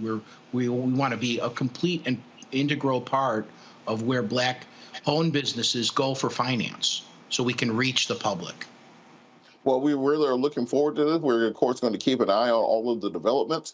We want to be a complete and integral part of where Black-owned businesses go for finance so we can reach the public.
Well, we really are looking forward to this. We're, of course, going to keep an eye on all of the developments.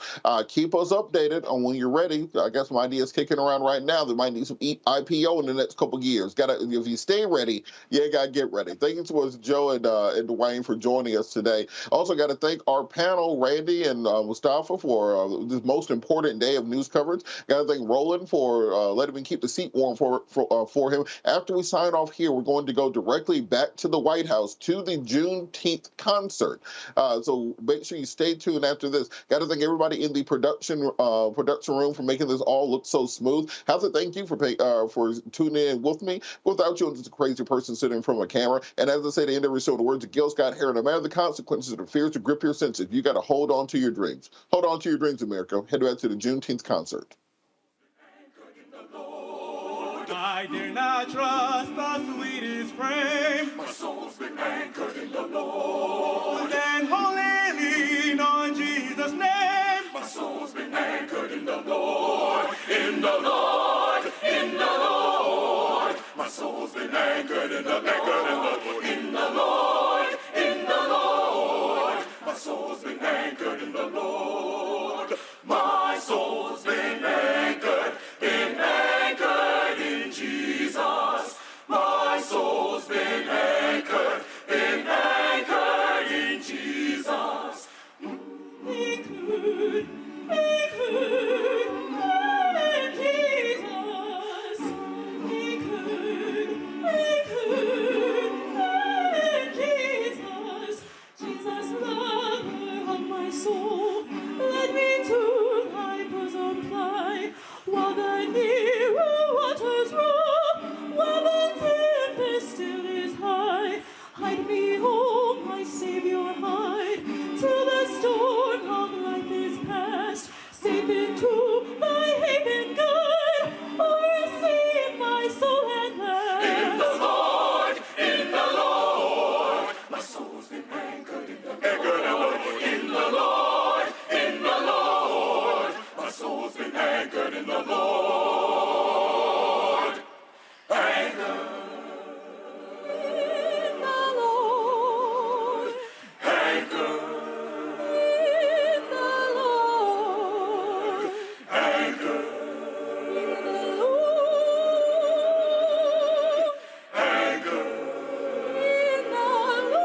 Keep us updated on when you're ready. I guess my idea is kicking around right now. They might need some IPO in the next couple of years. If you stay ready, you got to get ready. Thank you to us, Joe and Dwayne, for joining us today. Also got to thank our panel, Randy and Mustafa, for this most important day of news coverage. Got to thank Roland for letting me keep the seat warm for him. After we sign off here, we're going to go directly back to the White House to the Juneteenth Juneteenth concert. So make sure you stay tuned after this. Got to thank everybody in the production room for making this all look so smooth. Have to thank you for tuning in with me. Without you, I'm just a crazy person sitting in front of a camera. And as I say at the end of every show, the words of Gil Scott Heron, no matter the consequences or the fears to grip your senses, you got to hold on to your dreams. Hold on to your dreams, America. Head back to the Juneteenth concert.
I dare not trust the sweetest frame. My soul's been anchored in the Lord. Then wholly lean on Jesus' name. My soul's been anchored in the Lord. In the Lord. In the Lord. My soul's been anchored in the Lord. In the Lord. In the Lord. My soul's been anchored in the Lord. My soul's been anchored in Jesus. My soul's been anchored in Jesus. Anchored in Jesus. Anchored in Jesus. Jesus, lover of my soul, let me to thy bosom fly, while thy nearer waters roll, while the tempest still is high. Hide me, oh my Savior, hide, till the storm of life is past. Safe into thy haven guide, or sleep my soul at last. In the Lord, my soul's been anchored in the Lord. In the Lord, in the Lord, my soul's been anchored in the Lord. Anchored in the Lord. Anchored in the Lord. Anchored in the Lord. Anchored in the Lord.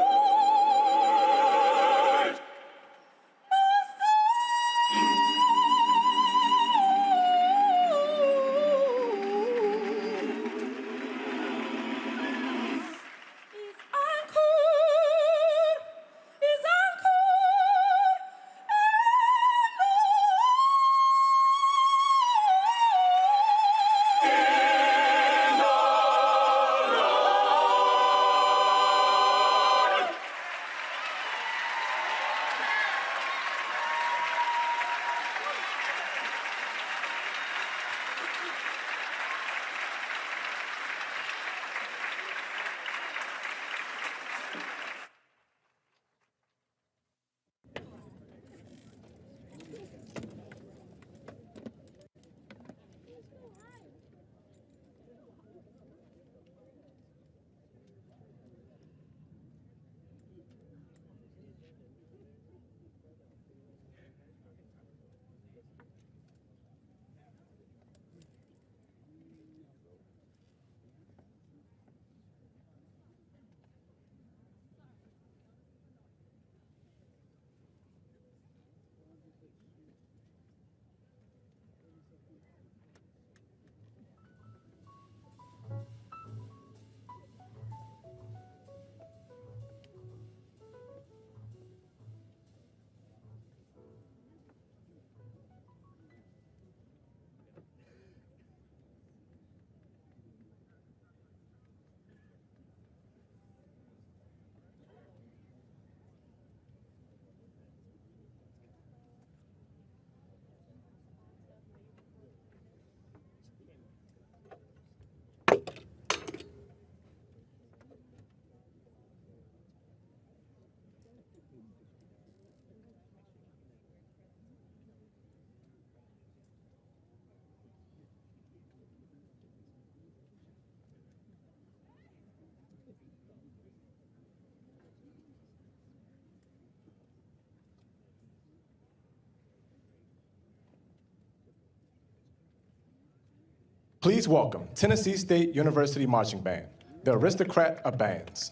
Please welcome Tennessee State University Marching Band, the aristocrat of bands.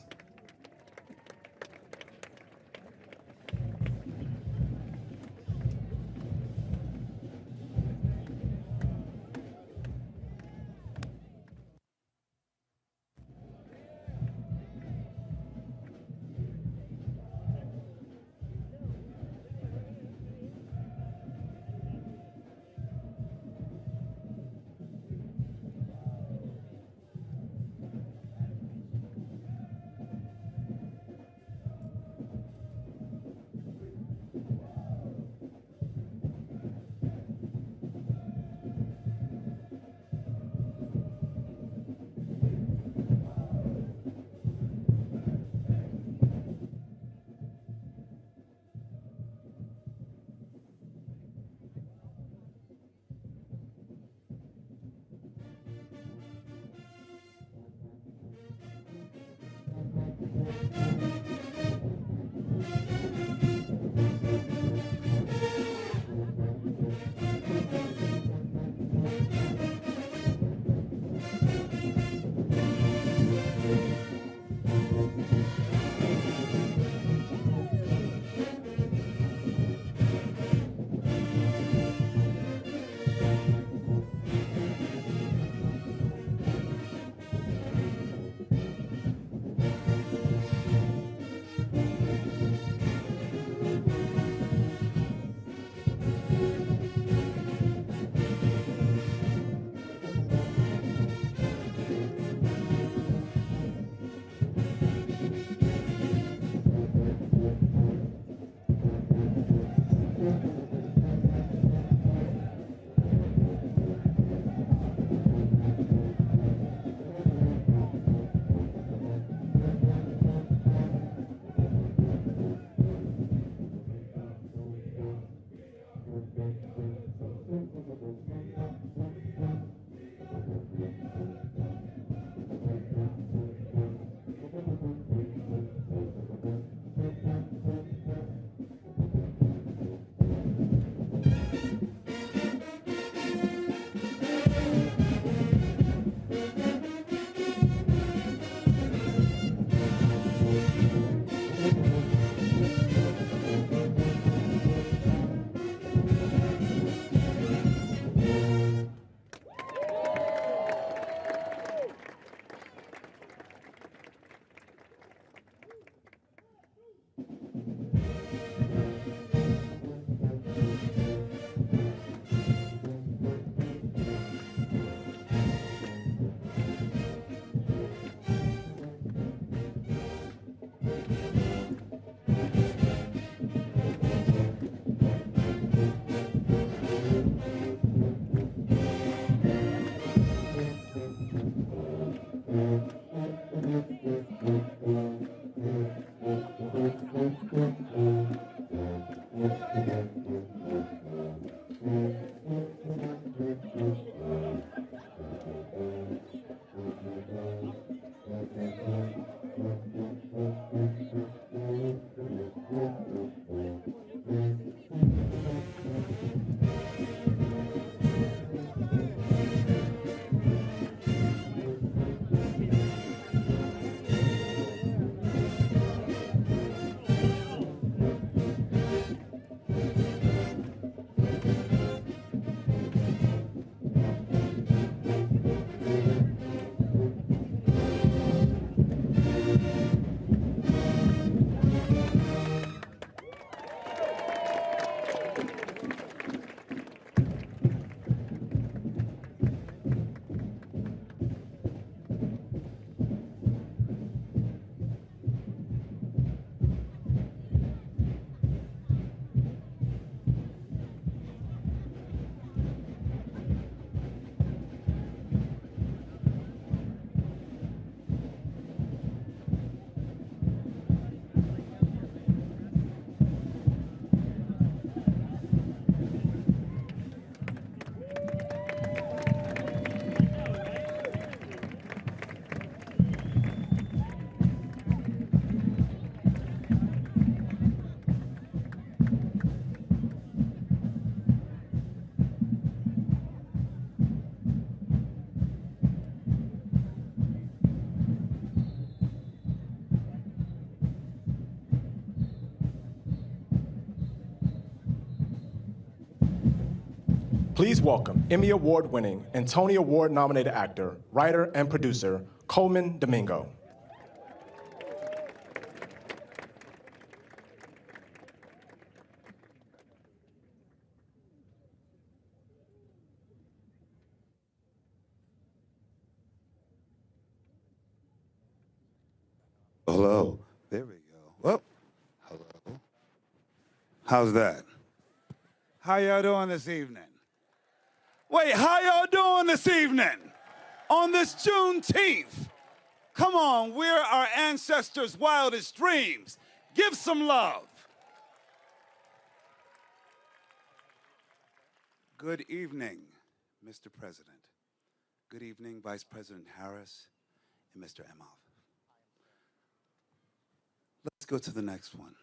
Please welcome Emmy Award-winning and Tony Award-nominated actor, writer, and producer, Coleman Domingo.
Hello. There we go. Oh, hello. How's that? How y'all doing this evening? Wait, how y'all doing this evening? On this Juneteenth? Come on, we're our ancestors' wildest dreams. Give some love. Good evening, Mr. President. Good evening, Vice President Harris and Mr. Emhoff. Let's go to the next one.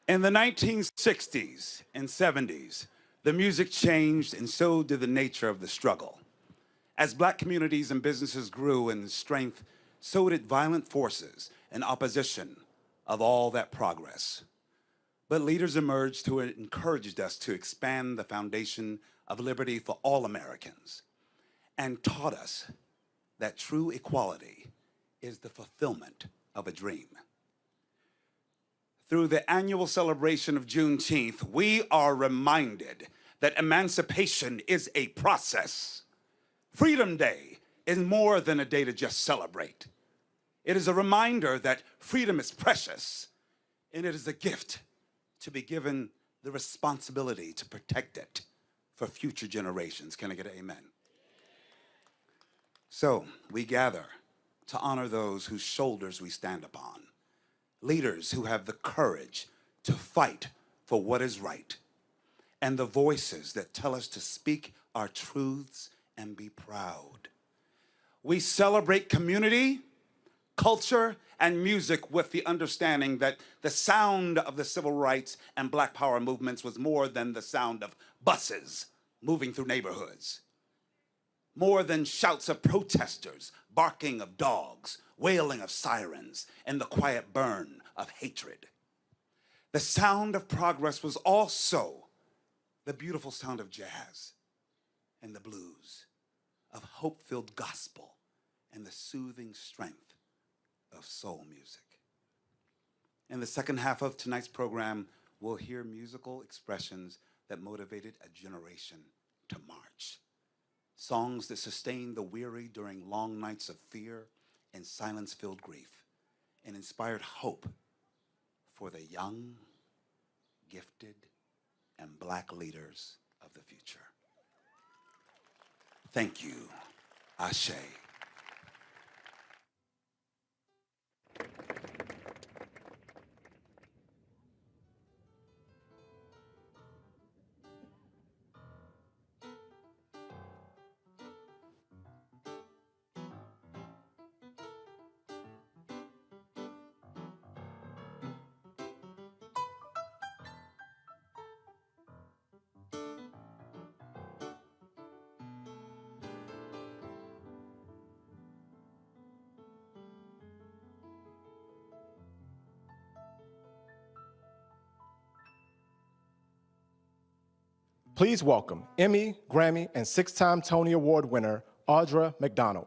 In the 1960s and 70s, the music changed and so did the nature of the struggle. As Black communities and businesses grew in strength, so did violent forces and opposition of all that progress. But leaders emerged who encouraged us to expand the foundation of liberty for all Americans and taught us that true equality is the fulfillment of a dream. Through the annual celebration of Juneteenth, we are reminded that emancipation is a process. Freedom Day is more than a day to just celebrate. It is a reminder that freedom is precious, and it is a gift to be given the responsibility to protect it for future generations. Can I get an amen? So we gather to honor those whose shoulders we stand upon, leaders who have the courage to fight for what is right, and the voices that tell us to speak our truths and be proud. We celebrate community, culture, and music with the understanding that the sound of the civil rights and Black Power movements was more than the sound of buses moving through neighborhoods, more than shouts of protesters, barking of dogs, wailing of sirens, and the quiet burn of hatred. The sound of progress was also the beautiful sound of jazz and the blues, of hope-filled gospel and the soothing strength of soul music. In the second half of tonight's program, we'll hear musical expressions that motivated a generation to march. Songs that sustained the weary during long nights of fear and silence-filled grief, and inspired hope for the young, gifted, and Black leaders of the future. Thank you. Ashe.
Please welcome Emmy, Grammy, and 6-time Tony Award winner, Audra McDonald.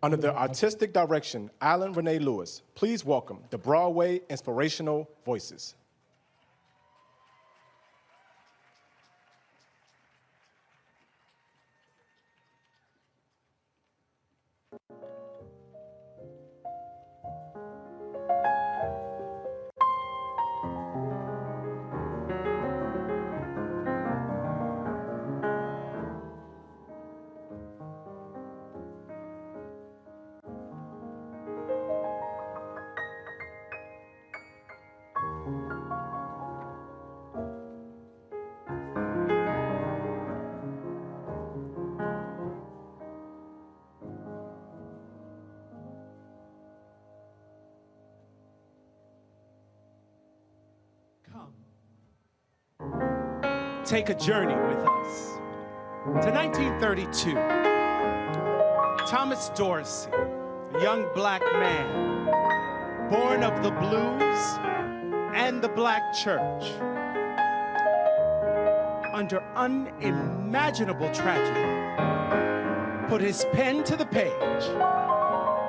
Under the artistic direction, Alan Renee Lewis, please welcome the Broadway Inspirational Voices.
Take a journey with us to 1932. Thomas Dorsey, a young black man, born of the blues and the black church. Under unimaginable tragedy, put his pen to the page,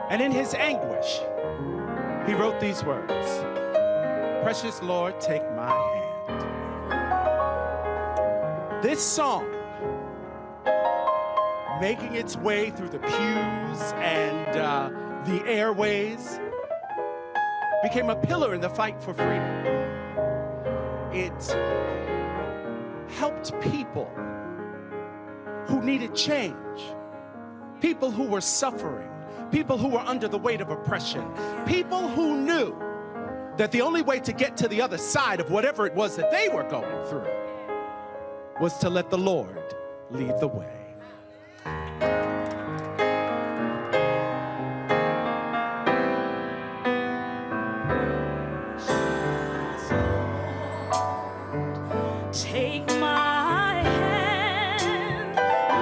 and in his anguish, he wrote these words: "Precious Lord, take my hand." This song, making its way through the pews and the airways, became a pillar in the fight for freedom. It helped people who needed change, people who were suffering, people who were under the weight of oppression, people who knew that the only way to get to the other side of whatever it was that they were going through was to let the Lord lead the way.
Take my hand,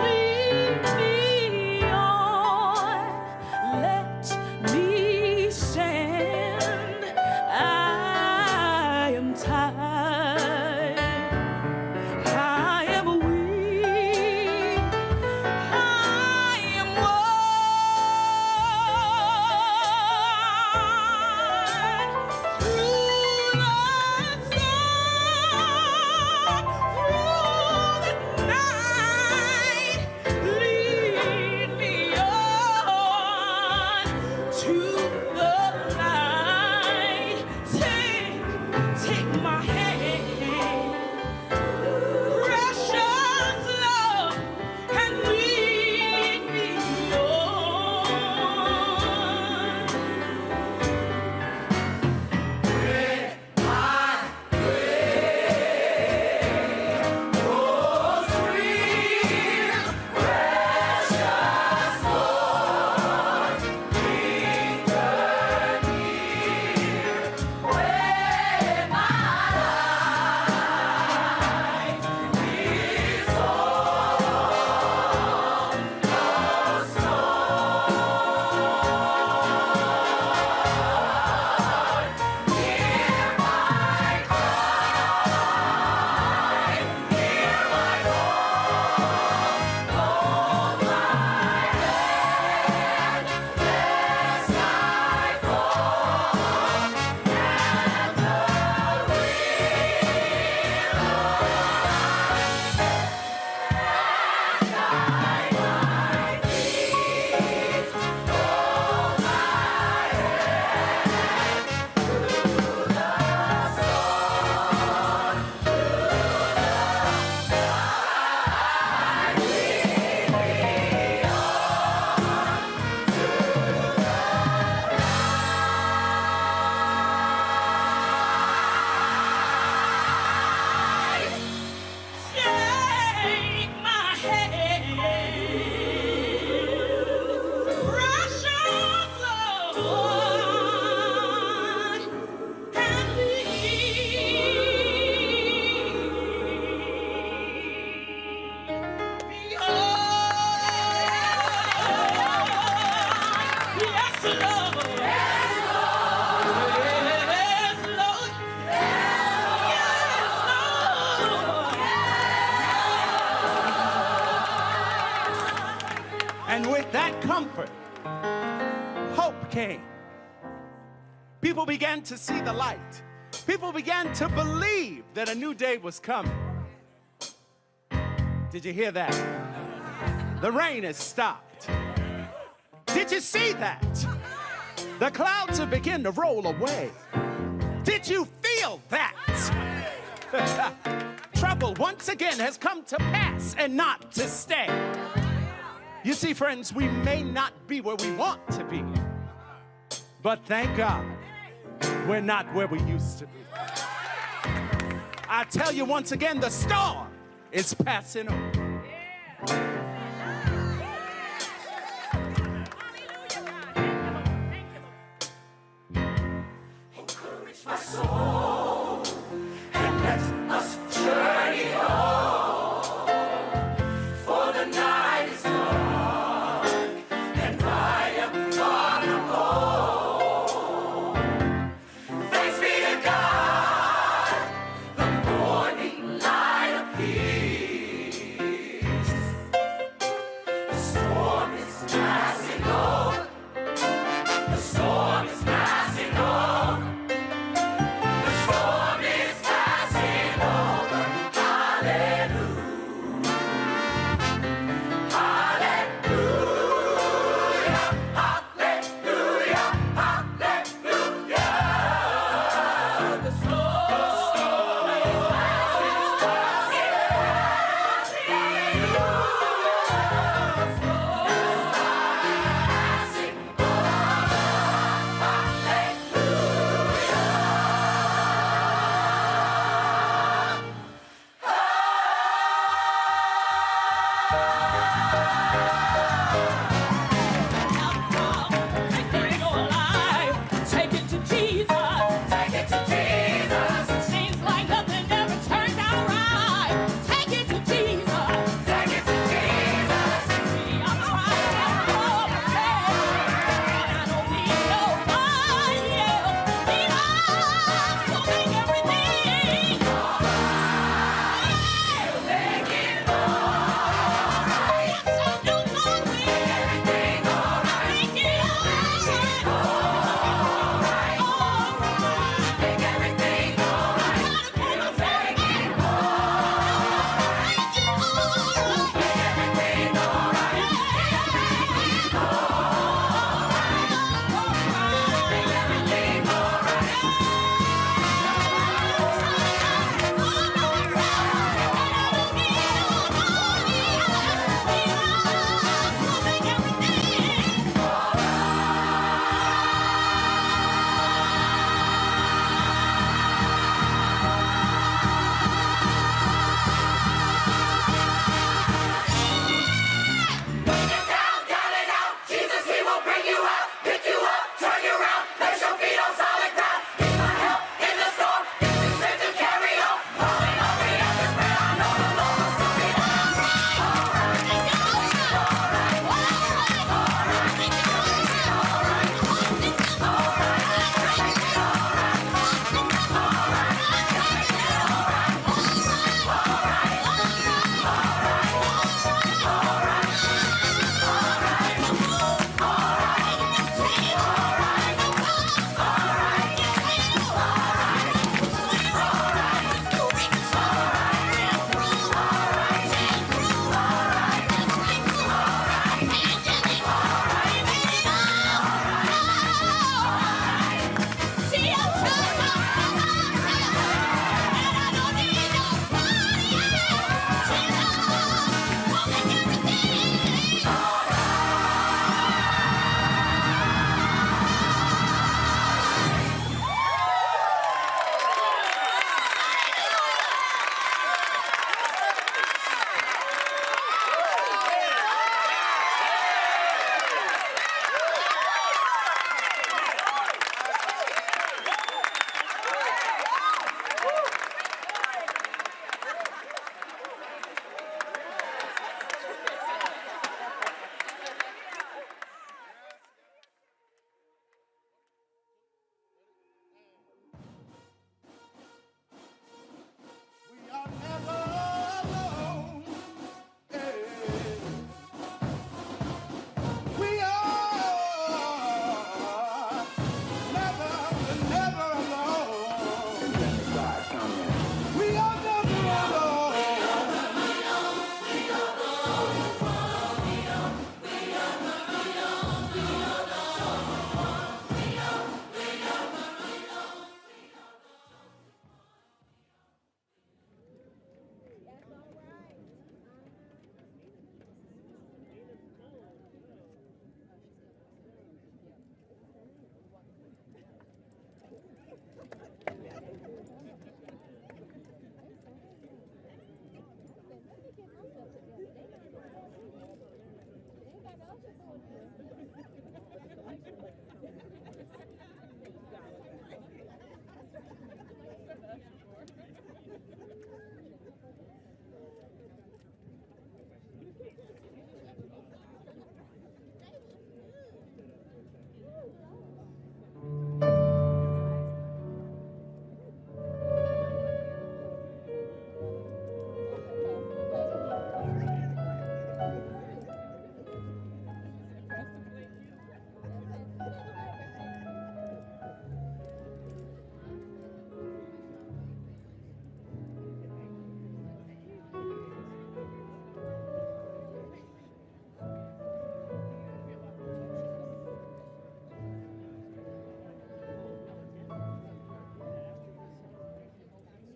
lead me on, let me stand. I am tired, I am weak, I am worn through the
And with that comfort, hope came. People began to see the light. People began to believe that a new day was coming. Did you hear that? The rain has stopped. Did you see that? The clouds have begun to roll away. Did you feel that? Trouble once again has come to pass and not to stay. You see, friends, we may not be where we want to be, but thank God we're not where we used to be. I tell you once again, the storm is passing over.
Encourage my soul and let us journey on, for the night is dark and I am far from home. Thanks be to God, the morning light appears.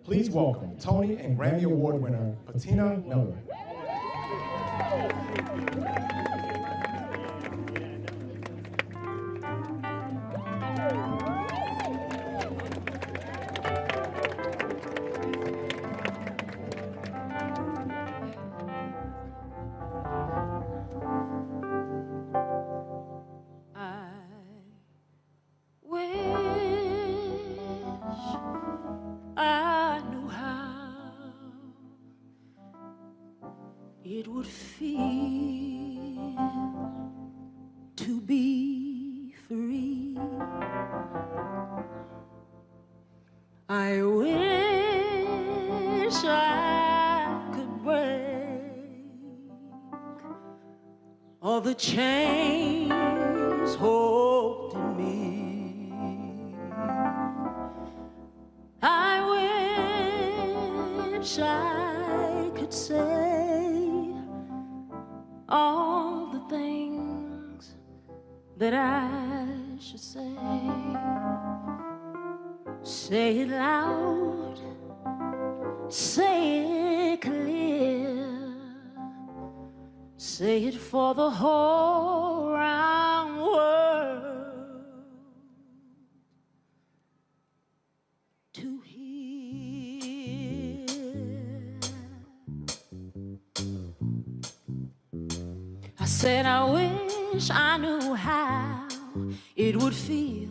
Please welcome Tony and Grammy Award winner, Patina Miller.
I knew how it would feel to be free. I wish I could break all the chains holding me. I wish I could say all the things that I should say. Say it loud, say it clear, say it for the whole round world to hear. I said I wish I knew how it would feel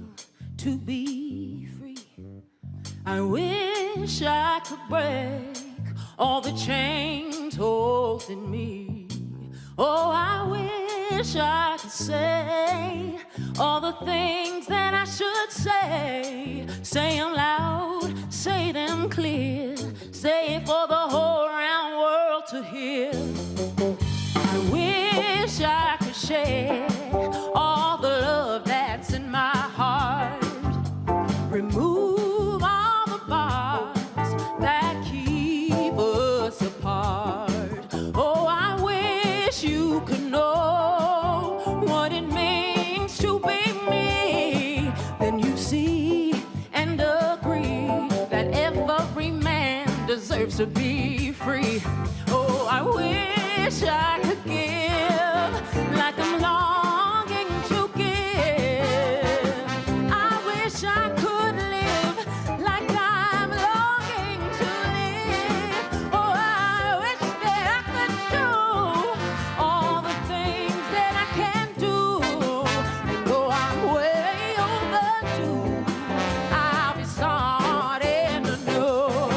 to be free. I wish I could break all the chains holding me. Oh, I wish I could say all the things that I should say. Say them loud, say them clear, say it for the whole round world to hear. I wish I could share all the love that's in my heart. Remove all the bars that keep us apart. Oh, I wish you could know what it means to be me. Then you see and agree that every man deserves to be free. Oh, I wish I could give like I'm longing to give. I wish I could live like I'm longing to live. Oh, I wish that I could do all the things that I can do. And though I'm way overdue, I'll be starting anew.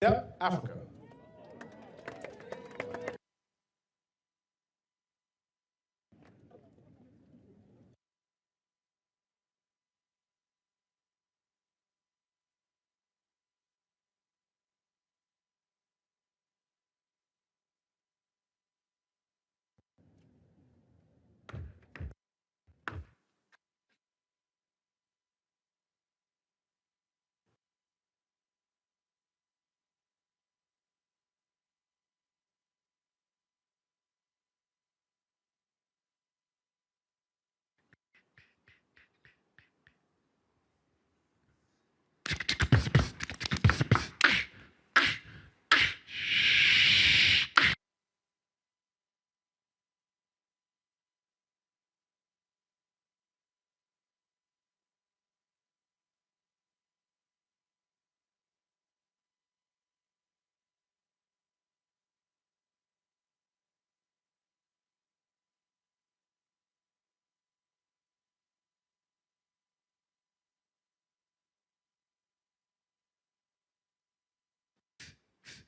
Yep, Africa.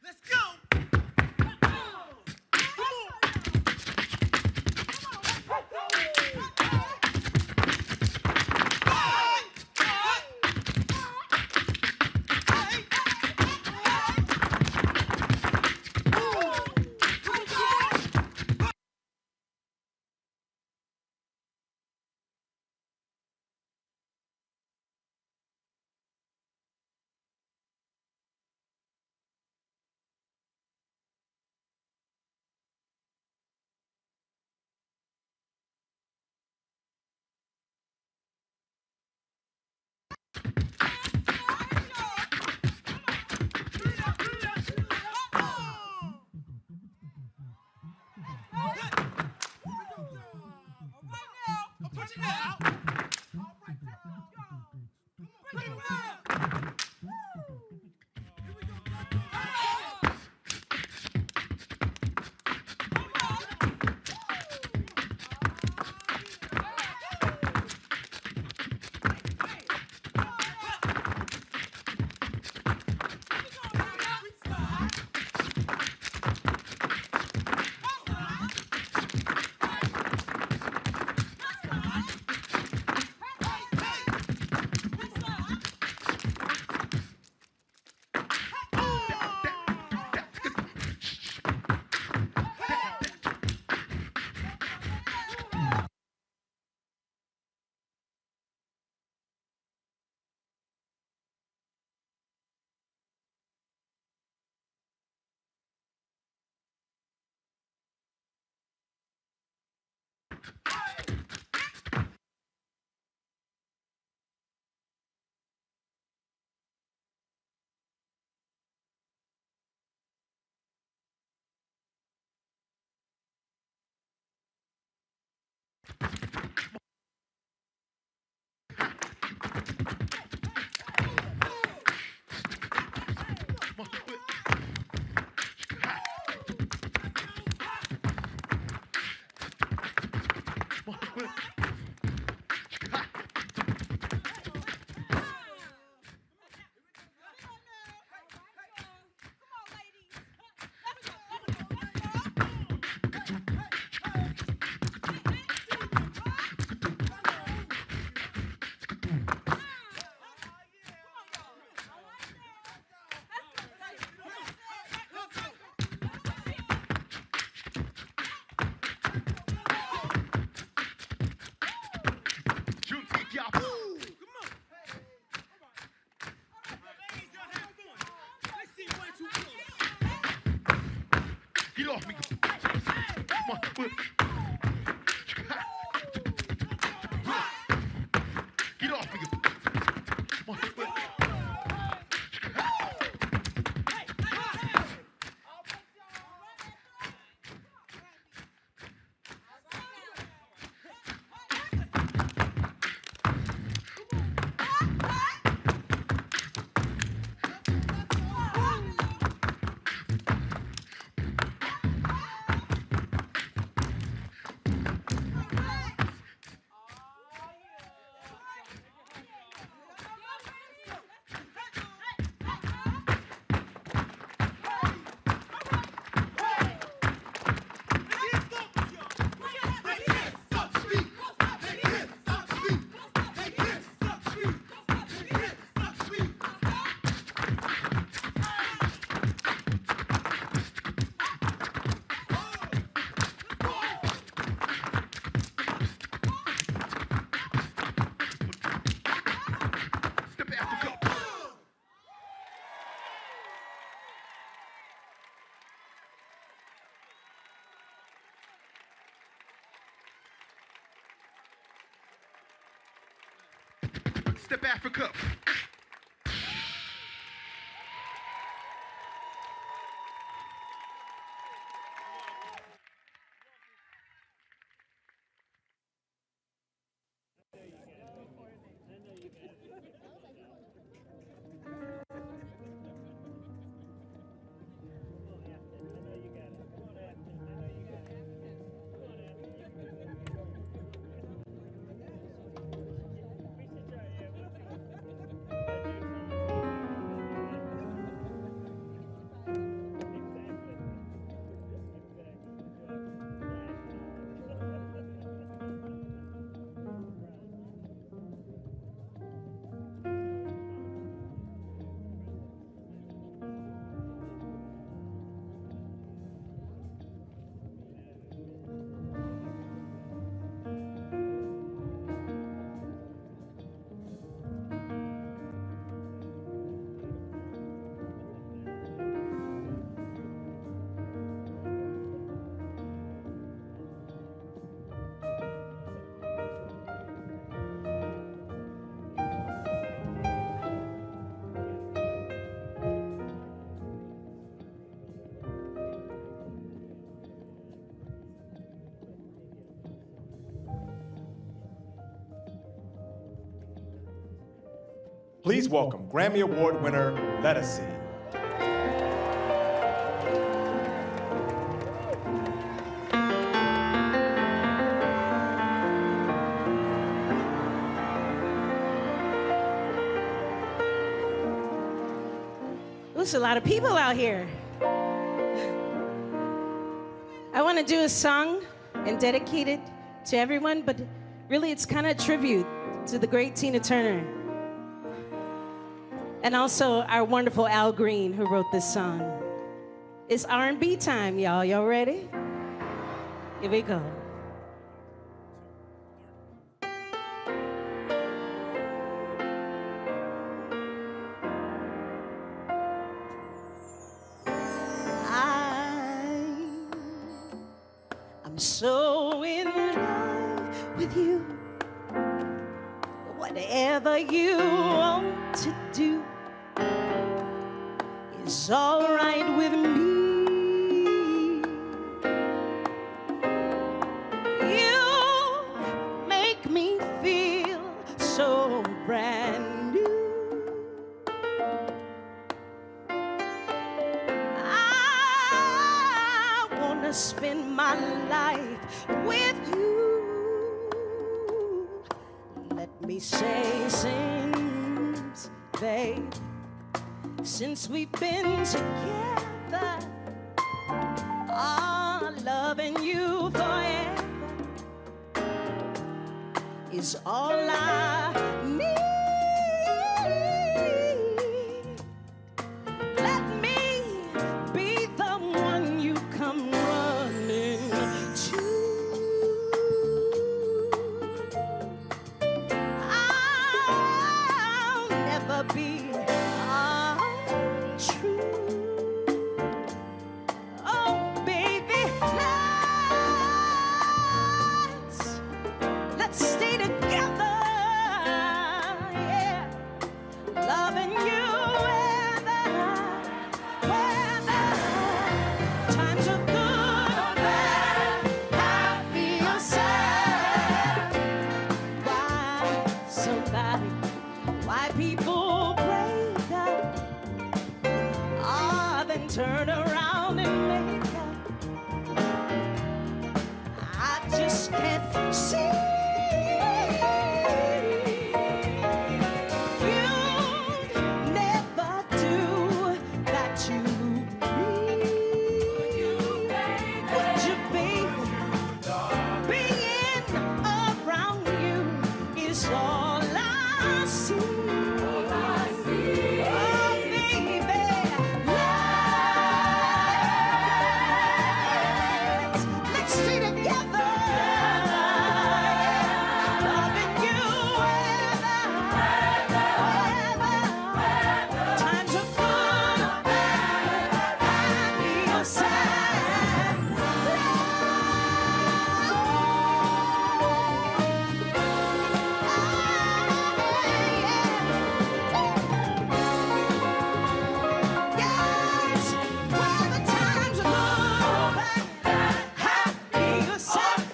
Let's go. Juneteenth, y'all. Come on. Let's see 1, 2, 3. Get off me. Come on. Get off me. Come on. Step Africa.
Please welcome Grammy Award winner, Let Us See.
There's a lot of people out here. I want to do a song and dedicate it to everyone, but really it's kind of a tribute to the great Tina Turner. And also our wonderful Al Green, who wrote this song. It's R&B time, y'all. Y'all ready? Here we go. I'm so in love with you. Whatever you want to do is all right with me. You make me feel so brand new. I wanna spend my life with you. Let me say since, babe, since we've been together, loving you forever is all I need. Let me be the one you come running to. I'll never be untrue. Oh, baby, let's stay together, yeah. Loving you whether times are good or bad, happy or sad. Why people break up, then turn around and make up. I just can't see. You'd never do that to me. Would you, baby? Being around you is all I see. Oh, baby, let's stay together. Loving you whether times are good or bad, happy or sad. Yes, whether times are good or bad, happy or sad.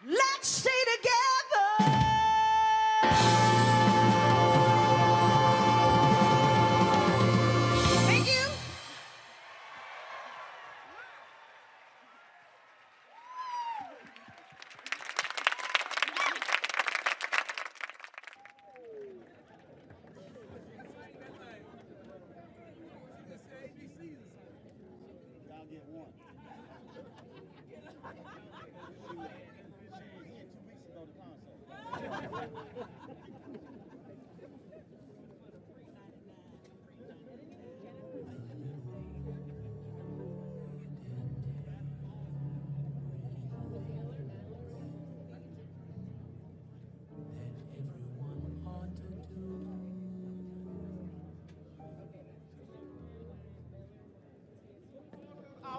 Let's stay together. Thank you.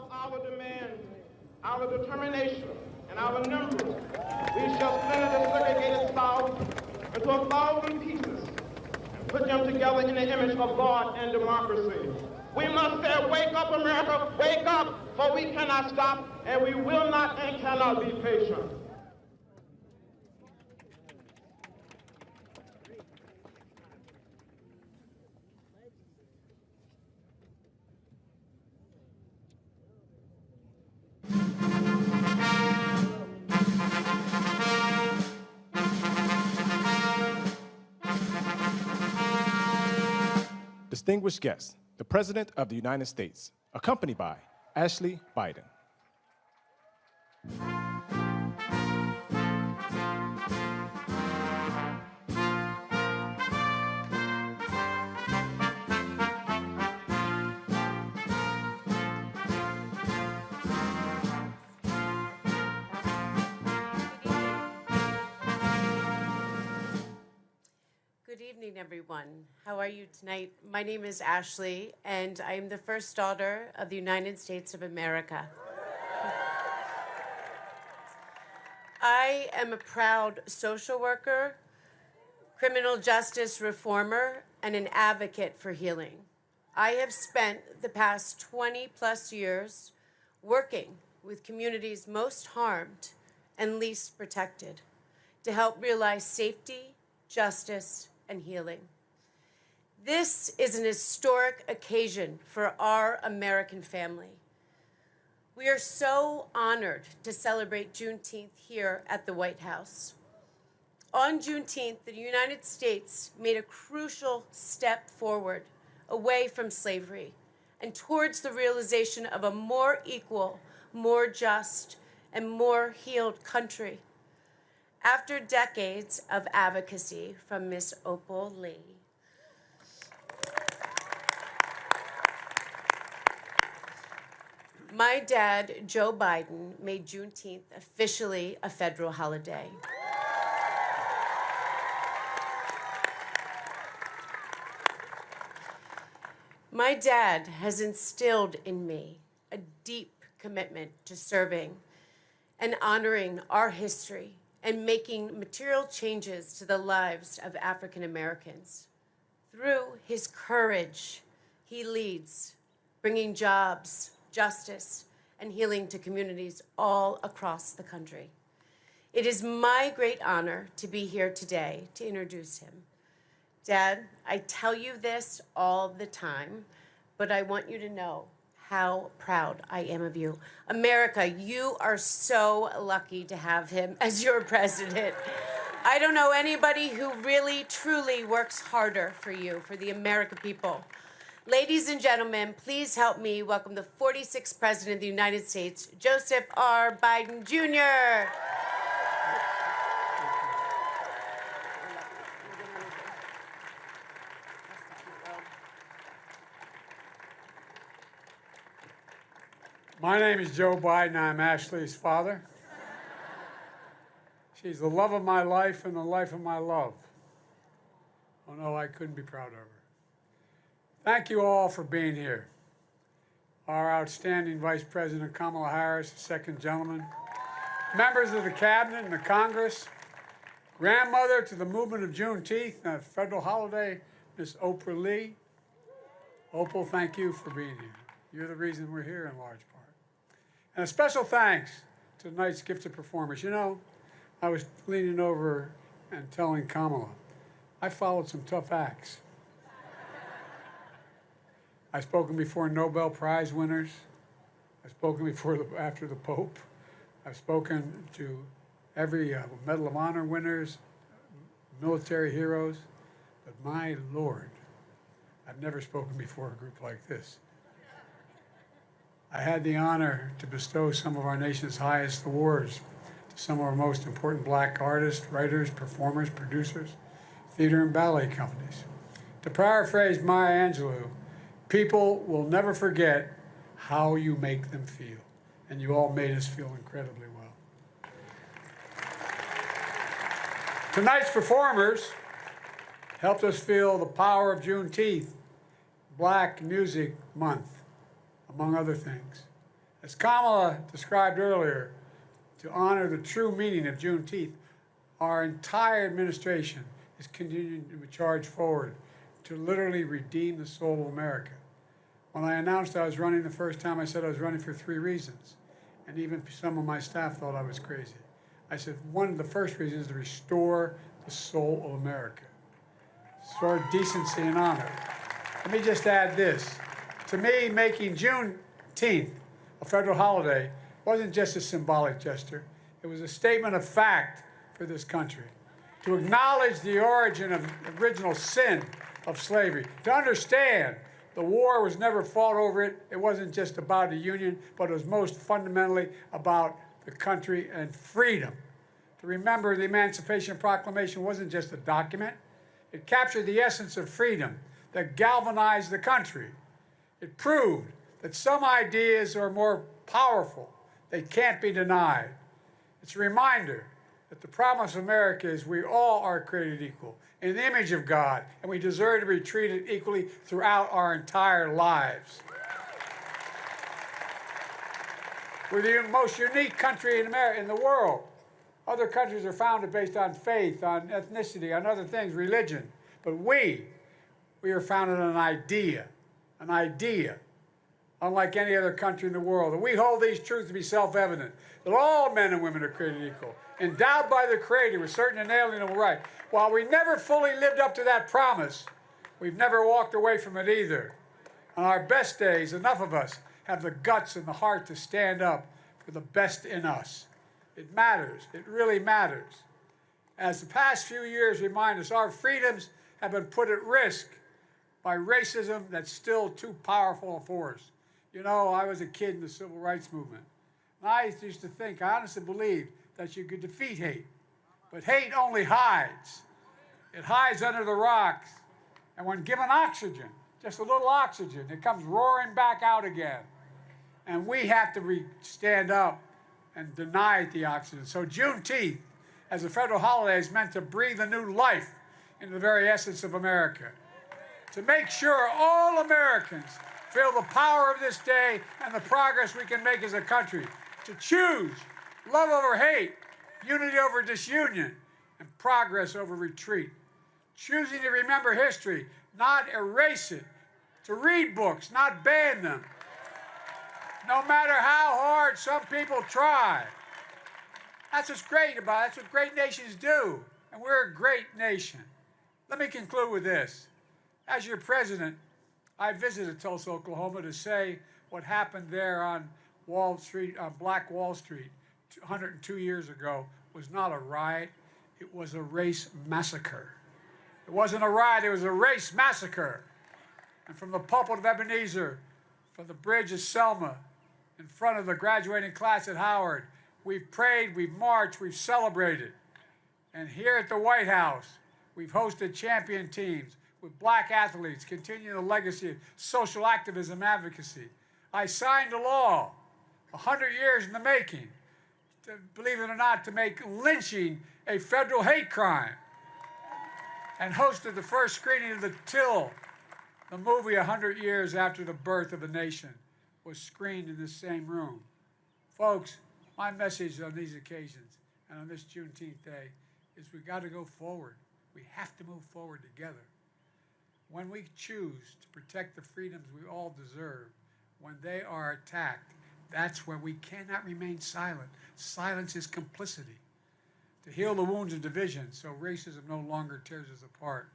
Our demand, our determination and our numbers, we shall splinter the segregated South into 1,000 pieces and put them together in the image of God and democracy. We must say, wake up, America, wake up, for we cannot stop, and we will not and cannot be patient.
Distinguished guests, the President of the United States, accompanied by Ashley Biden.
Good evening, everyone. How are you tonight? My name is Ashley, and I am the first daughter of the United States of America. I am a proud social worker, criminal justice reformer, and an advocate for healing. I have spent the past 20-plus years working with communities most harmed and least protected to help realize safety, justice, and healing. This is an historic occasion for our American family. We are so honored to celebrate Juneteenth here at the White House. On Juneteenth, the United States made a crucial step forward away from slavery and towards the realization of a more equal, more just, and more healed country. After decades of advocacy from Miss Opal Lee, my dad, Joe Biden, made Juneteenth officially a federal holiday. My dad has instilled in me a deep commitment to serving and honoring our history and making material changes to the lives of African Americans. Through his courage, he leads, bringing jobs, justice, and healing to communities all across the country. It is my great honor to be here today to introduce him. Dad, I tell you this all the time, but I want you to know how proud I am of you. America, you are so lucky to have him as your president. I don't know anybody who really, truly works harder for you, for the American people. Ladies and gentlemen, please help me welcome the 46th President of the United States, Joseph R. Biden, Jr.
My name is Joe Biden. I'm Ashley's father. She's the love of my life and the life of my love. Oh no, I couldn't be prouder of her. Thank you all for being here. Our outstanding Vice President Kamala Harris, the second gentleman, members of the Cabinet and the Congress, grandmother to the movement of Juneteenth, a federal holiday, Miss Oprah Lee. Opal, thank you for being here. You're the reason we're here in large part. And a special thanks to tonight's gifted performers. You know, I was leaning over and telling Kamala, I followed some tough acts. I've spoken before Nobel Prize winners. I've spoken before after the Pope. I've spoken to every Medal of Honor winners, military heroes. But my Lord, I've never spoken before a group like this. I had the honor to bestow some of our nation's highest awards to some of our most important black artists, writers, performers, producers, theater and ballet companies. To paraphrase Maya Angelou, people will never forget how you make them feel. And you all made us feel incredibly well. Tonight's performers helped us feel the power of Juneteenth, Black Music Month, among other things. As Kamala described earlier, to honor the true meaning of Juneteenth, our entire administration is continuing to charge forward to literally redeem the soul of America. When I announced I was running the first time, I said I was running for 3 reasons. And even some of my staff thought I was crazy. I said, one of the first reasons is to restore the soul of America. Restore decency and honor. Let me just add this. To me, making Juneteenth a federal holiday wasn't just a symbolic gesture. It was a statement of fact for this country. To acknowledge the origin of the original sin of slavery. To understand the war was never fought over it. It wasn't just about the Union, but it was most fundamentally about the country and freedom. To remember the Emancipation Proclamation wasn't just a document. It captured the essence of freedom that galvanized the country. It proved that some ideas are more powerful. They can't be denied. It's a reminder that the promise of America is we all are created equal in the image of God, and we deserve to be treated equally throughout our entire lives. We're the most unique country in America, in the world. Other countries are founded based on faith, on ethnicity, on other things, religion. But we are founded on an idea, unlike any other country in the world. And we hold these truths to be self-evident, that all men and women are created equal, endowed by the Creator with certain inalienable rights. While we never fully lived up to that promise, we've never walked away from it either. On our best days, enough of us have the guts and the heart to stand up for the best in us. It matters. It really matters. As the past few years remind us, our freedoms have been put at risk by racism that's still too powerful a force. You know, I was a kid in the civil rights movement. And I used to think, I honestly believed that you could defeat hate. But hate only hides. It hides under the rocks. And when given oxygen, just a little oxygen, it comes roaring back out again. And we have to stand up and deny it the oxygen. So Juneteenth, as a federal holiday, is meant to breathe a new life into the very essence of America. To make sure all Americans feel the power of this day and the progress we can make as a country. To choose love over hate, unity over disunion, and progress over retreat. Choosing to remember history, not erase it. To read books, not ban them. No matter how hard some people try. That's what's great about it. That's what great nations do. And we're a great nation. Let me conclude with this. As your president, I visited Tulsa, Oklahoma to say what happened there on Wall Street, on Black Wall Street, 102 years ago, was not a riot. It was a race massacre. It wasn't a riot, it was a race massacre. And from the pulpit of Ebenezer, from the bridge of Selma, in front of the graduating class at Howard, we've prayed, we've marched, we've celebrated. And here at the White House, we've hosted champion teams with black athletes, continuing the legacy of social activism advocacy. I signed a law, 100 years in the making, believe it or not, to make lynching a federal hate crime, and hosted the first screening of The Till, the movie 100 years after the birth of a nation, was screened in this same room. Folks, my message on these occasions and on this Juneteenth day is we got to go forward. We have to move forward together. When we choose to protect the freedoms we all deserve, when they are attacked, that's when we cannot remain silent. Silence is complicity. To heal the wounds of division so racism no longer tears us apart,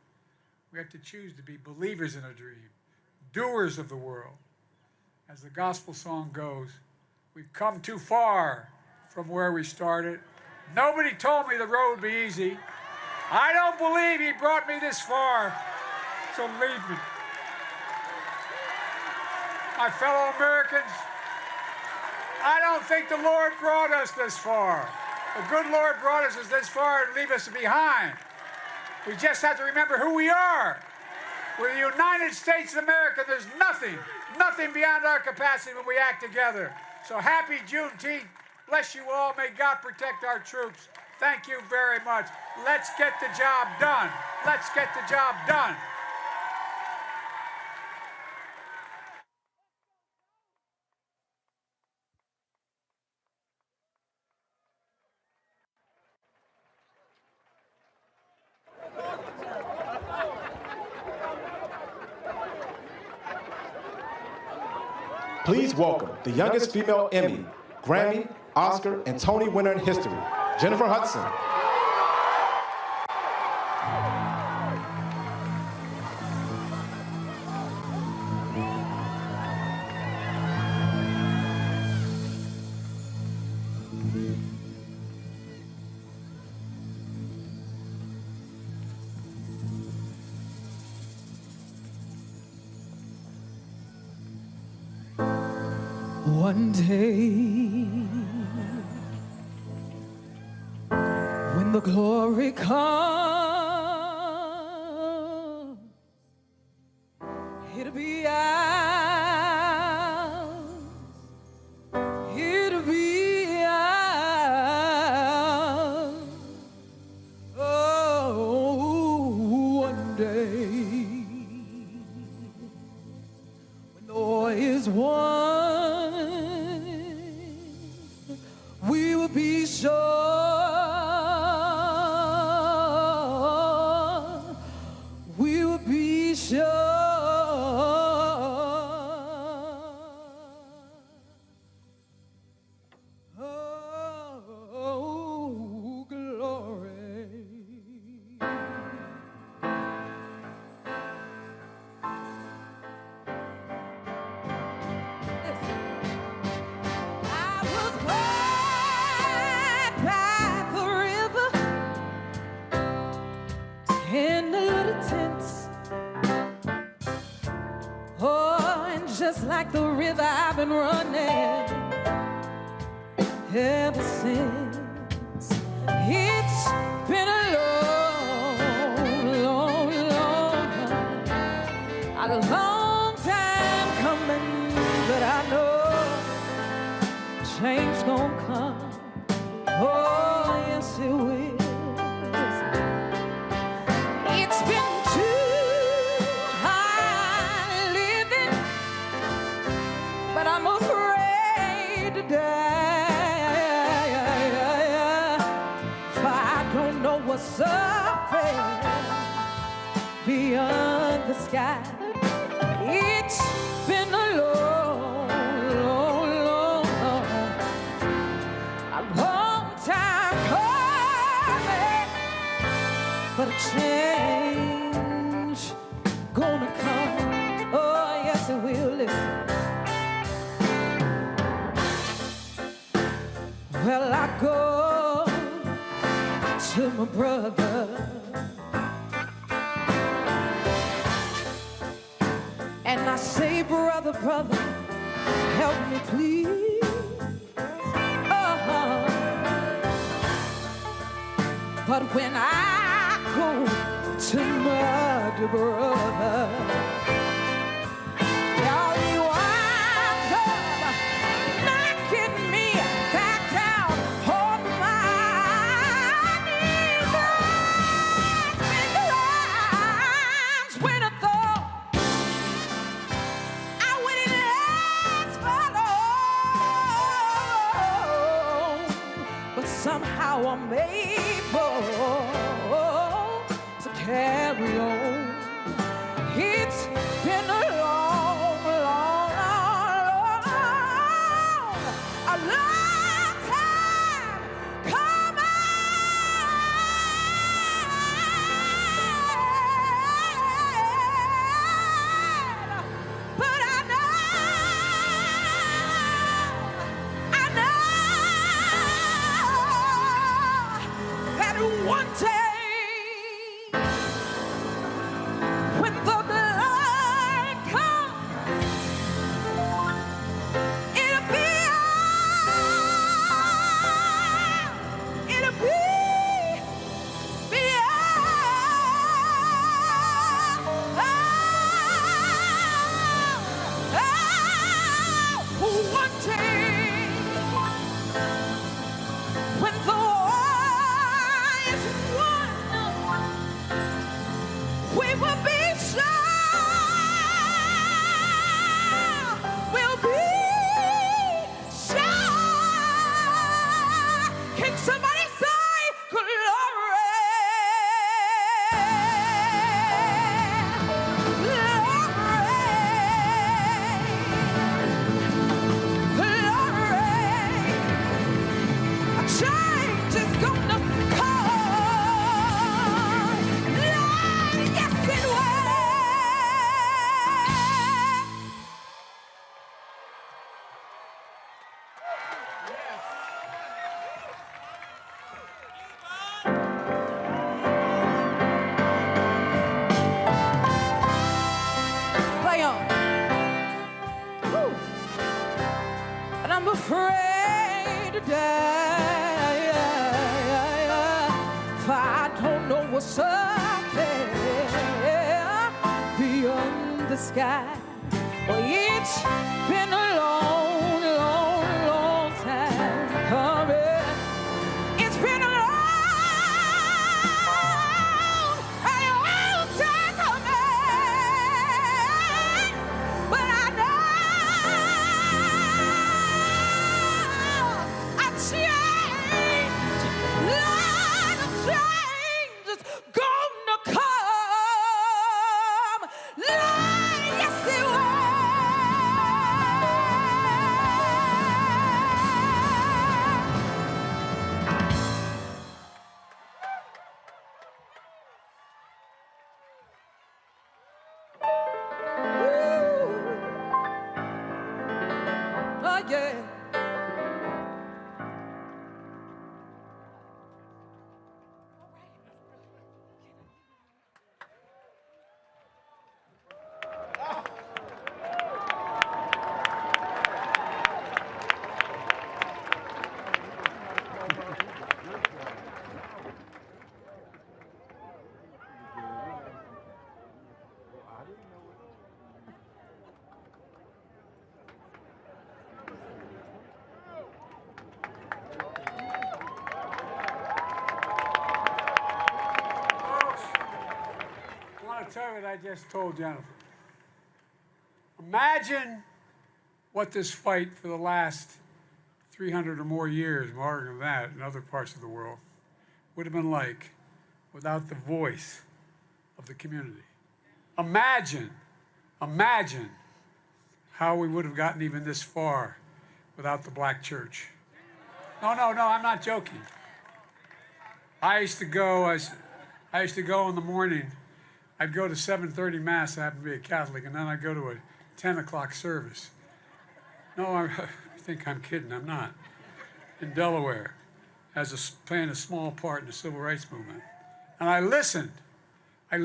we have to choose to be believers in a dream, doers of the world. As the gospel song goes, we've come too far from where we started. Nobody told me the road would be easy. I don't believe he brought me this far, so leave me. My fellow Americans, I don't think the Lord brought us this far. The good Lord brought us this far and leave us behind. We just have to remember who we are. We're the United States of America. There's nothing beyond our capacity when we act together. So happy Juneteenth. Bless you all. May God protect our troops. Thank you very much. Let's get the job done. Let's get the job done.
Please welcome the youngest female Emmy, Grammy, Oscar, and Tony winner in history, Jennifer Hudson.
One day, when the glory comes, it'll be ours. It'll be ours. Oh, one day, when the war is won, we will be sure, we will be sure. Oh, glory. In the little tents, oh, and just like the river I've been running ever since. It's been a long time coming, but I know change gonna come. Oh, yes it will. It's been too hard living, but I'm afraid to die. For I don't know what's up there beyond the sky. It's been a long time coming, but a change gonna come. Oh, yes it will. Listen. Well, I go to my brother, and I say, brother, brother, help me please. Uh-huh. But when I go to my dear brother, y'all, he winds up knocking me back down on my knees. I've been times when I thought I wouldn't last for long, but somehow I'm able to carry on. It's been a long time coming, but I know that one day, when the blood Play on. Woo. And I'm afraid to die, for I don't know what's up there beyond the sky. Well, it's been a long, long, long time coming. It's been a long time coming. But I know a change, Lord, a change is gonna come. Lord, yes, it will. Oh, yeah.
I want to tell you what I just told Jennifer. Imagine what this fight for the last 300 or more years, more than that, in other parts of the world, would have been like without the voice of the community. Imagine how we would have gotten even this far without the black church. No, I'm not joking. I used to go in the morning. I'd go to 7:30 Mass. I happen to be a Catholic, and then I'd go to a 10 o'clock service. No, I think I'm kidding. I'm not. In Delaware, playing a small part in the civil rights movement. And I listened to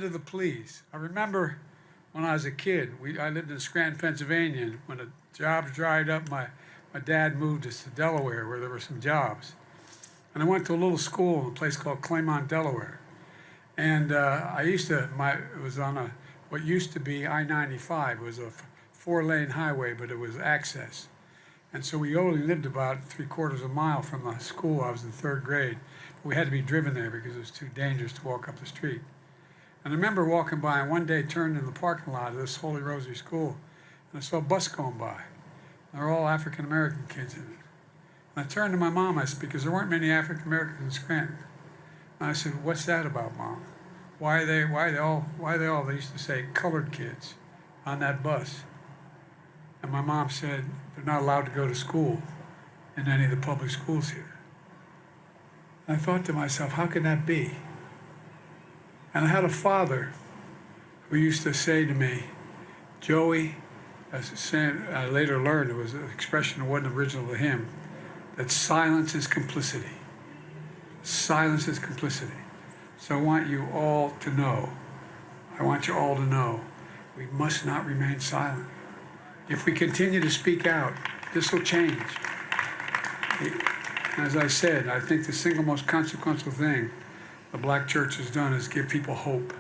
the pleas. I remember when I was a kid, I lived in Scranton, Pennsylvania, and when the jobs dried up, my dad moved us to Delaware where there were some jobs. And I went to a little school in a place called Claymont, Delaware. And it was on what used to be I-95. It was a 4-lane highway, but it was access. And so we only lived about 3/4 of a mile from the school. I was in 3rd grade. But we had to be driven there because it was too dangerous to walk up the street. And I remember walking by, and one day turned in the parking lot of this Holy Rosary School, and I saw a bus going by. And they're all African-American kids in it. And I turned to my mom, because there weren't many African-Americans in Scranton. And I said, "What's that about, Mom? Why are they all, they used to say, colored kids on that bus?" And my mom said, "They're not allowed to go to school in any of the public schools here." And I thought to myself, how can that be? And I had a father who used to say to me, "Joey," I later learned it was an expression that wasn't original to him, that silence is complicity. Silence is complicity. So I want you all to know, we must not remain silent. If we continue to speak out, this will change. As I said, I think the single most consequential thing the black church has done is give people hope.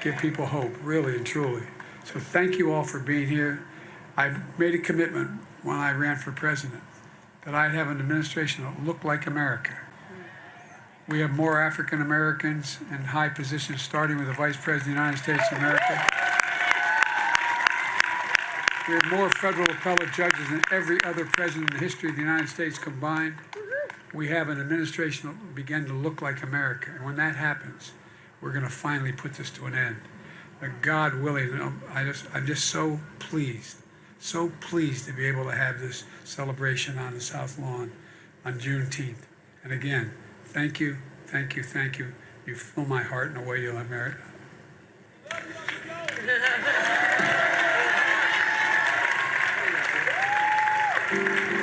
Give people hope, really and truly. So thank you all for being here. I made a commitment when I ran for president that I'd have an administration that looked like America. We have more African Americans in high positions, starting with the Vice President of the United States of America. We have more federal appellate judges than every other president in the history of the United States combined. We have an administration that will begin to look like America. And when that happens, we're going to finally put this to an end. God willing, I'm just so pleased to be able to have this celebration on the South Lawn on Juneteenth. And again, thank you. You fill my heart in a way you'll have merit.
Thank you.